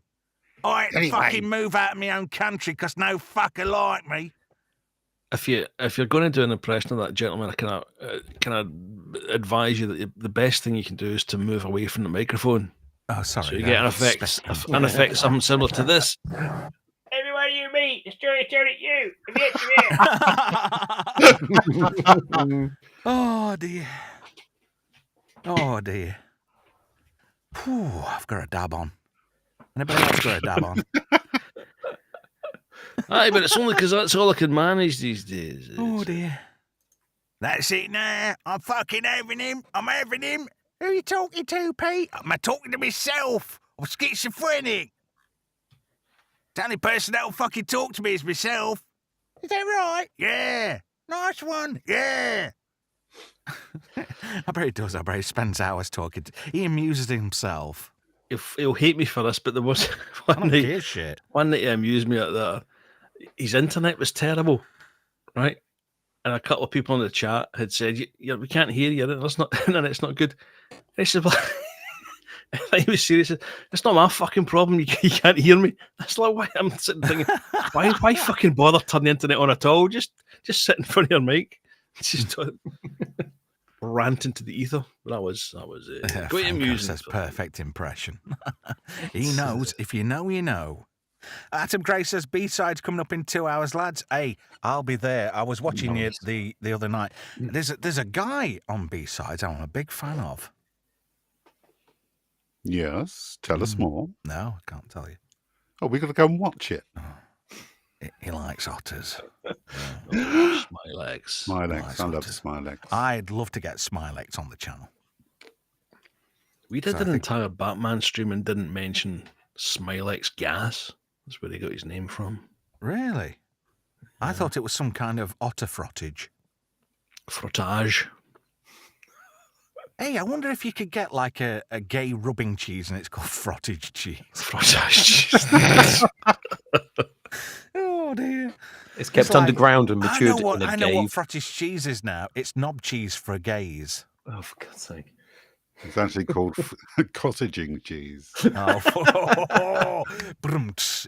I had to fucking move out of my own country because no fucker like me. If you're going to do an impression of that gentleman, I can advise you that the best thing you can do is to move away from the microphone. Oh, sorry. So you get an effect something similar to this. Everywhere you meet, the story turn at you. Oh, dear. Oh, dear. Whew, I've got a dab on. Anybody else got a dab on? Aye, but it's only because that's all I can manage these days. Oh, dear. That's it now. I'm fucking having him. I'm having him. Who are you talking to, Pete? Am I talking to myself? I'm schizophrenic. The only person that'll fucking talk to me is myself. Is that right? Yeah. Nice one. Yeah. I bet he does. I bet he spends hours talking. He amuses himself. He'll hate me for this, but there was one night he amused me at that. His internet was terrible, right? And a couple of people in the chat had said, we can't hear you. Internet's not good. And he said, well, I thought he was serious. It's not my fucking problem. You can't hear me. That's like, why I'm sitting thinking, why fucking bother turn the internet on at all? Just sit in front of your mic. Just rant into the ether. But that was quite amusing. That's perfect impression. He knows. If you know, you know. Atom Gray says, B-sides coming up in 2 hours, lads. Hey, I'll be there. I was watching you the other night. There's a guy on B-sides I'm a big fan of. Yes, tell us more. No, I can't tell you. Oh, we got to go and watch it. Oh, he likes otters. Smilex. Smilex. I love Smilex. I'd love to get Smilex on the channel. We did an entire Batman stream and didn't mention Smilex gas. That's where he got his name from. Really? Yeah. I thought it was some kind of otter frottage. Frottage. Hey, I wonder if you could get like a gay rubbing cheese and it's called frottage cheese. Frottage cheese. Oh, dear. It's kept underground and matured in a I know cave. what frottage cheese is now. It's knob cheese for gays. Oh, for God's sake. It's actually called cottaging cheese. Oh,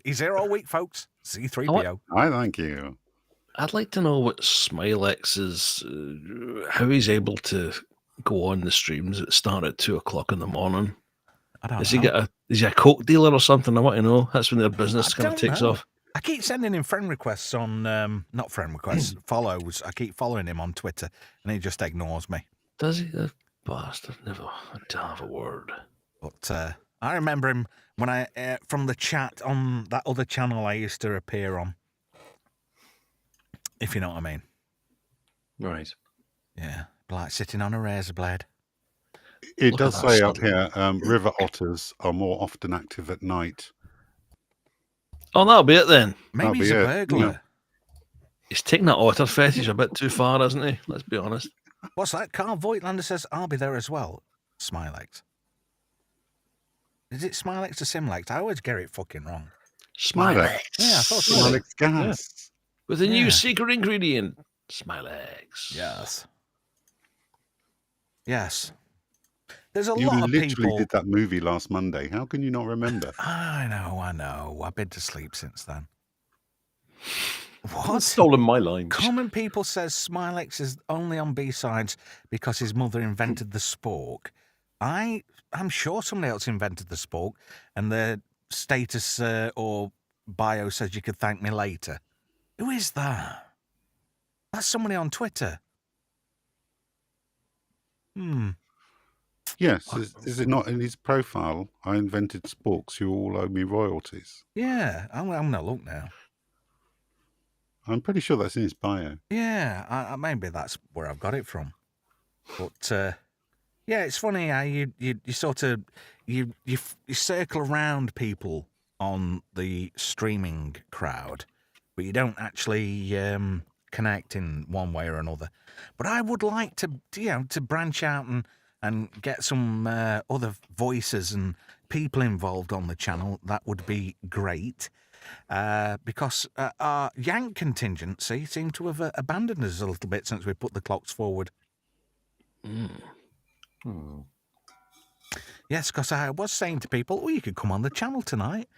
he's here all week, folks. C3PO. I thank you. I'd like to know what Smilex is, how he's able to go on the streams that start at 2:00 in the morning. I don't know. Is he a coke dealer or something? I want to know. That's when their business kind of takes off. I keep sending him friend requests on, not friend requests, follows. I keep following him on Twitter and he just ignores me. Does he? The bastard. Never to have a word. But I remember him when I from the chat on that other channel I used to appear on. If you know what I mean. Right. Yeah. Like sitting on a razor blade. It does say up here, river otters are more often active at night. Oh, that'll be it then. Maybe he's a burglar. Yeah. He's taking that otter fetish a bit too far, isn't he? Let's be honest. What's that? Carl Voigtlander says, I'll be there as well. Smilex. Is it Smilex or Simlex? I always get it fucking wrong. Smilex. Yeah, I thought so. Smilex gas. Yeah. With a new secret ingredient. Smilex. Yes. Yes. There's a lot of people... You literally did that movie last Monday. How can you not remember? I know. I've been to sleep since then. What? Stolen my line. Common People says Smilex is only on B-sides because his mother invented the spork. I'm sure somebody else invented the spork, and the status or bio says you could thank me later. Who is that? That's somebody on Twitter. Yes, is it not in his profile? I invented sporks, you all owe me royalties. Yeah, I'm going to look now. I'm pretty sure that's in his bio. Yeah, maybe that's where I've got it from. But yeah, it's funny how you sort of you circle around people on the streaming crowd, but you don't actually connect in one way or another. But I would like to to branch out and get some other voices and people involved on the channel. That would be great. Because our Yank contingency seem to have abandoned us a little bit since we put the clocks forward. Yes, because I was saying to people, you could come on the channel tonight.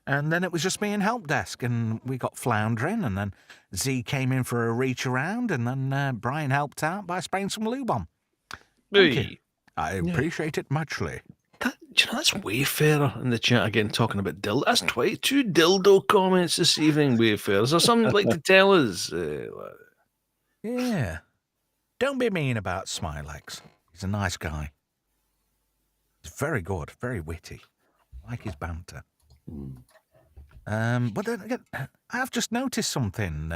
And then it was just me and Help Desk, and we got floundering, and then Z came in for a reach around, and then Brian helped out by spraying some lube on. Thank you. I appreciate it muchly. That's Wayfarer in the chat again talking about dildo. That's 22 dildo comments this evening, Wayfarer. Is there something you'd like to tell us? Yeah. Don't be mean about Smilex. He's a nice guy. He's very good, very witty. I like his banter. But then again, I've just noticed something,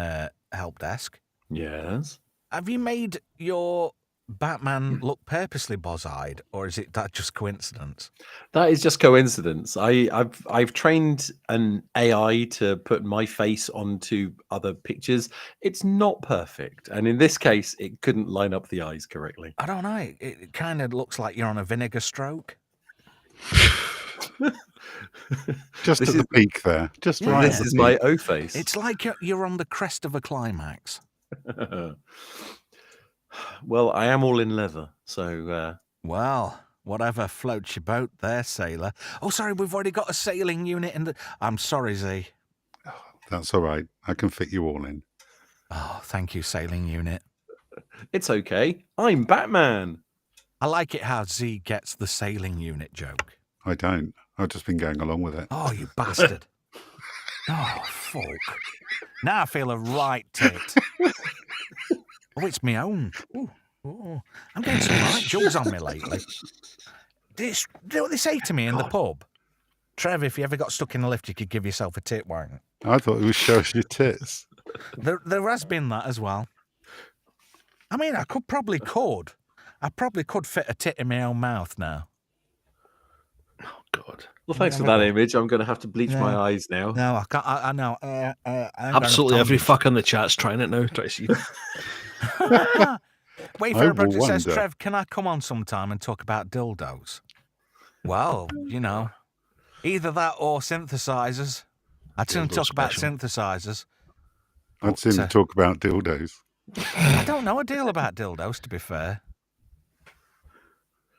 Help Desk. Yes. Have you made your Batman look purposely boz-eyed, or is it that just coincidence? That is just coincidence. I've trained an AI to put my face onto other pictures. It's not perfect, and in this case, it couldn't line up the eyes correctly. I don't know. It kind of looks like you're on a vinegar stroke. Just at the peak there. Just right. This is my O face. It's like you're on the crest of a climax. Well, I am all in leather, so... Well, whatever floats your boat there, sailor. Oh, sorry, we've already got a sailing unit in the... I'm sorry, Z. That's all right. I can fit you all in. Oh, thank you, sailing unit. It's okay. I'm Batman. I like it how Z gets the sailing unit joke. I don't. I've just been going along with it. Oh, you bastard. Oh, fuck. Now I feel a right tit. Oh, it's my own. Ooh. I'm getting some right jugs on me lately. Do you know what they say to me in the pub? Trev, if you ever got stuck in a lift, you could give yourself a tit wank. I thought it was show us your tits. There has been that as well. I mean, I probably could fit a tit in my own mouth now. Oh, God. Well, thanks for that image. I'm going to have to bleach my eyes now. No, I can't. I know. Absolutely every fuck in the chat's trying it now. Try to see. Wayfarer Project says, Trev, can I come on sometime and talk about dildos? Well, either that or synthesizers. I'd sooner talk about synthesizers. I'd sooner talk about dildos. I don't know a deal about dildos, to be fair.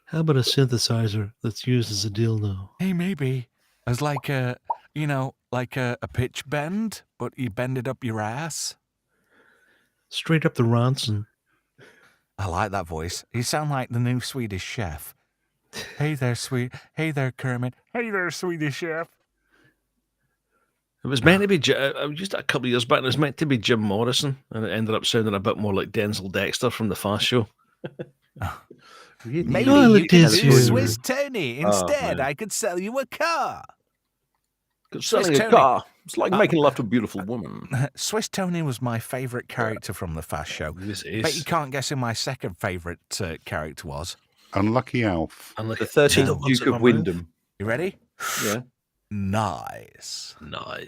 How about a synthesizer that's used as a dildo? Hey, maybe as like a pitch bend, but you bend it up your ass. Straight up the Ronson. I like that voice. You sound like the new Swedish chef. Hey there, Hey there, Kermit. Hey there, Swedish chef. It was meant to be, I used it a couple of years back, and it was meant to be Jim Morrison, and it ended up sounding a bit more like Denzel Dexter from The Fast Show. Maybe you could do Swiss Tony. Instead, I could sell you a car. Selling a car. It's like making love to a beautiful woman. Swiss Tony was my favourite character from The Fast Show. Bet you can't guess who my second favourite character was. Unlucky Alf. The 13th Duke of Wyndham. You ready? Yeah. Nice.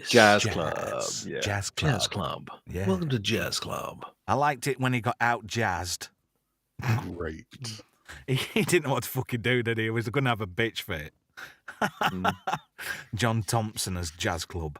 Jazz Club. Yeah. Jazz Club. Yeah. Welcome to Jazz Club. I liked it when he got out-jazzed. Great. He didn't know what to fucking do, did he? He was going to have a bitch fit. John Thompson as Jazz Club.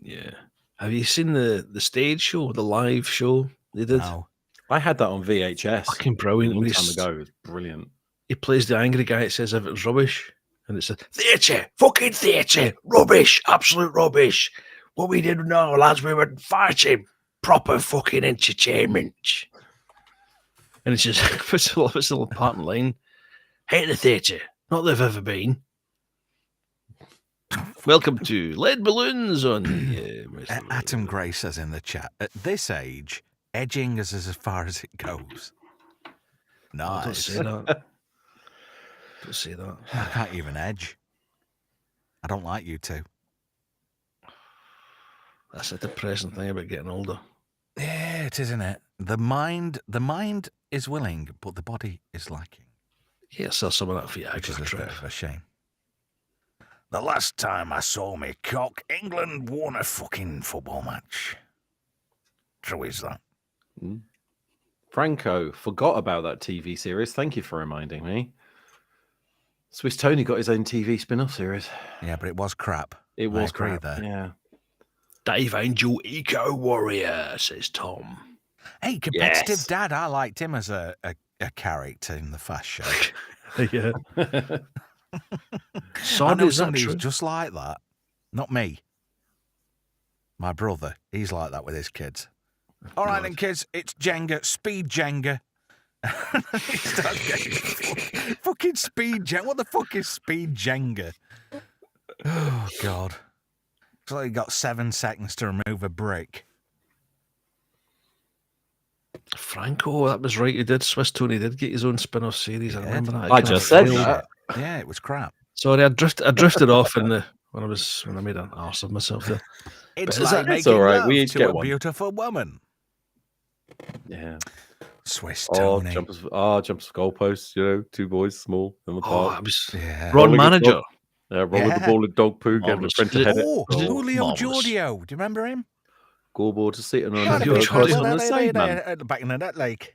Yeah. Have you seen the stage show, the live show they did? No. I had that on VHS. Fucking brilliant. A long time ago. It was brilliant. He plays the angry guy. It says if it was rubbish. And it's a theatre, fucking theatre, rubbish, absolute rubbish. What we did now, lads, we were farting. proper fucking entertainment. And it's just puts a little part in line. Hate the theatre, not that I've ever been. Welcome to Lead Balloons on the... Atom Gray says in the chat, at this age, edging is as far as it goes. Nice. Don't say that. Don't say that. I can't even edge. I don't like you two. That's a depressing thing about getting older. Yeah, it is, isn't it? The mind is willing, but the body is lacking. Yeah, so some of that for you, Which is a bit of a shame. The last time I saw me cock, England won a fucking football match. True is that. Franco, forgot about that TV series. Thank you for reminding me. Swiss Tony got his own TV spin-off series. Yeah, but it was crap. It was crap there. Yeah. Dave Angel, Eco Warrior, says Tom. Hey, competitive dad. I liked him as a character in the Fast Show. Yeah. I know somebody who's just like that. Not me. My brother. He's like that with his kids. All right then, kids. It's Jenga. Speed Jenga. He starts getting fucking speed Jenga. What the fuck is speed Jenga? Oh, God. It's like you got 7 seconds to remove a brick. Franco, that was right. He did. Swiss Tony did get his own spin-off series. I remember that. I just said that. Yeah, it was crap. Sorry, I drifted off in the when I made an arse of myself there. It's like making it's all right. love We each to get a one. beautiful woman. Yeah. Swiss Tony. Jumps goalposts, 2 boys, small in the Oh, park. I was Yeah. Ron Rolling Manager. Roll with the ball of dog poo, getting a friend to head it. Oh, Julio marvellous. Giorgio. Do you remember him? Scoreboard to sitting on Yeah, a he was dog on on the side, man. At the back in that lake.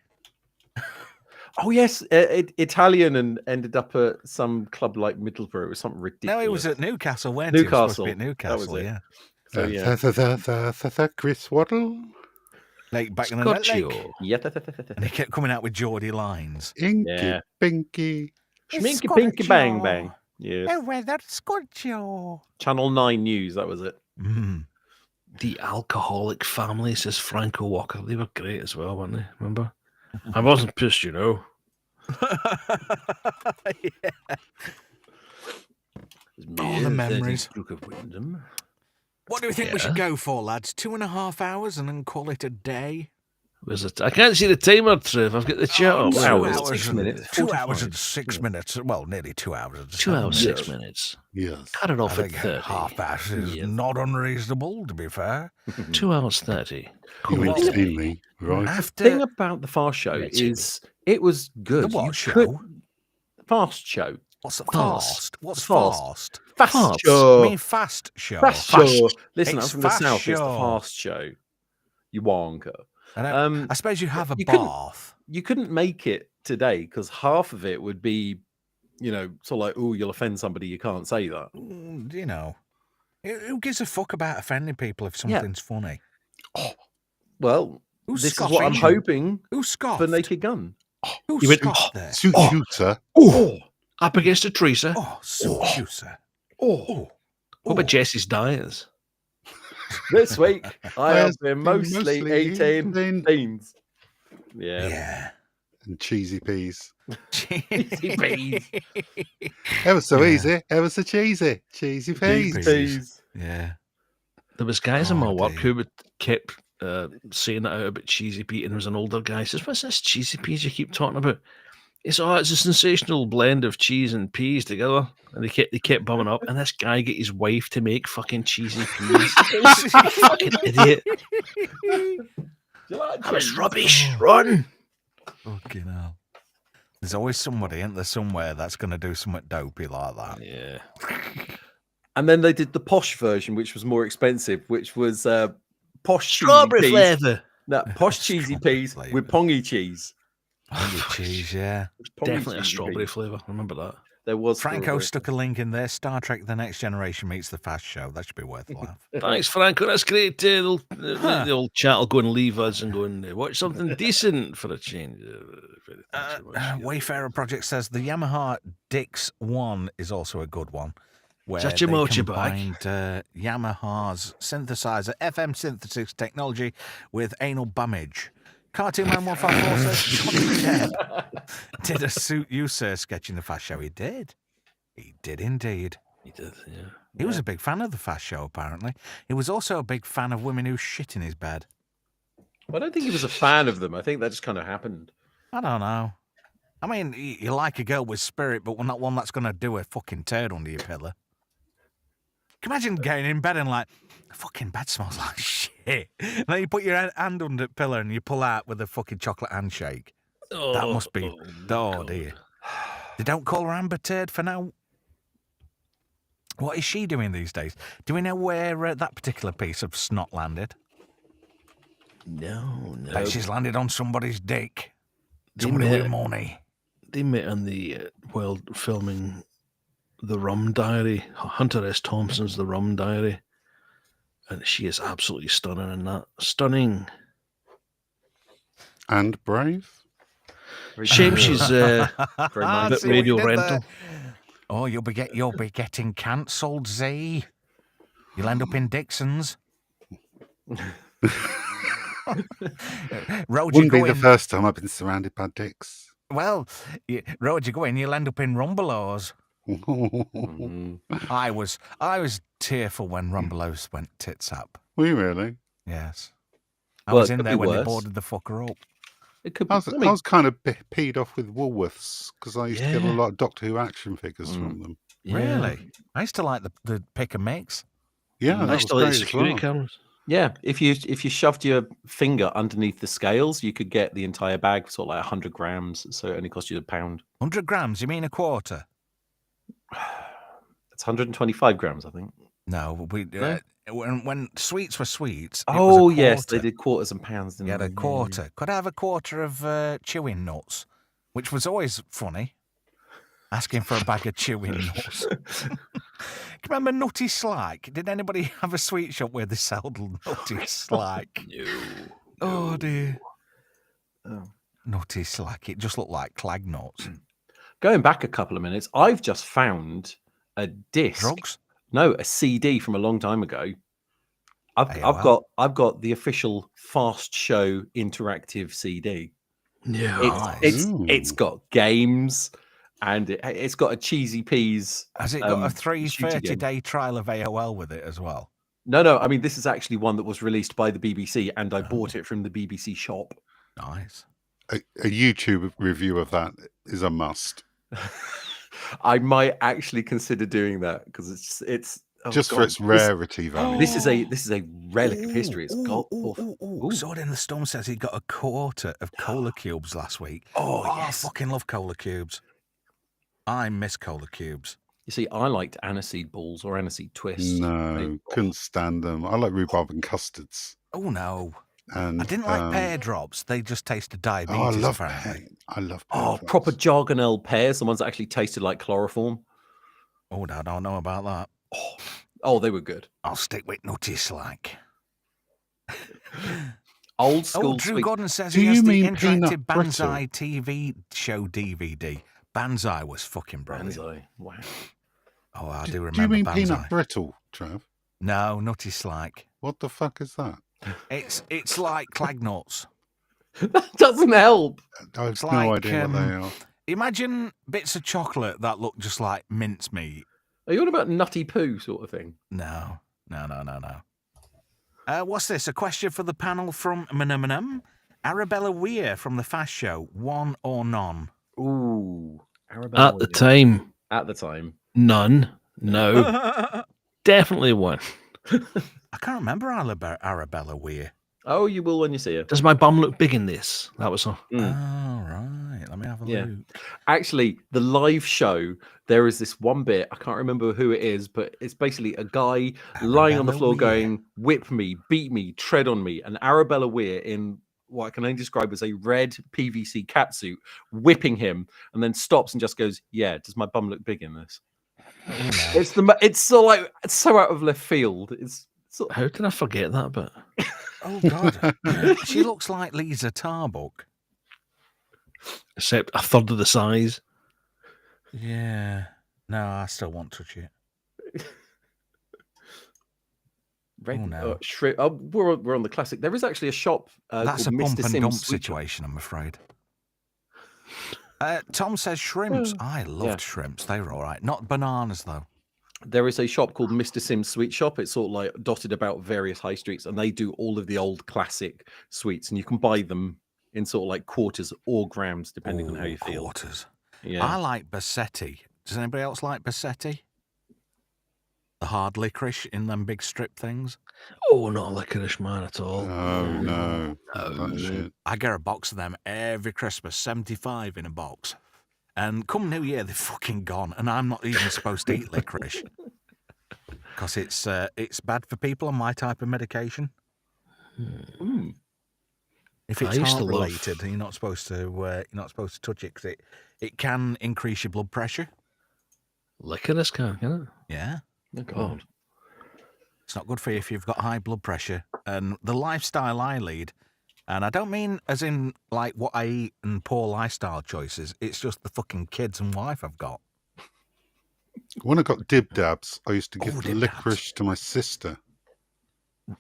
Oh yes, Italian and ended up at some club like Middlesbrough. It was something ridiculous. No, he was at Newcastle, weren't he? He was supposed to be at Newcastle, it. yeah. So, yeah. Chris Waddle. Like back in the net lake. Scotcho. Yeah. And he kept coming out with Geordie lines. Inky, Yeah. Pinky. Schminky pinky bang bang. Yeah. Oh, weather Scotcho. Channel 9 News, that was it. Mm. The Alcoholic Family, says Franco Walker. They were great as well, weren't they? Remember? I wasn't pissed, Yeah. Oh, the memories. Duke of Wyndham. What do we think we should go for, lads? 2.5 hours and then call it a day? Was it? I can't see the timer, Trev. I've got the chat up. 2 hours, hours, 6 minutes, 2 hours 45. and 6 minutes. Well, nearly 2 hours. And 2 hours, 7 6 minutes. Yes. Cut it I off at think 30. half past is Yeah. not unreasonable, to be fair. 2 hours 30. You Cool. ain't seen me, right? The After thing about the Fast Show Yeah, is it was good. the what You show? could- Fast Show. What's the Fast. fast? What's Fast. fast? Fast Fast. Show. I mean fast show. Fast Fast. Show. Listen, It's I'm from the Fast south. It's the Show. Fast Show. You wonka. I suppose you have a you couldn't- bath. You couldn't make it today because half of it would be, sort of like, oh, you'll offend somebody. You can't say that. You know, who gives a fuck about offending people if something's funny? Well, Who's this is what I'm scoffing? hoping Who scoffed? for Naked Gun. Who You went, scoffed there? Shooter. Oh, up against a Teresa. Oh, so juicer. Oh, What about Jesse's Dyers? this week I have been Mostly mostly eating eating- beans. Yeah. Yeah. And cheesy peas. Cheesy peas. Ever so Yeah. easy, ever so cheesy. Cheesy peas. peas. Yeah. There was guys in my Oh, work dear. who would kept saying that out about cheesy Pete, and there was an older guy who says, "What's this cheesy peas you keep talking about?" It's it's a sensational blend of cheese and peas together, and they kept bumming up. And this guy get his wife to make fucking cheesy peas. Fucking idiot! That was rubbish. Run. Fucking hell. There's always somebody, isn't there, somewhere that's going to do something dopey like that. Yeah. And then they did the posh version, which was more expensive, which was posh cheesy Strawberry peas. flavour. No, posh cheesy Strawberry peas flavour. with pongy cheese. Pongy cheese, yeah. Pongy Definitely a cheesy strawberry peas. flavour. Remember that. There was Franco strawberry. stuck a link in there. Star Trek The Next Generation meets the Fast Show. That should be worth a laugh. Thanks, Franco. That's great. The old chat will go and leave us and go and watch something decent for a change. Thanks so much. Wayfarer Project says the Yamaha Dix 1 is also a good one. where Shut they your mouth, you combined Yamaha's synthesizer FM synthesis technology with anal bummage. Cartoon Man 154 says Johnny Depp did a Suit You Sir sketch in the Fast Show. He did. He did indeed. He did, yeah. He was a big fan of the Fast Show, apparently. He was also a big fan of women who shit in his bed. Well, I don't think he was a fan of them. I think that just kind of happened. I don't know. I mean, you like a girl with spirit, but not one that's going to do a fucking turd under your pillow. Can you imagine getting in bed and like, the fucking bed smells like shit. And then you put your hand under the pillow and you pull out with a fucking chocolate handshake. That must be... Oh, dear. They don't call her Amber Turd for now. What is she doing these days? Do we know where that particular piece of snot landed? No. Bet she's landed on somebody's dick. Somebody with money. They met on while filming The Rum Diary. Hunter S. Thompson's The Rum Diary. And she is absolutely stunning in that. Stunning. And brave. Shame she's radio rental. Oh, you'll be getting cancelled, Z. You'll end up in Dixon's. Wouldn't be the first time I've been surrounded by dicks. Well, road you go in, you'll end up in Rumbelows. I was tearful when Rumbelows went tits up. Were you really? Yes. I was in there when they boarded the fucker up. It could I was kind of peed off with Woolworths because I used to get a lot of Doctor Who action figures from them. Yeah. Really? I used to like the pick and mix. Yeah, I used to like the security cameras. Yeah, if you shoved your finger underneath the scales, you could get the entire bag for sort of like 100 grams. So it only cost you £1. 100 grams? You mean a quarter? It's 125 grams, I think. No, when sweets were sweets. Oh yes, they did quarters and pounds. Didn't they? A quarter. Could I have a quarter of chewing nuts? Which was always funny. Asking for a bag of chewing nuts. Can you remember Nutty Slack? Did anybody have a sweet shop where they sold Nutty Slack? No. Oh dear. Oh. Nutty Slack. It just looked like clag nuts. Going back a couple of minutes, I've just found a disc. Drugs? No, a CD from a long time ago. I've got the official Fast Show interactive CD. Yeah, it's got games. And it's got a Cheesy Peas. Has it got a 330-day trial of AOL with it as well? No. I mean, this is actually one that was released by the BBC, and I bought it from the BBC shop. Nice. A YouTube review of that is a must. I might actually consider doing that because it's just for its rarity value. This is a relic of history. It's got. Sword in the Storm says he got a quarter of cola cubes last week. Oh yes. I fucking love cola cubes. I miss cola cubes. You see, I liked aniseed balls or aniseed twists. No, couldn't stand them. I like rhubarb and custards. Oh no. And I didn't like pear drops. They just tasted diabetes. Oh, I love apparently. pear. I love pear. Oh, proper Jargonelle pears, the ones that actually tasted like chloroform. Oh, I don't know about that. Oh, they were good. I'll stick with Nutty Slack. Old school. Drew Gordon says he has the interactive Banzai TV show DVD. Banzai was fucking brilliant. Banzai, wow. Oh, I do remember Do you mean Banzai. peanut brittle, Trav? No, Nutty Slack. What the fuck is that? It's like clag nuts. That doesn't help. I have no idea what they are. Imagine bits of chocolate that look just like mincemeat. Are you on about Nutty Poo sort of thing? No. What's this? A question for the panel from Arabella Weir from the Fast Show. One or none? Ooh. Arabella At the time. At the time. None. No. Definitely one. I can't remember Arabella Weir. Oh, you will when you see her. Does my bum look big in this? That was her. Oh, right. Let me have a look. Actually, the live show, there is this one bit, I can't remember who it is, but it's basically a guy lying on the floor going, whip me, beat me, tread on me. And Arabella Weir in what I can only describe as a red PVC catsuit, whipping him, and then stops and just goes, yeah, does my bum look big in this? It's so out of left field. How did I forget that bit? Oh God, she looks like Lisa Tarbuck, except a third of the size. Yeah. No, I still won't touch it. Red, no. shrimp. Oh, we're on the classic. There is actually a shop That's called a pump Mr. and Sim's dump Sweet Shop. situation, I'm afraid. Tom says shrimps. I loved shrimps. They were all right. Not bananas, though. There is a shop called Mr. Sim's Sweet Shop. It's sort of like dotted about various high streets, and they do all of the old classic sweets, and you can buy them in sort of like quarters or grams, depending on how you feel. Quarters. Yeah. I like Bassetti. Does anybody else like Bassetti? The hard licorice in them big strip things? Oh, not a licorice man at all. Oh, no. That shit. I get a box of them every Christmas, 75 in a box. And come New Year, they're fucking gone, and I'm not even supposed to eat licorice because it's bad for people on my type of medication. If it's heart related, you're not supposed to touch it because it can increase your blood pressure. Licorice can it? Yeah. Oh God. It's not good for you if you've got high blood pressure. And the lifestyle I lead, and I don't mean as in like what I eat and poor lifestyle choices, it's just the fucking kids and wife I've got. When I got dib dabs, I used to give licorice to my sister.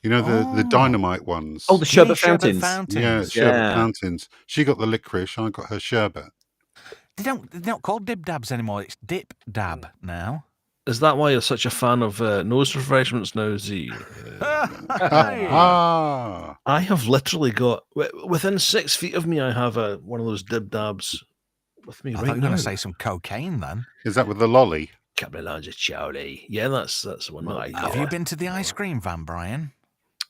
You know, the dynamite ones. Oh, the sherbet fountains. Yeah, sherbet fountains. She got the licorice, I got her sherbet. They're not called dib dabs anymore. It's dip dab now. Is that why you're such a fan of nose refreshments now, Z? Ah. I have literally got, within 6 feet of me, I have one of those dib dabs with me I right thought you were now. going to say some cocaine then. Is that with the lolly? Couple of loads of chowley. Yeah, that's the one that I got. Have you been to the ice cream van, Brian?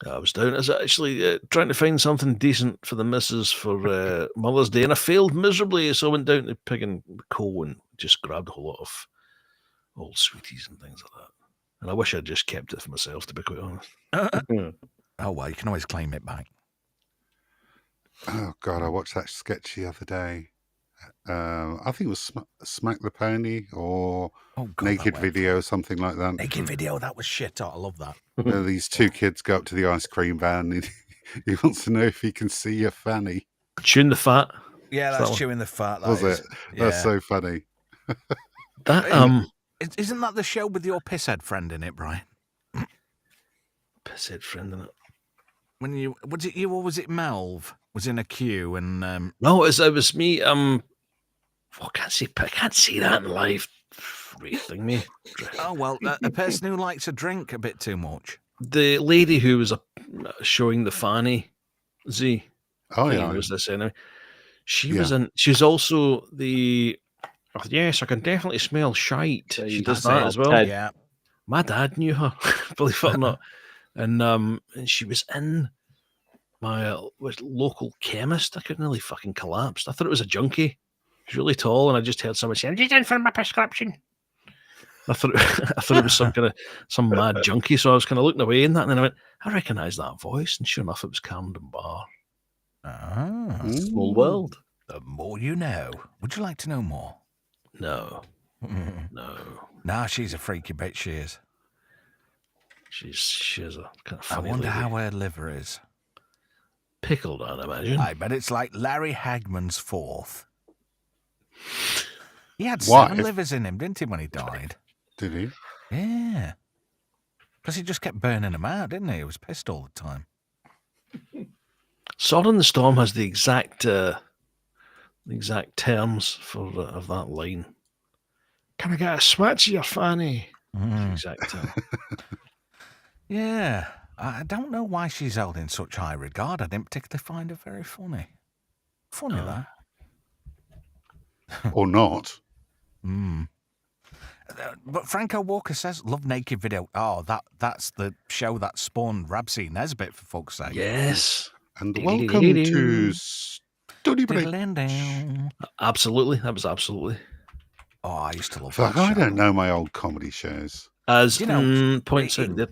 I was down as actually trying to find something decent for the missus for Mother's Day, and I failed miserably, so I went down to Pig and Co and just grabbed a whole lot of old sweeties and things like that. And I wish I'd just kept it for myself, to be quite honest. Oh, well, you can always claim it back. Oh, God, I watched that sketch the other day. I think it was Smack the Pony or Naked Video, something like that. Naked Video, that was shit. I love that. These two kids go up to the ice cream van and he wants to know if he can see your fanny. Chewing the fat. Yeah, that's Chewing the Fat. Was it? Yeah. That's so funny. That Isn't that the show with your pisshead friend in it, Brian? Pisshead friend in it. When was it you or was it Melv? Was in a queue and no, it was me. I can't see that in live. Thing me. Oh well, a person who likes a drink a bit too much. The lady who was showing the fanny, Z. Oh yeah, was this anyway? She was in. She's also the. Oh, yes, I can definitely smell shite. She does that as well. Yeah, my dad knew her, believe it or not, and she was in my local chemist. I couldn't really fucking collapse. I thought it was a junkie. She's really tall, and I just heard someone saying, "Just in for my prescription." I thought it was some mad junkie, so I was kind of looking away in that, and then I went, I recognise that voice, and sure enough, it was Camden Barr. Small world. The more you know. Would you like to know more? No. Nah, she's a freaky bitch. She is. She's a kind of funny. I wonder lady. how her liver is. Pickled, I'd imagine. I bet it's like Larry Hagman's fourth. He had 7 livers in him, didn't he, when he died? Did he? Yeah. Because he just kept burning them out, didn't he? He was pissed all the time. Sword in the Storm has the exact terms of that line. Can I get a switch of your fanny? Exact term. Yeah. I don't know why she's held in such high regard. I didn't particularly find her very funny. Funny, that. Or not. But Franco Walker says, love Naked Video. Oh, that's the show that spawned Rabsy Nesbitt, for fuck's sake. Yes. And welcome to Study Break. Absolutely. That was absolutely. Oh, I used to love Fuck, that show. I don't know my old comedy shows. As you know, points out,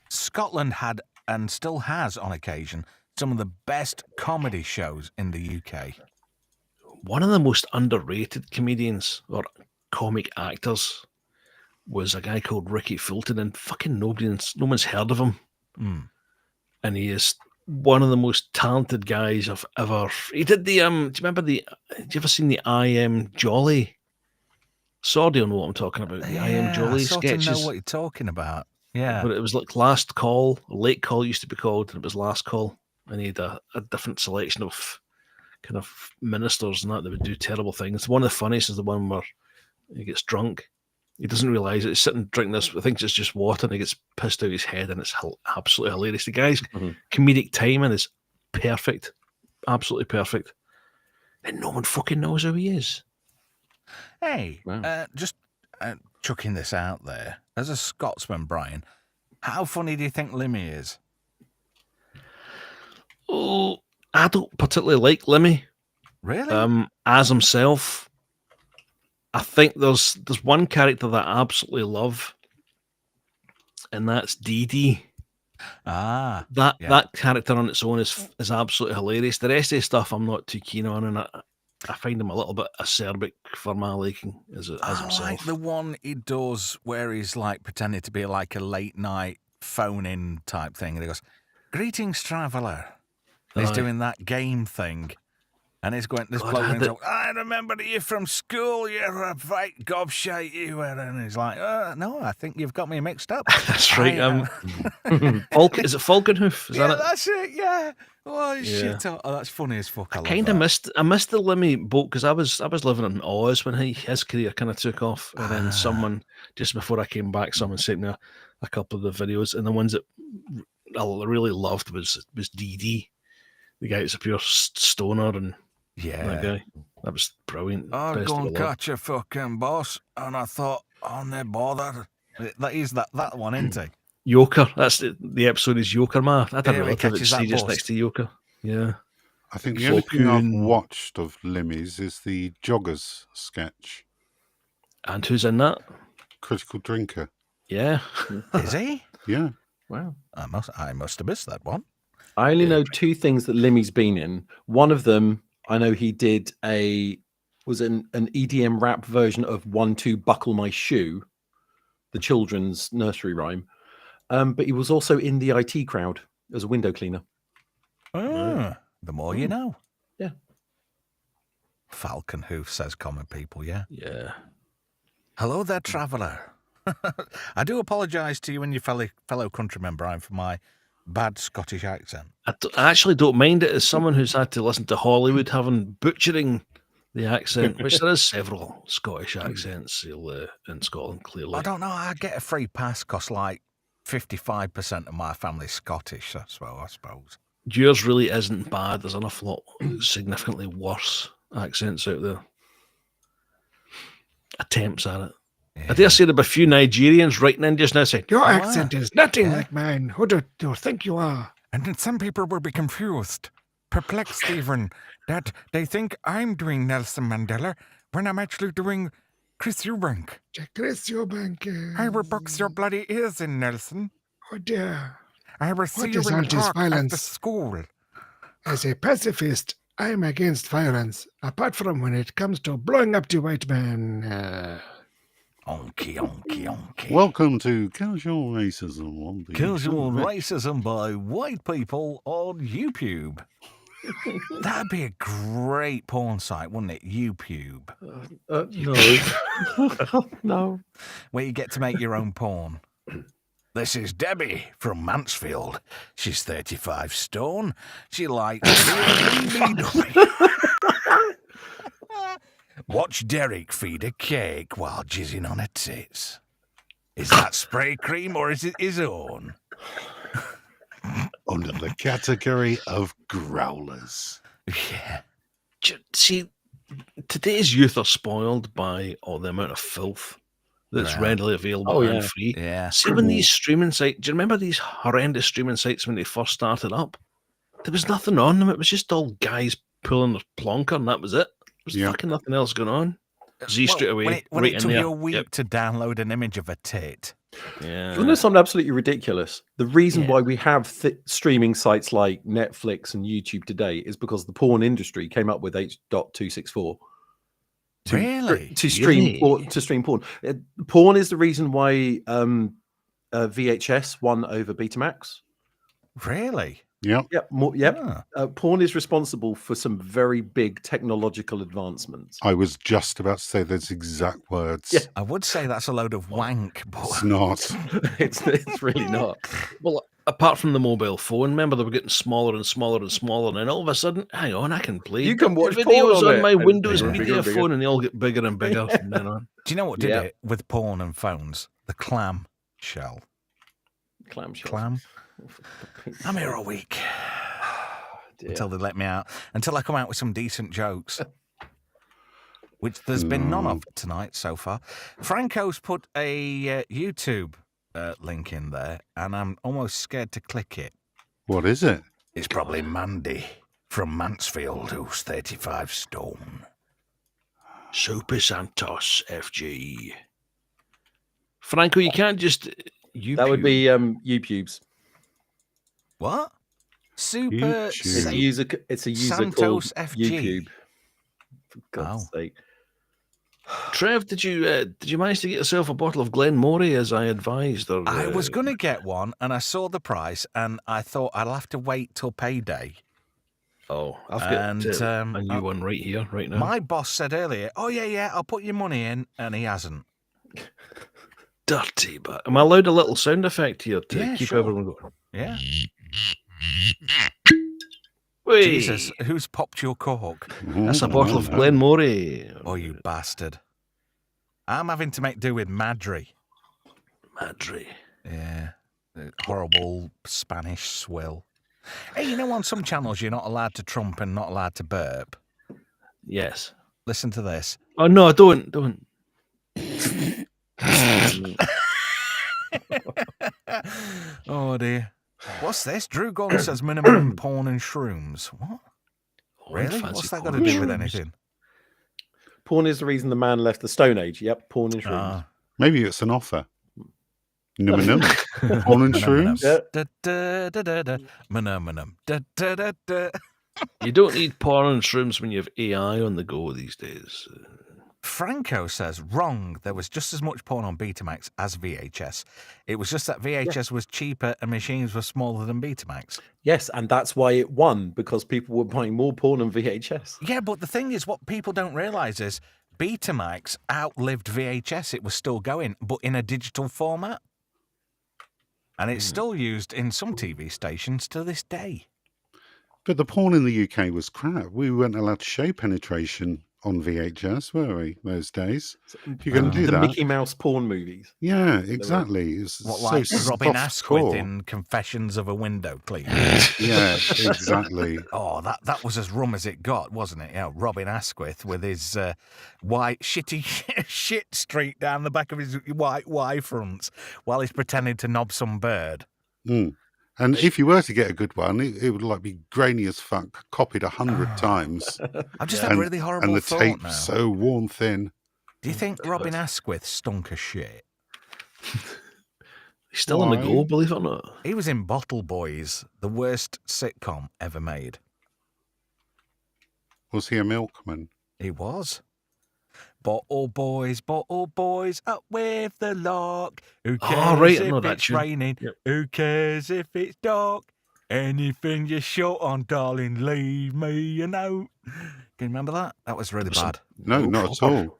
Scotland had and still has on occasion some of the best comedy shows in the UK. One of the most underrated comedians or comic actors was a guy called Ricky Fulton, and fucking no one's heard of him. And he is one of the most talented guys I've ever. He did the do you ever seen the I Am Jolly Sordy will know what I'm talking about. The I Am Jolly I sort sketches. of know what you're talking about. Yeah. But it was like Last Call, Late Call used to be called, and it was Last Call. And he had a different selection of kind of ministers and that would do terrible things. One of the funniest is the one where he gets drunk. He doesn't realise it. He's sitting drinking this, I think it's just water, and he gets pissed out his head, and it's absolutely hilarious. The guy's comedic timing is perfect. Absolutely perfect. And no one fucking knows who he is. Hey, just chucking this out there. As a Scotsman, Brian, how funny do you think Limmy is? Oh, I don't particularly like Limmy. Really? As himself, I think there's one character that I absolutely love, and that's Dee Dee. That character on its own is absolutely hilarious. The rest of the stuff I'm not too keen on, and I find him a little bit acerbic for my liking as himself. Like the one he does where he's like pretending to be like a late night phone-in type thing, and he goes, "Greetings, traveller." He's doing that game thing. And he's going, this bloke goes, I remember you from school, you're a right gobshite you were. And he's like, no, I think you've got me mixed up. That's right. Is it Falconhoof? Is that it? That's it, yeah. Oh, shit. Oh, that's funny as fuck. I kind of missed the Limmy boat because I was living in Oz when his career kind of took off. And then someone, just before I came back, someone sent me a couple of the videos. And the ones that I really loved was Dee Dee. The guy that's a pure stoner and that guy. That was brilliant. I'll go and catch a fucking boss. And I thought, oh, no bother. That is that one, isn't it? Joker. That's the episode is Joker, man. I didn't really have it just boss next to Joker. Yeah. I think the only thing I've watched of Limmy's is the Joggers sketch. And who's in that? Critical Drinker. Yeah. Is he? Yeah. Wow. I must have missed that one. I only know two things that Limmy's been in. One of them, I know he did an EDM rap version of 1 2 Buckle My Shoe, the children's nursery rhyme. But he was also in the IT Crowd as a window cleaner. The more you know. Yeah. Falcon hoof, says common people, yeah. Yeah. Hello there, traveller. I do apologise to you and your fellow countrymen, Brian, for my bad Scottish accent. I actually don't mind it as someone who's had to listen to Hollywood butchering the accent, which there is several Scottish accents in Scotland, clearly. I don't know. I get a free pass because like 55% of my family's Scottish, that's well, I suppose. Yours really isn't bad. There's an awful lot significantly worse accents out there. Attempts at it. Yeah. I dare say there are a few Nigerians writing in just now saying, your accent is nothing like mine. Who do you think you are? And then some people will be confused, perplexed even, that they think I'm doing Nelson Mandela when I'm actually doing Chris Eubank. Chris Eubank. I will box your bloody ears in, Nelson. Oh dear. I will see you in the park at the school. As a pacifist, I am against violence, apart from when it comes to blowing up the white man. Onky. Welcome to Casual Racism on the Casual Racism by White People on YouTube. That'd be a great porn site, wouldn't it? YouTube. No. No. Where you get to make your own porn. This is Debbie from Mansfield. She's 35 stone. She likes watch Derek feed a cake while jizzing on her tits. Is that spray cream or is it his own? Under the category of growlers. Yeah. See, today's youth are spoiled by the amount of filth that's readily available and free. Yeah. See, when these streaming sites, do you remember these horrendous streaming sites when they first started up? There was nothing on them. It was just all guys pulling their plonker, and that was it. There was fucking nothing else going on. Straight away. When it took you a week to download an image of a tit. Yeah. You know something absolutely ridiculous? The reason why we have streaming sites like Netflix and YouTube today is because the porn industry came up with H.264. To stream porn. Porn is the reason why VHS won over Betamax. Really? Yep. Porn is responsible for some very big technological advancements. I was just about to say those exact words. Yeah. I would say that's a load of wank, but It's not. It's really not. Well, apart from the mobile phone, remember they were getting smaller and smaller and smaller, and then all of a sudden, hang on, I can play. You can watch videos porn on on it. my And Windows bigger and bigger Media and bigger. phone, and they all get bigger and bigger from then on. do you know what did it with porn and phones? The clam shell. Clamshell. Clam. I'm here all week. Until they let me out. Until I come out with some decent jokes. Which there's been none of tonight so far. Franco's put a YouTube link in there, and I'm almost scared to click it. What is it? It's probably Mandy from Mansfield, who's 35 stone. Super Santos FG. Franco, you can't just. That would be YouTube's. What? Super. YouTube. It's a user Santos called FG. YouTube. For God's sake. Trev, did you manage to get yourself a bottle of Glenmorangie as I advised? Or I was going to get one, and I saw the price, and I thought I'll have to wait till payday. Oh, I've got a new one right here, right now. My boss said earlier, "Oh yeah, I'll put your money in," and he hasn't. Dirty, but am I allowed a little sound effect here to keep sure. everyone going? Yeah. Wait, Jesus, who's popped your cork? that's a bottle of Glenmorangie. Oh, you bastard! I'm having to make do with Madry. Madry. Yeah, the horrible Spanish swill. Hey, you know, on some channels you're not allowed to trump and not allowed to burp. Yes. Listen to this. Oh no, don't. Oh dear. What's this? Drew Gunn says minimum porn and shrooms. What? Really? What's that got to do with anything? Porn is the reason the man left the Stone Age. Yep, porn and shrooms. Maybe it's an offer. Num-num. Porn and shrooms? You don't need porn and shrooms when you have AI on the go these days. Franco says, wrong. There was just as much porn on Betamax as VHS. It was just that VHS was cheaper and machines were smaller than Betamax. Yes, and that's why it won, because people were buying more porn on VHS. Yeah, but the thing is, what people don't realise is Betamax outlived VHS. It was still going, but in a digital format. And it's still used in some TV stations to this day. But the porn in the UK was crap. We weren't allowed to show penetration on VHS, were we, those days? You're going to do the that. Mickey Mouse porn movies. Yeah, exactly. It's What, like so Robin softcore. Asquith in Confessions of a Window Cleaner? Yeah, exactly. Oh, that was as rum as it got, wasn't it? You know, Robin Asquith with his white shitty shit streak down the back of his white Y fronts while he's pretending to knob some bird. Mm. And if you were to get a good one, it would like be grainy as fuck, copied 100 times. I've just had a really horrible and the thought tape now. so worn thin. Do you think Robin Asquith stunk of shit? He's still on the go, believe it or not. He was in Bottle Boys, the worst sitcom ever made. Was he a milkman? He was. Bottle boys, up with the lark. Who cares if it's raining? Yep. Who cares if it's dark? Anything you're short on, darling, leave me a note. Can you remember that? That was really bad. No, not at all.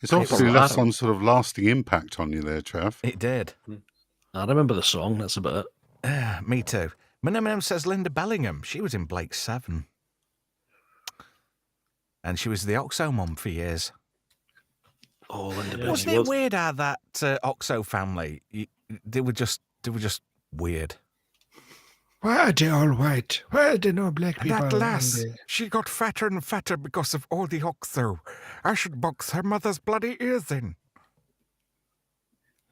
It's obviously left some sort of lasting impact on you there, Trev. It did. I remember the song, that's about it. Me too. Minimum says Linda Bellingham. She was in Blake 7. And she was the Oxo mum for years. Oh, Linda Bellingham. Wasn't it weird how that Oxo family, they were just weird. Why are they all white? Why are there no black people? That lass, she got fatter and fatter because of all the Oxo. I should box her mother's bloody ears in.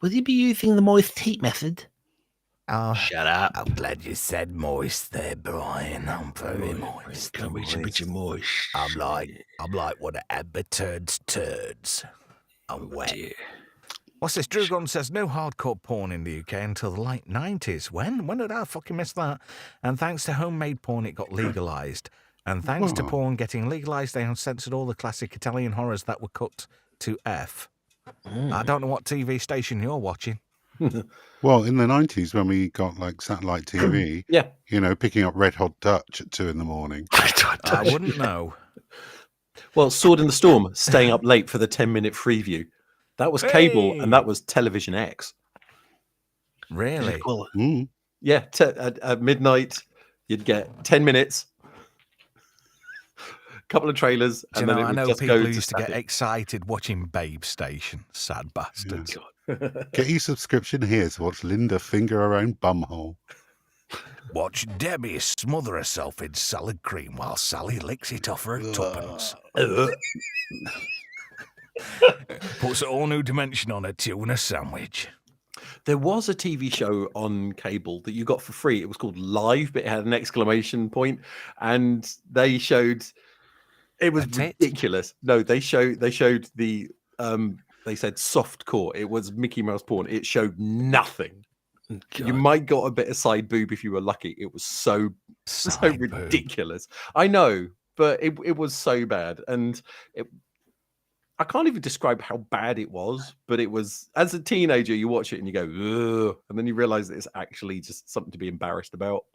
Will you be using the moist heat method? Oh, shut up. I'm glad you said moist there, Brian. I'm very moist. Can't reach a bit moist. I'm like one of Amber Turd's turds. I'm wet. Dear. What's this? Drew Gunn says no hardcore porn in the UK until the late 90s. When did I fucking miss that? And thanks to homemade porn, it got legalised. And thanks to porn getting legalised, they censored all the classic Italian horrors that were cut to F. I don't know what TV station you're watching. Well, in the 90s, when we got like satellite TV, Yeah. Picking up Red Hot Dutch at 2 a.m. I wouldn't know. Well, Sword in the Storm, staying up late for the 10-minute preview. That was cable, and that was Television X. Really? Yeah, at midnight, you'd get 10 minutes, a couple of trailers, and then it would I know just people go who to used to get static. excited watching Babe Station. Sad bastards. Get your subscription here to watch Linda finger her own bumhole. Watch Debbie smother herself in salad cream while Sally licks it off her tuppence. Puts a whole new dimension on a tuna sandwich. There was a TV show on cable that you got for free. It was called Live, but it had an exclamation point, and they showed. It was ridiculous. No, they showed the. They said soft core. It was Mickey Mouse porn. It showed nothing. God. You might got a bit of side boob if you were lucky. It was so ridiculous. I know, but it was so bad, and I can't even describe how bad it was. But it was, as a teenager, you watch it and you go, ugh, and then you realize that it's actually just something to be embarrassed about.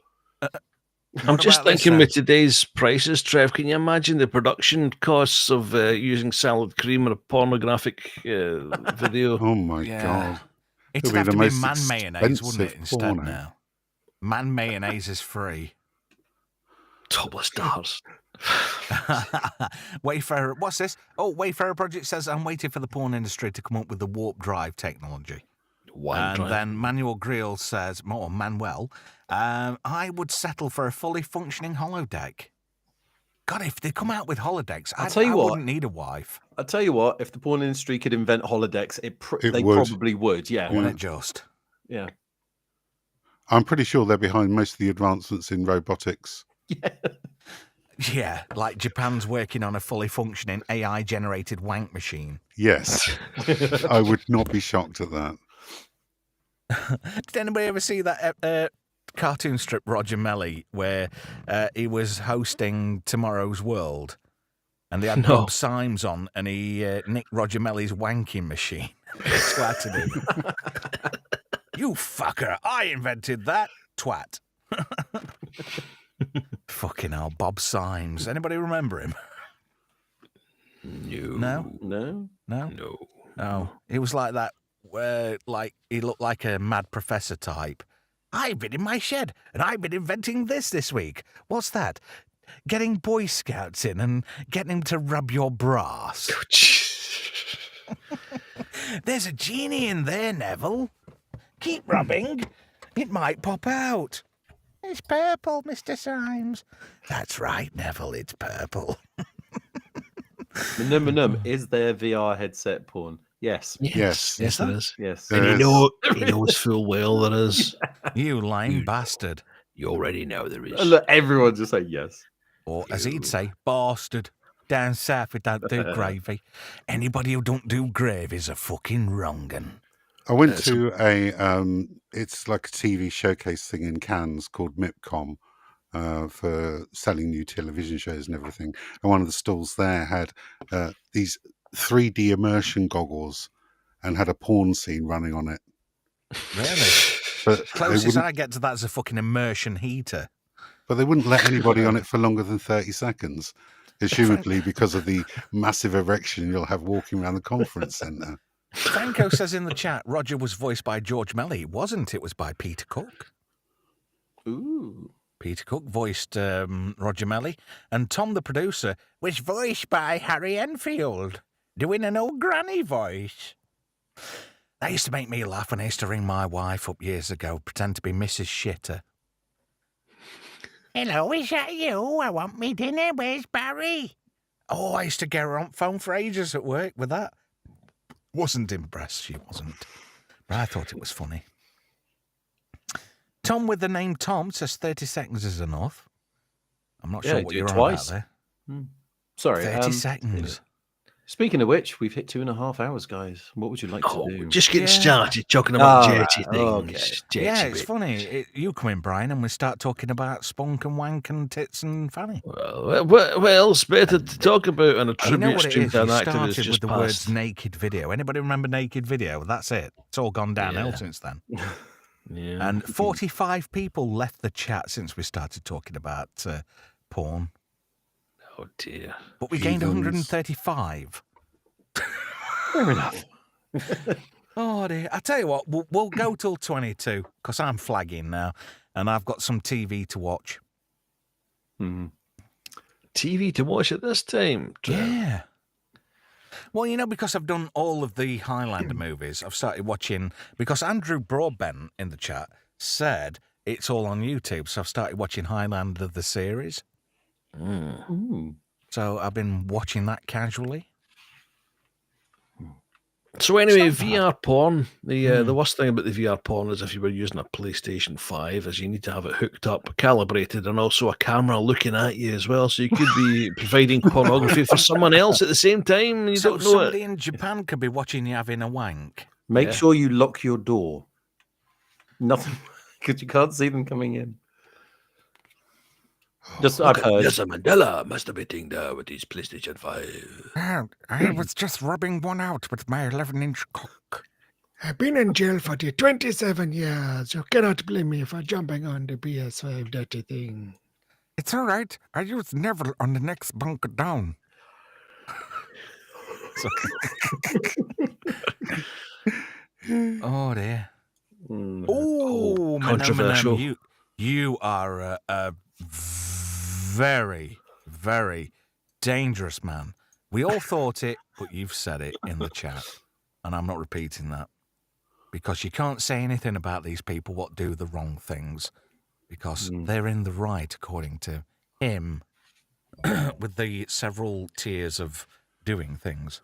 I'm just thinking with today's prices, Trev, can you imagine the production costs of using salad cream or a pornographic video? Oh my God. It'd have to be man mayonnaise, wouldn't it, instead now? Man mayonnaise is free. Topless stars. Wayfarer, what's this? Oh, Wayfarer Project says, I'm waiting for the porn industry to come up with the warp drive technology. Then Manuel Grill says, Manuel, I would settle for a fully functioning holodeck. God, if they come out with holodecks, I wouldn't need a wife. I'll tell you what, if the porn industry could invent holodecks, they probably would. Yeah. Wouldn't it just? Yeah. I'm pretty sure they're behind most of the advancements in robotics. Yeah. Yeah, like Japan's working on a fully functioning AI-generated wank machine. Yes. I would not be shocked at that. Did anybody ever see that cartoon strip, Roger Melly, where he was hosting Tomorrow's World? And they had Bob Symes on, and he nicked Roger Melly's wanking machine. Twatted him. You fucker, I invented that. Twat. Fucking hell, Bob Symes. Anybody remember him? No. Oh, he was like that, where he looked like a mad professor type. I've been in my shed, and I've been inventing this week. What's that? Getting Boy Scouts in and getting him to rub your brass. There's a genie in there, Neville. Keep rubbing. It might pop out. It's purple, Mr. Symes. That's right, Neville, it's purple. Is there VR headset porn? Yes. Yes, there is. Yes. And he knows full well there is. You lying bastard. You already know there is. Look, everyone just say yes. Or, as he'd say, bastard. Down south, we don't do gravy. Anybody who don't do gravy's a fucking wrong'un. I went to it's like a TV showcase thing in Cannes called MIPCOM for selling new television shows and everything. And one of the stalls there had these 3D immersion goggles and had a porn scene running on it. Really? But closest I get to that is a fucking immersion heater. But they wouldn't let anybody on it for longer than 30 seconds, assumedly because of the massive erection you'll have walking around the conference centre. Franco says in the chat, Roger was voiced by George Melly. It wasn't. It was by Peter Cook. Ooh. Peter Cook voiced Roger Melly. And Tom, the producer, was voiced by Harry Enfield, doing an old granny voice. That used to make me laugh when I used to ring my wife up years ago, pretend to be Mrs. Shitter. Hello, is that you? I want me dinner. Where's Barry? Oh, I used to get her on phone for ages at work with that. Wasn't impressed, she wasn't. But I thought it was funny. Tom with the name Tom says 30 seconds is enough. I'm not sure what you're on about there. Sorry. 30 seconds. Speaking of which, we've hit 2.5 hours, guys. What would you like to do? Just getting started talking about jetty things. Okay. Yeah, it's funny. You come in, Brian, and we start talking about spunk and wank and tits and fanny. Well, what else better to talk about on a You know tribute what it stream is? to an You actor that's started just with the passed? words naked video. Anybody remember naked video? That's it. It's all gone downhill since then. Yeah. And 45 people left the chat since we started talking about porn. Oh dear. But we gained 135. Fair enough. Oh dear. I tell you what, we'll go till 22 because I'm flagging now and I've got some TV to watch. TV to watch at this time. Yeah. Well, you know, because I've done all of the Highlander movies, I've started watching, because Andrew Broadbent in the chat said it's all on YouTube, so I've started watching Highlander the series. So I've been watching that casually. So anyway, VR porn. The worst thing about the VR porn is if you were using a PlayStation 5, is you need to have it hooked up, calibrated, and also a camera looking at you as well. So you could be providing pornography for someone else at the same time. And you So don't know somebody it. in Japan could be watching you having a wank. Make sure you lock your door. Nothing, because you can't see them coming in. Just I've heard. Nelson Mandela masturbating there with his PlayStation 5. I was just rubbing one out with my 11-inch cock. I've been in jail for 27 years. You cannot blame me for jumping on the PS5 dirty thing. It's all right. I used Neville on the next bunker down. Oh dear. Oh, controversial. You are a very, very dangerous man. We all thought it, but you've said it in the chat, and I'm not repeating that because you can't say anything about these people what do the wrong things because they're in the right according to him with the several tiers of doing things.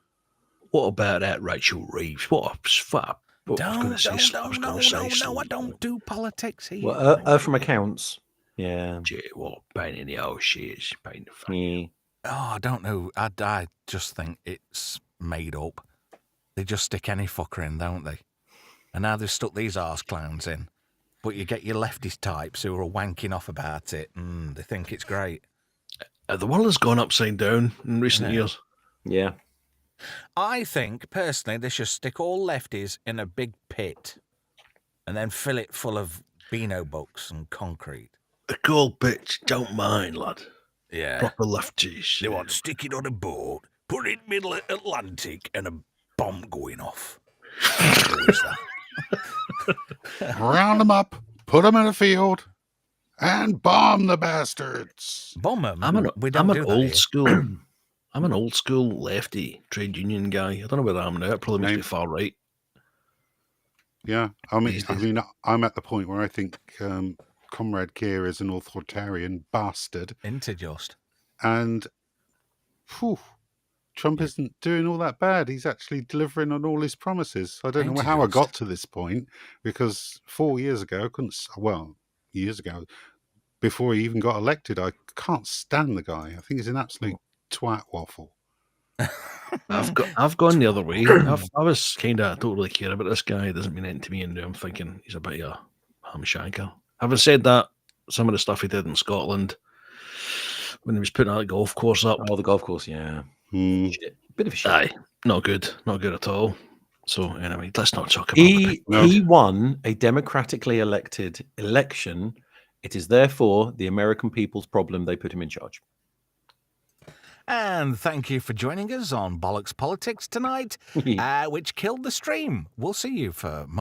What about that Rachel Reeves? What a No, I don't do politics here. Well, from accounts. Yeah. What pain in the old shit? Pain the fuck. Yeah. Oh, I don't know. I just think it's made up. They just stick any fucker in, don't they? And now they've stuck these arse clowns in. But you get your leftist types who are wanking off about it, and they think it's great. The world has gone upside down in recent years. Yeah. I think, personally, they should stick all lefties in a big pit and then fill it full of Beano books and concrete. The cold bitch don't mind, lad. Yeah. Proper lefties. They want to stick it on a boat, put it in the middle of Atlantic, and a bomb going off. Round them up, put them in a field, and bomb the bastards. Bomb them? I'm an do old school. I'm an old school lefty trade union guy. I don't know where I am now. It probably makes me far right. Yeah, I mean, I'm at the point where I think Comrade Keir is an authoritarian bastard. Into just. And Trump isn't doing all that bad. He's actually delivering on all his promises. I don't know how I got to this point, because 4 years ago, years ago, before he even got elected, I can't stand the guy. I think he's an absolute twat waffle. I've gone the other way. I was kind of don't really care about this guy. It doesn't mean anything to me, and I'm thinking he's a bit of a ham shanker. Having said that, some of the stuff he did in Scotland when he was putting that golf course up. Oh, the golf course, yeah. Shit. Bit of a shit. Aye, not good at all. So anyway, let's not talk about He won a democratically elected election. It is therefore the American people's problem they put him in charge. And thank you for joining us on Bollocks Politics tonight, which killed the stream. We'll see you for